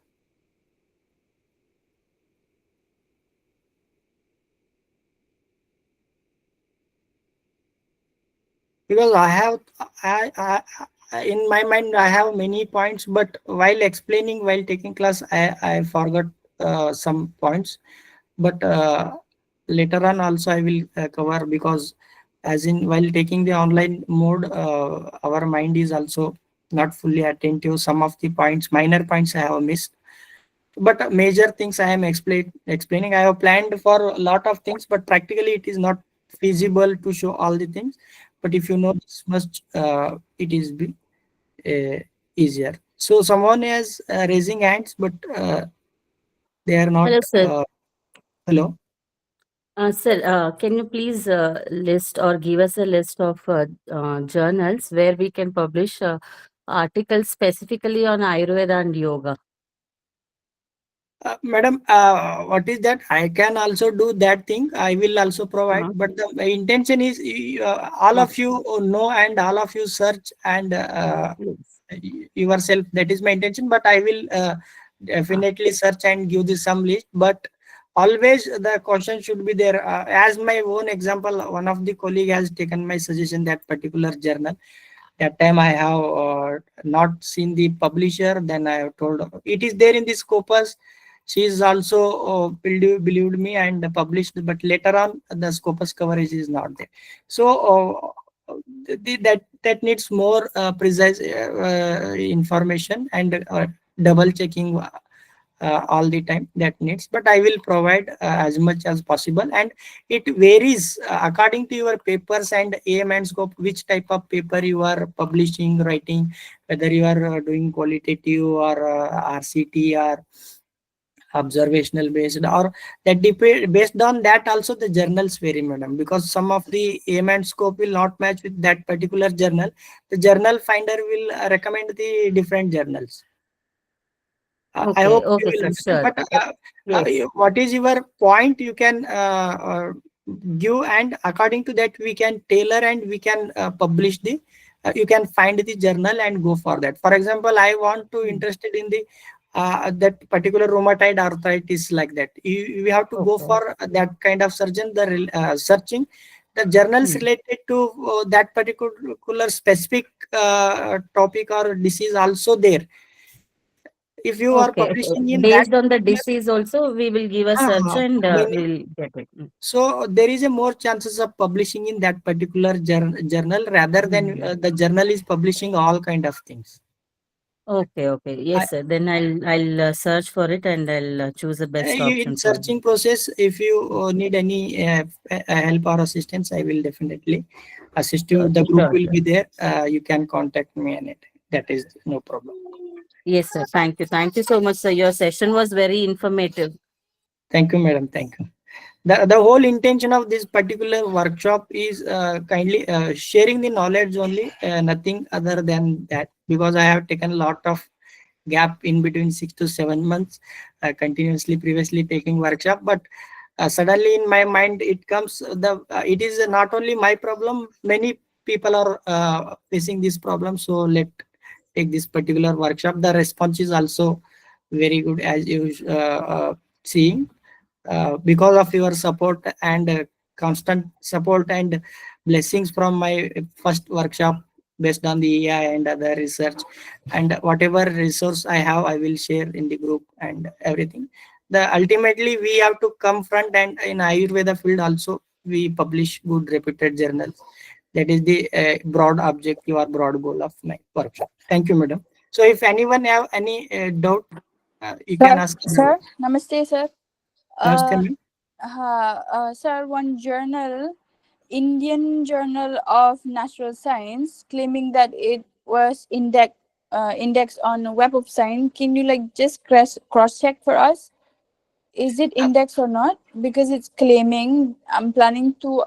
Because in my mind I have many points, but while explaining, while taking class, I forgot some points. But later on also I will cover, because as in while taking the online mode, our mind is also not fully attentive. Some of the points, minor points, I have missed. but major things I am explaining. I have planned for a lot of things, but practically it is not feasible to show all the things. But if you know this much, it is uh, easier. So someone is raising hands, but they are not. Hello, sir. Hello. Sir, can you please list or give us a list of journals where we can publish articles specifically on Ayurveda and yoga? Madam, what is that? I can also do that thing. I will also provide. Uh-huh. But the intention is all Uh, of you know and all of you search and yes. yourself. That is my intention. But I will definitely search and give this some list. But always the question should be there. As my own example, one of the colleague has taken my suggestion that particular journal. That time I have not seen the publisher. Then I have told it is there in the Scopus. She is also believed me and published, but later on the Scopus coverage is not there. So that needs more precise information and double checking all the time that needs. But I will provide as much as possible, and it varies according to your papers and aim and scope, which type of paper you are publishing, writing, whether you are doing qualitative or RCT or observational based, or that based on that also the journals vary, madam, because some of the aim and scope will not match with that particular journal. The journal finder will recommend the different journals. I Okay, hope you okay, will sir, understand. sure. But Yes. what is your point? You can give, and according to that, we can tailor and we can publish the. You can find the journal and go for that. For example, I want to interested in the that particular rheumatoid arthritis like that. We have to go Okay. for that kind of surgeon. The searching the journals Hmm. related to that particular specific topic or disease also there. If you are Okay, okay. publishing in that Based on the particular, disease also, we will give a search and then we'll get it. so there is a more chances of publishing in that particular journal rather than Mhm. the journal is publishing all kind of things. Okay, okay. I, Yes, sir. Then I'll search for it and I'll choose the best in option for me. searching process, if you need any help or assistance, I will definitely assist you. The group Sure, will sir. be there. You can contact me anytime. That is no problem. Yes, sir. Thank you. Thank you so much, sir. Your session was very informative. Thank you, madam. Thank you. The whole intention of this particular workshop is kindly sharing the knowledge only, nothing other than that, because I have taken a lot of gap in between 6 to 7 months continuously previously taking workshop, but suddenly in my mind it comes the it is not only my problem, many people are facing this problem, so let take this particular workshop. The response is also very good, as you seeing, because of your support and constant support and blessings from my first workshop based on the AI and other research, and whatever resource I have, I will share in the group and everything. The ultimately we have to come front, and in Ayurveda field also we publish good reputed journals. That is the broad objective or broad goal of my workshop. Thank you, madam. So if anyone have any doubt, you can Sir, ask. sir, namaste, sir. Namaste, Uh, ma'am. sir, one journal, Indian Journal of Natural Science, claiming that it was indexed on Web of Science. Can you like just cross check for us? Is it indexed or not? Because it's claiming. I'm planning to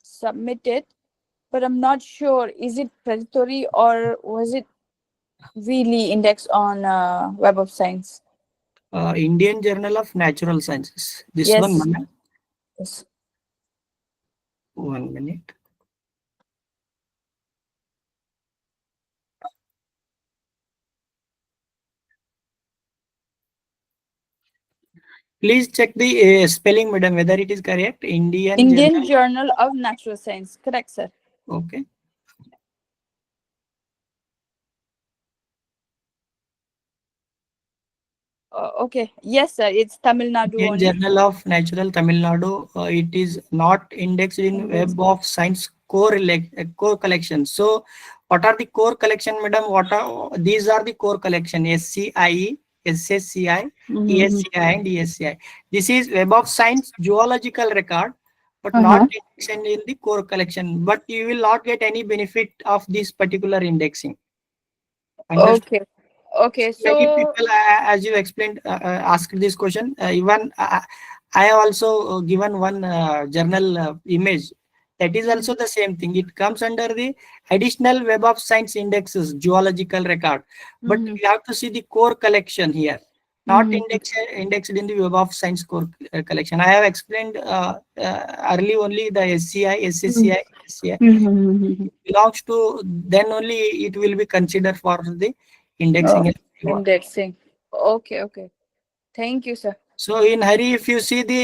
submit it, but I'm not sure. Is it predatory or was it really indexed on Web of Science? Indian Journal of Natural Sciences. This one, Yes. ma'am. Yes. 1 minute. Please check the spelling, madam, whether it is correct. Indian Indian Journal. Journal of Natural Science. Correct, sir. Okay. Okay. Yes, sir. It's Tamil Nadu Indian only. Journal of Natural Tamil Nadu. It is not indexed in Indexed. Web of Science core collection. So, what are the core collection, madam? What are these? Are the core collection? SCIE, SSCI, Mhm. ESCI, and ESCI. This is Web of Science geological record, but Uh-huh. not indexed in the core collection. But you will not get any benefit of this particular indexing. Understood? Okay. Okay. Many So. people, as you explained, asked this question. Even I also given one journal image. That is also the same thing. It comes under the additional Web of Science indexes, geological record. But Mhm. you have to see the core collection here, not Mhm. indexed in the Web of Science core collection. I have explained early only the SCI, SSCI, SCI Mhm. belongs to, then only it will be considered for the Oh, indexing. indexing. Okay. Okay. Thank you, sir. So in hurry, if you see the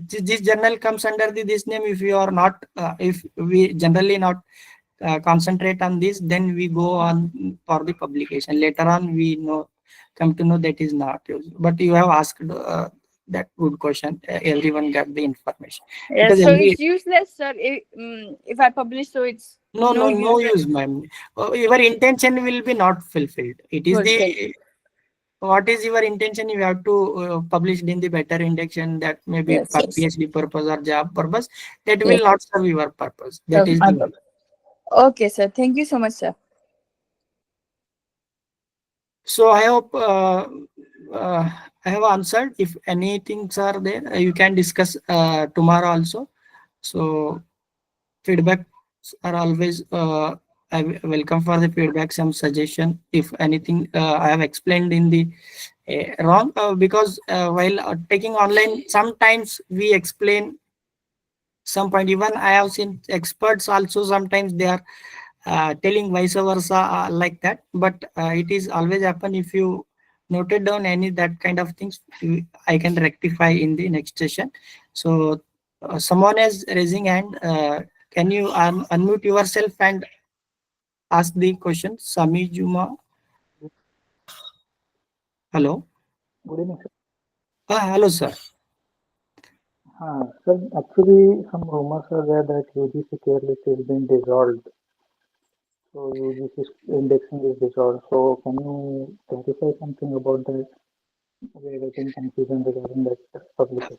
this journal comes under this name. If you are not, if we generally not concentrate on this, then we go on for the publication. Later on, we come to know that is not used. But you have asked that good question. Everyone got the information Yeah. because So every, it's useless, sir. If I publish, so it's no no use. use, ma'am. Your intention will be not fulfilled. It is Fulfilled. the, what is your intention? You have to publish it in the better index, that may be Yes. for Yes. PhD purpose or job purpose. That Yes. will not serve your purpose. That So, is the. okay, sir. Thank you so much, sir. So I hope I have answered. If any things are there, you can discuss tomorrow also. So feedbacks are always I welcome for the feedback, some suggestion. If anything I have explained in the wrong, because while taking online, sometimes we explain some point. Even I have seen experts also, sometimes they are telling vice versa, like that. But it is always happen. If you noted down any that kind of things, I can rectify in the next session. So someone is raising hand. Can you unmute yourself and ask the question? Sami Juma. Hello. Good evening, sir. Hello, sir. Sir, actually, some rumors are there that UGC care list is being dissolved. So UGC indexing is dissolved. So can you clarify something about that? We are getting confusion regarding that publication.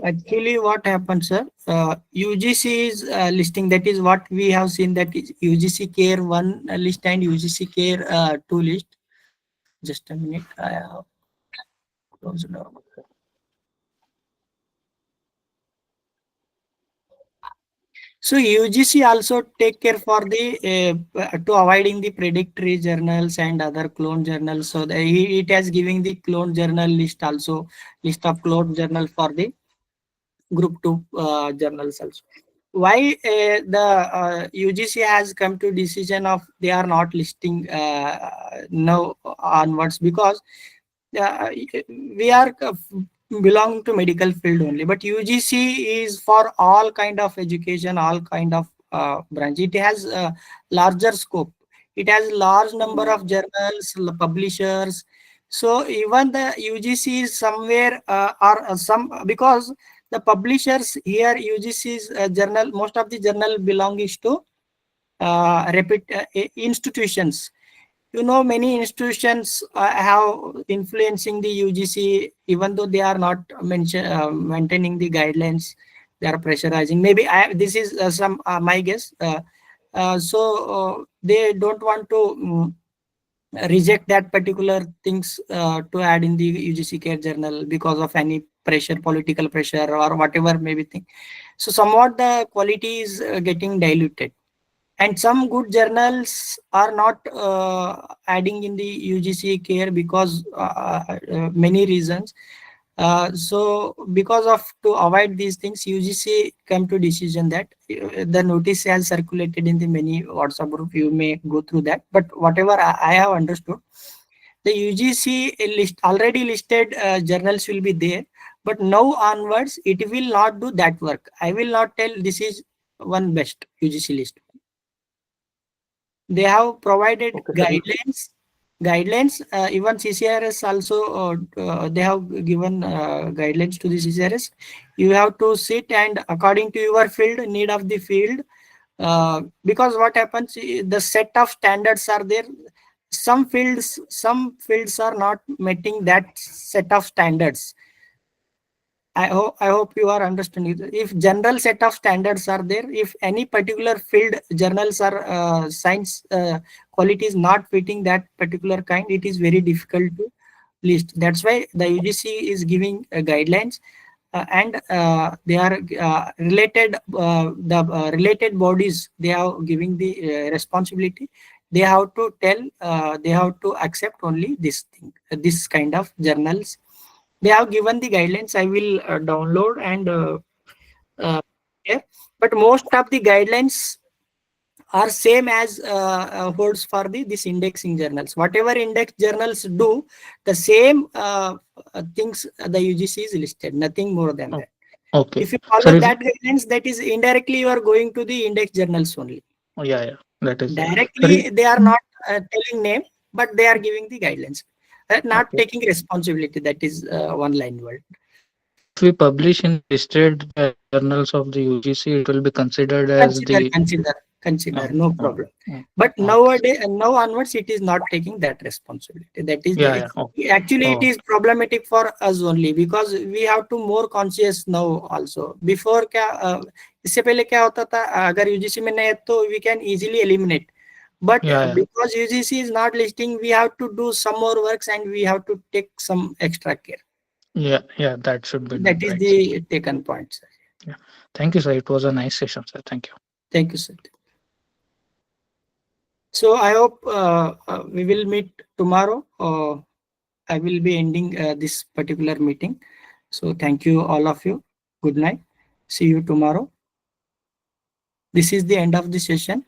Actually, what happened, sir? UGC is listing. That is what we have seen. That is UGC Care 1 list and UGC Care 2 list. Just a minute. I have closed down. So UGC also take care for the to avoiding the predictory journals and other clone journals. So it has giving the clone journal list also, list of clone journal for the group 2 journals also. Why the UGC has come to decision of they are not listing now onwards? Because we are belong to medical field only, but UGC is for all kind of education, all kind of branch. It has a larger scope. It has large number of journals, publishers. So even the UGC is somewhere or some, because the publishers here UGC's journal, most of the journal belongs to institutions. Many institutions have influencing the UGC, even though they are not maintaining the guidelines. They are pressurizing. Maybe this is some my guess. So they don't want to reject that particular things to add in the UGC care journal because of any pressure, political pressure or whatever maybe thing. So somewhat the quality is getting diluted, and some good journals are not adding in the UGC care because many reasons. So because of to avoid these things, UGC come to decision that the notice has circulated in the many WhatsApp group. You may go through that, but whatever I have understood, the UGC list already listed journals will be there, but now onwards it will not do that work. I will not tell this is one best UGC list. They have provided guidelines. Even CCRS also they have given guidelines to the CCRS. You have to sit and according to your field, need of the field, because what happens, the set of standards are there. some fields are not meeting that set of standards. I hope you are understanding. If general set of standards are there, if any particular field journals or science quality is not fitting that particular kind, it is very difficult to list. That's why the UGC is giving guidelines, and they are related. The related bodies, they are giving the responsibility. They have to tell. They have to accept only this thing. This kind of journals. They have given the guidelines. I will download and share. But most of the guidelines are same as holds for the this indexing journals. Whatever index journals do, the same things the UGC is listed. Nothing more than that. Okay. If you follow Sir, that guidelines, that is indirectly you are going to the index journals only. yeah, that is there. Sir, Directly they are not telling name, but they are giving the guidelines. Not okay. taking responsibility. That is one line word. Sir, if we publish in listed journals of the UGC, it will be considered as the. Consider, Oh, no oh, problem. oh, But okay. nowadays, now onwards, it is not taking that responsibility. That is Yeah, oh, actually it oh, is problematic for us only, because we have to more conscious now also. Before क्या इससे पहले क्या होता था, अगर UGC में नहीं है तो we can easily eliminate. But yeah, because UGC is not listing, we have to do some more works and we have to take some extra care. yeah, that should be done, That is right, sir. the taken point, sir. Yeah. Thank you, sir. It was a nice session, sir. Thank you. Thank you, sir. So I hope we will meet tomorrow. I will be ending this particular meeting. So thank you all of you. Good night. See you tomorrow. This is the end of the session.